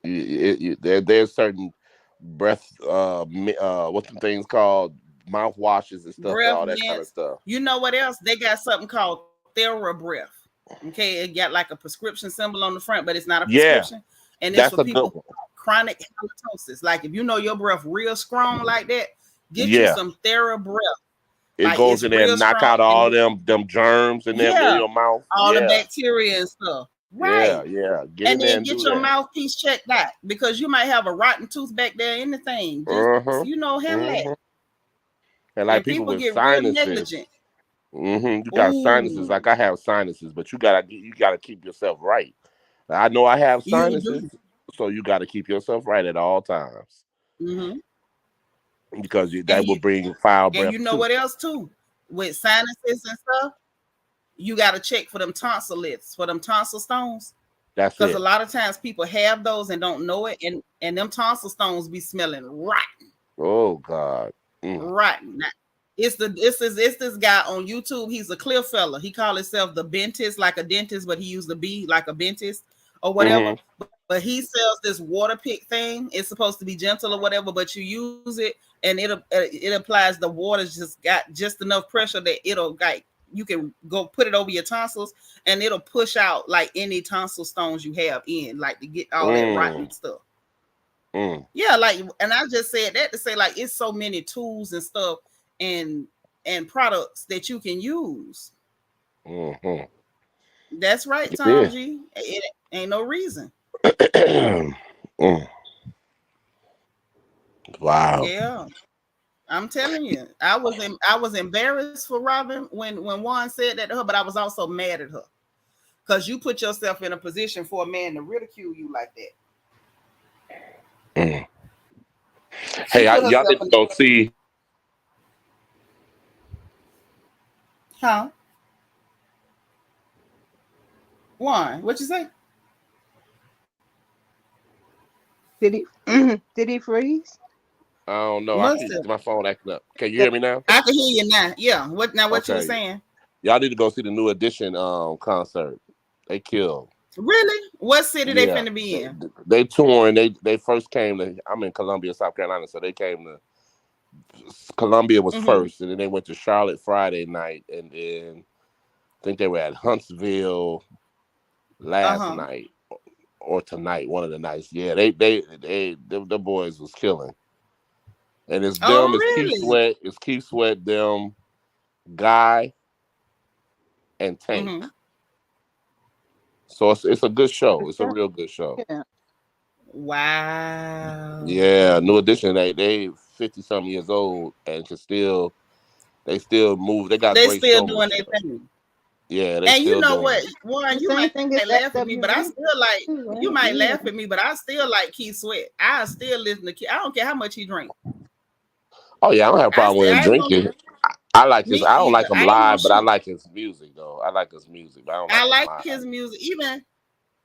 there's certain breath what's the things called mouthwashes and stuff and all that kind of stuff. You know what else? They got something called TheraBreath. Okay, it got like a prescription symbol on the front, but it's not a prescription. And it's for people with chronic halitosis. Like if you know your breath real strong like that, get you some TheraBreath. It goes in there and knock out all them germs in there in your mouth. All the bacteria and stuff. Right. Yeah. And then get your mouthpiece checked out because you might have a rotten tooth back there, anything. Just, handle that. And like people with sinuses. You got sinuses. Like I have sinuses, but you gotta keep yourself right. I know I have sinuses, so you gotta keep yourself right at all times. Because that will bring foul breath. And you know what else too? With sinuses and stuff, you gotta check for them tonsillitis, for them tonsil stones. That's because a lot of times people have those and don't know it, and them tonsil stones be smelling rotten. Oh God. Rotten. Now, it's this guy on YouTube. He's a clear fella. He called himself the dentist, like a dentist, but he used to be like a dentist or whatever. But he sells this water pick thing. It's supposed to be gentle or whatever, but you use it and it applies. The water's just got just enough pressure that it'll like you can go put it over your tonsils and it'll push out like any tonsil stones you have in, like to get all that rotten stuff. Yeah, like, and I just said that to say like it's so many tools and stuff and products that you can use. That's right, Tom G. It ain't no reason. Wow. Yeah, I'm telling you, I was embarrassed for Robin when Juan said that to her, but I was also mad at her because you put yourself in a position for a man to ridicule you like that. Hey, y'all need to go see. Huh? Juan, what you say? Did he freeze? I don't know. My phone acting up. Can you hear me now? I can hear you now. Yeah. What you were saying? Y'all need to go see the New Edition concert. They killed. Really? What city they finna be in? They touring. They first came to. I'm in Columbia, South Carolina, so they came to. Columbia was first, and then they went to Charlotte Friday night, and then I think they were at Huntsville last night or tonight, one of the nights. Yeah, the boys was killing. And it's them, it's Keith Sweat, them, Guy, and Tank. So it's a good show. It's a real good show. Yeah. Wow. Yeah, New Edition. They 50-something years old and they still move. They great still doing their thing. Yeah, and you know what, Warren, you might laugh at me, but I still like. You might laugh at me, but I still like Keith Sweat. I still listen to Keith. I don't care how much he drinks. Oh yeah, I don't have a problem with him drinking. I like his. I don't like him live, but I like his music though. I like his music. But I like his music. Even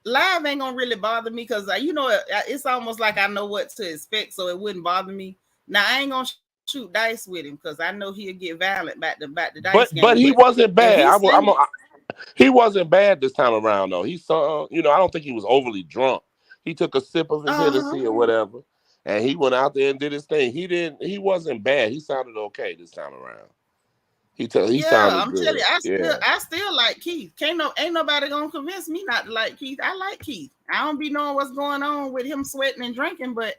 live ain't gonna really bother me because you know it's almost like I know what to expect, so it wouldn't bother me. Now I ain't gonna shoot dice with him because I know he'll get violent about the dice game. But he wasn't bad. He wasn't bad this time around though. He saw, I don't think he was overly drunk. He took a sip of his Hennessy or whatever, and he went out there and did his thing. He wasn't bad. He sounded okay this time around. He sounded I'm good. telling you, I still like Keith. Ain't nobody gonna convince me not to like Keith. I like Keith. I don't be knowing what's going on with him sweating and drinking, but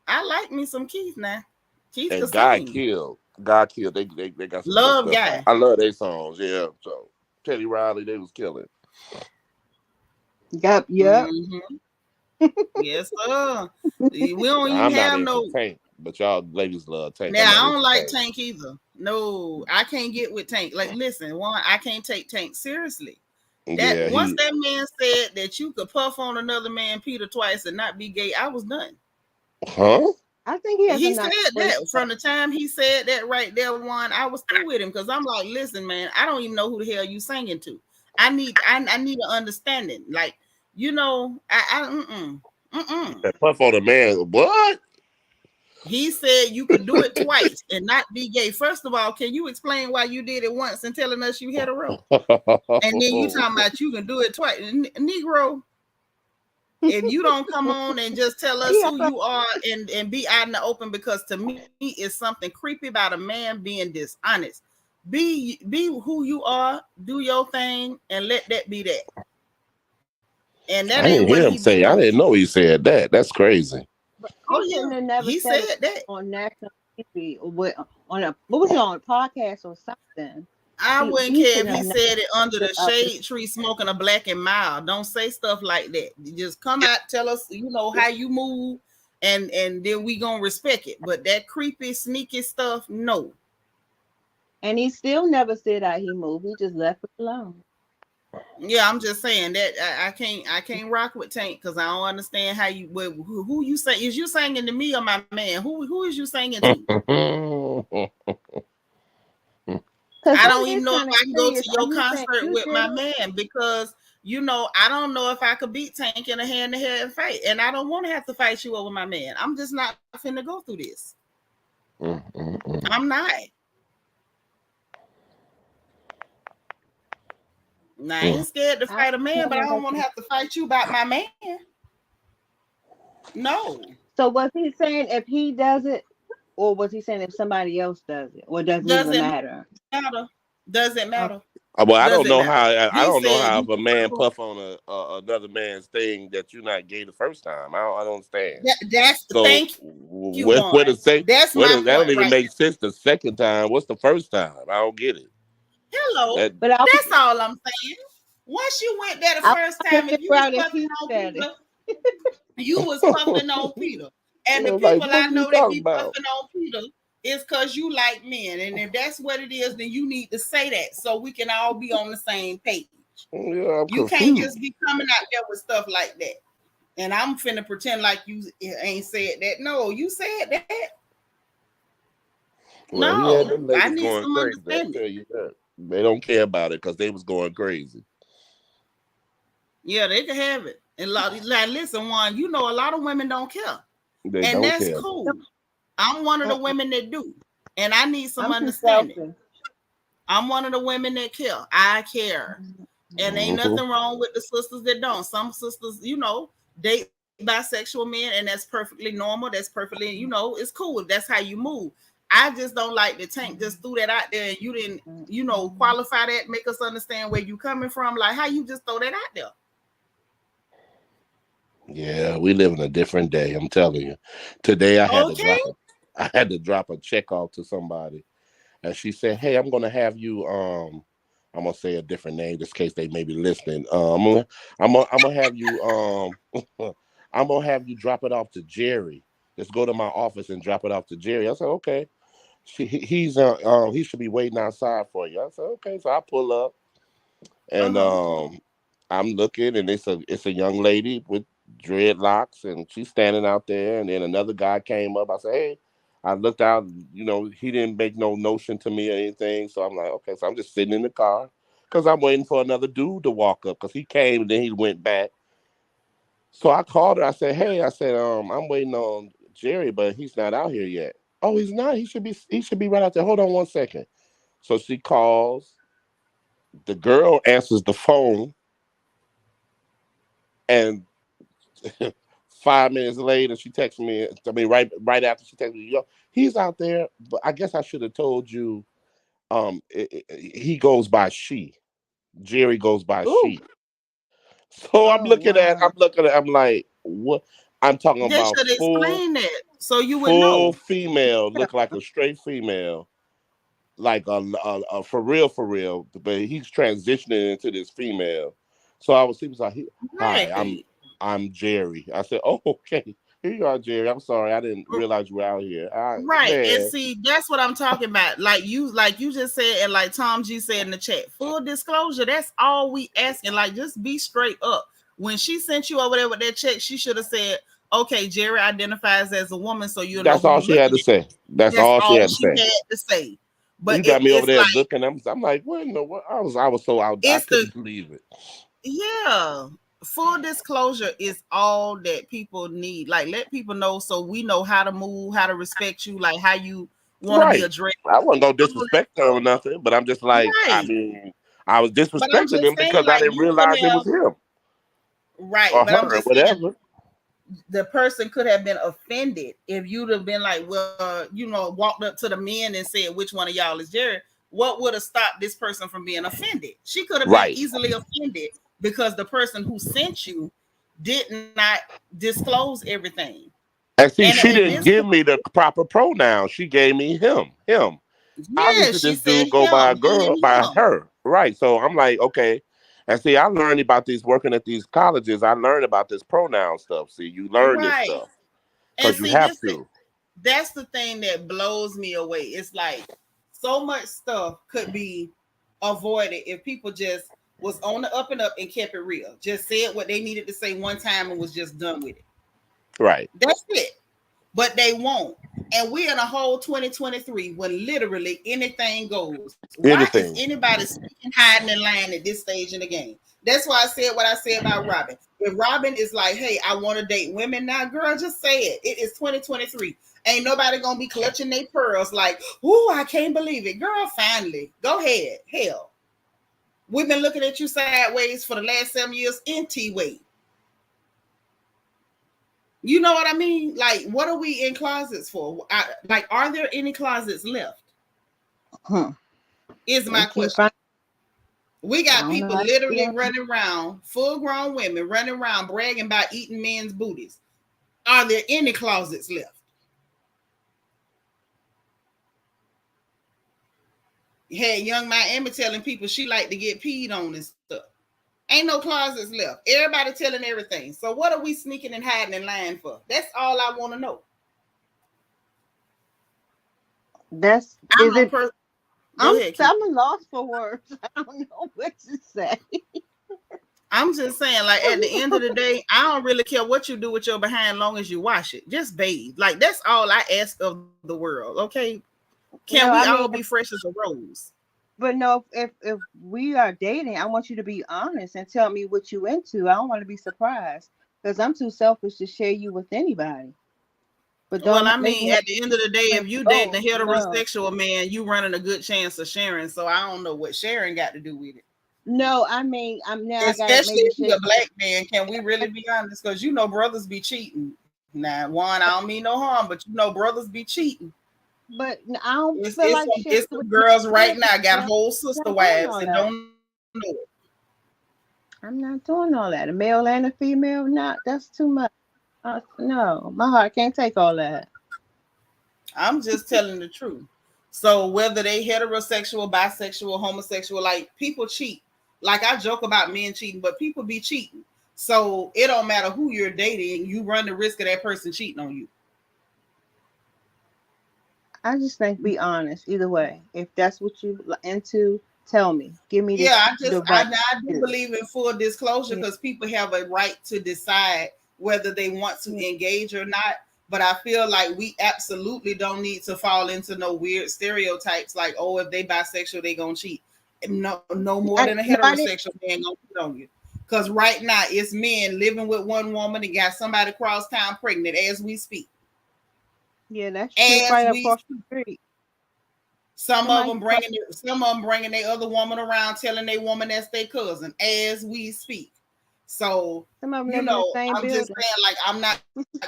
I like me some Keith now. Keith and the Guy same. killed. They got some love Guy. I love their songs. Yeah. So Teddy Riley, they was killing. Yep. Yes, sir. We don't even have no Tank, but y'all ladies love Tank. Now I don't like Tank either. No, I can't get with Tank. Like, listen, I can't take Tank seriously. Once that man said that you could puff on another man Peter twice and not be gay, I was done. Huh? I think he said that from the time he said that right there. I was through with him because I'm like, listen, man, I don't even know who the hell you singing to. I need an understanding. Like, Puff on a man. What? He said you could do it twice and not be gay. First of all, can you explain why you did it once and telling us you hetero? And then you talking about you can do it twice. Negro, if you don't come on and just tell us who you are and be out in the open, because to me it's something creepy about a man being dishonest. Be who you are, do your thing, and let that be that. And that ain't what he say. I didn't know he said that. That's crazy. Oh yeah, he said that on national TV or what was it, on a podcast or something. I wouldn't care if he said it under the shade tree smoking a black and mild. Don't say stuff like that. You just come out, tell us, how you move, and then we gonna respect it. But that creepy, sneaky stuff, no. And he still never said how he moved. He just left it alone. Yeah, I'm just saying that I can't rock with Tank because I don't understand how you who you say is you singing to me or my man? Who is you singing to? I don't even know if I can go to your concert with my man because I don't know if I could beat Tank in a hand-to-hand fight, and I don't want to have to fight you over my man. I'm just not finna go through this. I'm not. Now, I ain't scared to fight a man, but I don't want to have to fight you about my man. No. So was he saying if he does it, or was he saying if somebody else does it, or doesn't even matter? Doesn't matter. Well, I don't know how. I don't know how if a man puff on another man's thing that you're not gay the first time. I don't understand. Thank you. What to say? That's my point. That don't even make sense the second time. What's the first time? I don't get it. Hello, but that's all I'm saying. Once you went there the first time and you was puffing on Peter, you was puffing on Peter. And the people I know that be puffing on Peter is because you like men. And if that's what it is, then you need to say that so we can all be on the same page. Yeah, you can't just be coming out there with stuff like that. And I'm finna pretend like you ain't said that. No, you said that. Well, no, I need some understanding. They don't care about it because they was going crazy. Yeah, they can have it. And listen, Juan, a lot of women don't care. And that's cool. I'm one of the women that do. And I need some understanding. I'm one of the women that care. I care. And ain't nothing wrong with the sisters that don't. Some sisters, date bisexual men, and that's perfectly normal. That's perfectly, it's cool. That's how you move. I just don't like the Tank just threw that out there and you didn't, qualify that, make us understand where you coming from. Like, how you just throw that out there? Yeah, we live in a different day. I'm telling you. Today I had to drop a check off to somebody, and she said, "Hey, I'm gonna have you. I'm gonna say a different name, just in case they may be listening. I'm gonna have you. I'm gonna have you drop it off to Jerry. Just go to my office and drop it off to Jerry." I said, "Okay." He should be waiting outside for you. I said, "Okay." So I pull up, and I'm looking, and it's a young lady with dreadlocks, and she's standing out there. And then another guy came up. I said, "Hey." I looked out, he didn't make no notion to me or anything. So I'm like, okay. So I'm just sitting in the car because I'm waiting for another dude to walk up because he came and then he went back. So I called her. I said, "Hey," I said, "I'm waiting on Jerry, but he's not out here yet." "Oh, he's not. He should be right out there. Hold on 1 second." So she calls. The girl answers the phone, and 5 minutes later, she texts me. I mean, right after she texts me, "Yo, he's out there." But I guess I should have told you. He goes by she. Jerry goes by she. So I'm like, what? I'm talking They about should explain that so you would full know. female, look like a straight female, like a for real. But he's transitioning into this female. So he was like, "Hi, Right. I'm Jerry." I said, "Oh, okay. Here you are, Jerry. I'm sorry, I didn't realize you were out here." Right. And Man, see, that's what I'm talking about. Like you just said, and like Tom G said in the chat, full disclosure, that's all we asking. Like, just be straight up. When she sent you over there with that check, she should have said, "Okay, Jerry identifies as a woman, so you'll know that's who all you're she had looking to at." say. That's That's all she all had to she say. had to say. But You got me over it's there like looking. I'm like, what in the what? I was so out. I it's the couldn't believe it. yeah. Full disclosure is all that people need. Like, let people know so we know how to move, how to respect you, like how you want to be Right. addressed. I wasn't gonna All that disrespect her or stuff. nothing, but I'm just like, I Right. mean, I was But I'm disrespecting just him saying, because I like, didn't you could realize it have was him right. or But I'm her, just saying whatever. the person could have been offended if you'd have been like, well, walked up to the men and said, which one of y'all is Jared? What would have stopped this person from being offended? She could have been Right. easily offended because the person who sent you did not disclose everything. And see, And she in didn't this, give me the proper pronoun. She gave me him. Him. yeah, Obviously, she this said dude go by a him, girl, by him. her. Right. So I'm like, okay. And see, I learned about these working at these colleges. I learned about this pronoun stuff. See, you learn this Right. stuff And because you see, have to. that's the thing that blows me away. It's like so much stuff could be avoided if people just was on the up and up and kept it real. Just said what they needed to say one time and was just done with it. Right. That's it. But they won't. And we're in a whole 2023 when literally anything goes. Why is Anything. anybody speaking, hiding in line at this stage in the game? That's why I said what I said about Robin. If Robin is like, hey, I want to date women now, girl, just say it. It is 2023. Ain't nobody gonna be clutching their pearls like, oh, I can't believe it. Girl, finally. Go ahead. Hell. We've been looking at you sideways for the last 7 years in T-Way. You know what I mean? Like, what are we in closets for? Are there any closets left? Is my question. We got people literally running around, full grown women running around bragging about eating men's booties. Are there any closets left? You had young Miami telling people she like to get peed on and stuff. Ain't no closets left. Everybody telling everything. So what are we sneaking and hiding in line for? That's all I want to know. I'm lost for words. I don't know what to say. I'm just saying, like, at the end of the day, I don't really care what you do with your behind, long as you wash it. Just bathe. Like, that's all I ask of the world. Okay, can we all be fresh as a rose? But no, if we are dating, I want you to be honest and tell me what you into. I don't want to be surprised because I'm too selfish to share you with anybody. But Well, don't I make mean, me at the end of the day, if you dating a no. heterosexual man, you running a good chance of sharing. So I don't know what sharing got to do with it. No, I mean, I'm now. I gotta Especially maybe if you're share. a black man. Can we really be honest? Because brothers be cheating. Now, one, I don't mean no harm, but brothers be cheating. But I don't It's feel it's like some, sharing it's with some no girls right male now got female. whole I'm sister not doing wives all and that. don't know it. I'm not doing all that. A male and a female, not that's too much. No, my heart can't take all that. I'm just telling the truth. So whether they heterosexual, bisexual, homosexual, like people cheat. Like I joke about men cheating, but people be cheating. So it don't matter who you're dating, you run the risk of that person cheating on you. I just think be honest either way. If that's what you into, tell me. Give me Yeah, the I, right I to do do. believe in full disclosure Yeah. because people have a right to decide whether they want to Yeah. engage or not. But I feel like we absolutely don't need to fall into no weird stereotypes like, oh, if they bisexual, they gonna cheat. No more than a No, I didn't. heterosexual man gonna cheat on you. Because right now it's men living with one woman and got somebody across town pregnant as we speak. Yeah, that's true. As Right we across speak. the street. Some of Somebody them cross. bringing their other woman around, telling their woman that's their cousin as we speak. So, Some of them live in the same I'm just building. saying, like, I'm not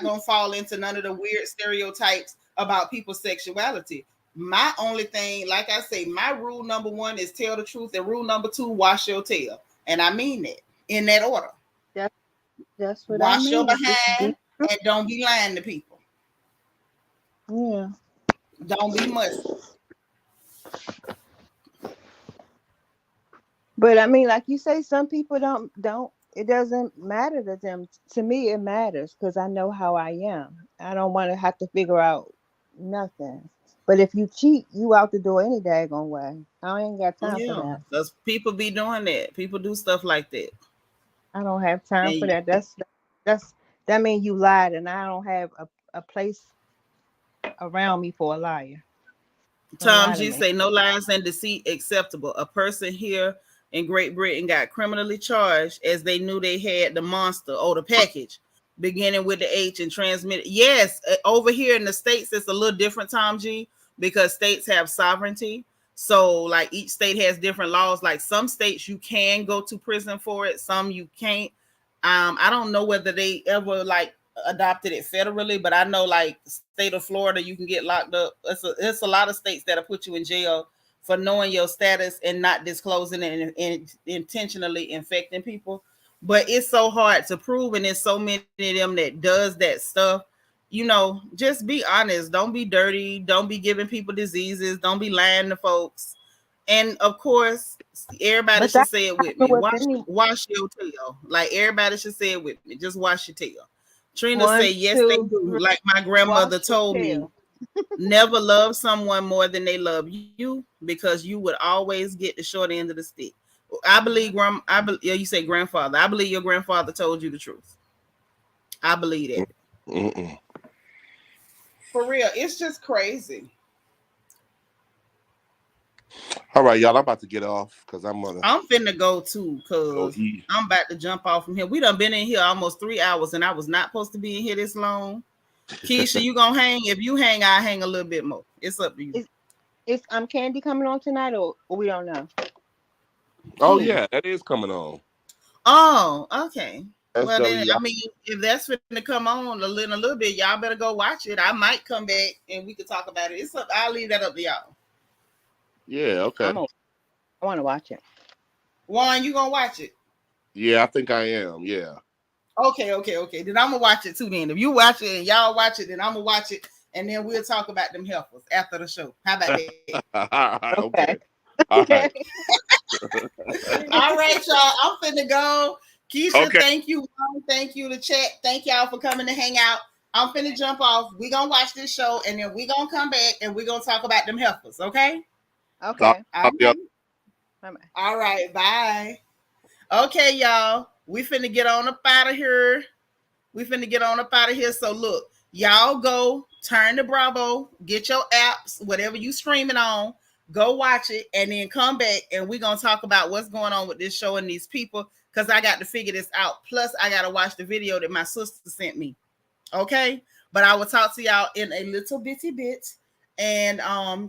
gonna fall into none of the weird stereotypes about people's sexuality. My only thing, like I say, my rule number one is tell the truth, and rule number two, wash your tail, and I mean that in that order. That's that's what I Wash your mean. Just be behind, and don't be lying to people. yeah. Don't be musty. But I mean, like you say, some people don't. It doesn't matter to them. To me, it matters because I know how I am. I don't want to have to figure out nothing. But if you cheat, you out the door any daggone way. I ain't got time for Yeah, that. because people be doing that. People do stuff like that. I don't have time for And that. That's that means you lied, and I don't have a place around me for a liar. Don't Tom lie to G me. say no lies and deceit acceptable. A person here in Great Britain got criminally charged as they knew they had the monster or the package beginning with the H and transmitted. Yes, over here in the States, it's a little different, Tom G, because states have sovereignty. So, like each state has different laws. Like some states you can go to prison for it, some you can't. I don't know whether they ever like adopted it federally, but I know like state of Florida, you can get locked up. It's a lot of states that'll put you in jail for knowing your status and not disclosing it and intentionally infecting people. But it's so hard to prove, and there's so many of them that does that stuff. Just be honest. Don't be dirty. Don't be giving people diseases. Don't be lying to folks. And of course, everybody But should that say it with happened me. with Wash any wash your tail. Like everybody should say it with me. Just wash your tail. Trina say, one, yes, they two, do. three. Like my grandmother Wash your told me, tail. never love someone more than they love you because you would always get the short end of the stick. I believe, yeah, you say grandfather. I believe your grandfather told you the truth. I believe that. Mm-mm. For real, it's just crazy. All right, y'all. I'm about to get off because I'm finna go too, go cause eat. I'm about to jump off from here. We done been in here almost 3 hours, and I was not supposed to be in here this long. Keisha, you gonna hang? If you hang, I hang a little bit more. It's up to you. Is Candy coming on tonight or we don't know? Oh Who? yeah, that is coming on. Oh, okay. Well then, SWV. I mean, if that's finna come on in a little bit, y'all better go watch it. I might come back and we could talk about it. It's up. I'll leave that up to y'all. Yeah. Okay. I want to watch it. Juan, you gonna watch it? Yeah, I think I am. Yeah. Okay. Then I'm gonna watch it too. Then if you watch it and y'all watch it, then I'm gonna watch it, and then we'll talk about them heifers after the show. How about that? All right. Okay. Okay. All Okay. right. All right, y'all. I'm finna go. Keisha, Okay. thank you. Thank you to chat. Thank y'all for coming to hang out. I'm finna jump off. We gonna watch this show, and then we gonna come back and we gonna talk about them heifers. Okay. Okay. All Yeah. right. All right. Bye. Okay, y'all. We finna get on up out of here. So look, y'all go turn to Bravo, get your apps, whatever you streaming on, go watch it, and then come back and we're gonna talk about what's going on with this show and these people. Cause I got to figure this out. Plus, I gotta watch the video that my sister sent me. Okay. But I will talk to y'all in a little bitty bit. And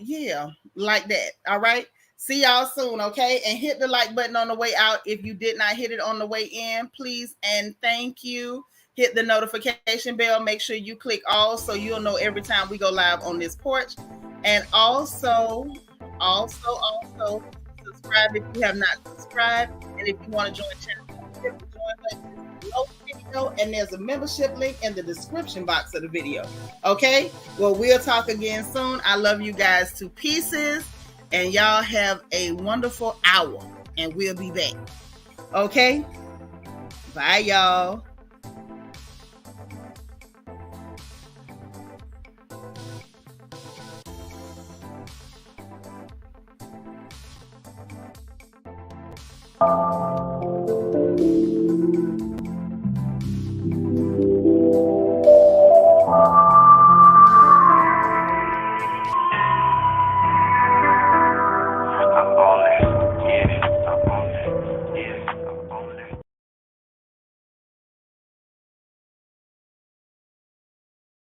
yeah, like that. All right. See y'all soon, okay? And hit the like button on the way out if you did not hit it on the way in, please. And thank you. Hit the notification bell. Make sure you click all so you'll know every time we go live on this porch. And also subscribe if you have not subscribed. And if you want to join channel, hit the join button below the video, and there's a membership link in the description box of the video. Okay? Well, we'll talk again soon. I love you guys to pieces. And y'all have a wonderful hour, and we'll be back. Okay? Bye, y'all.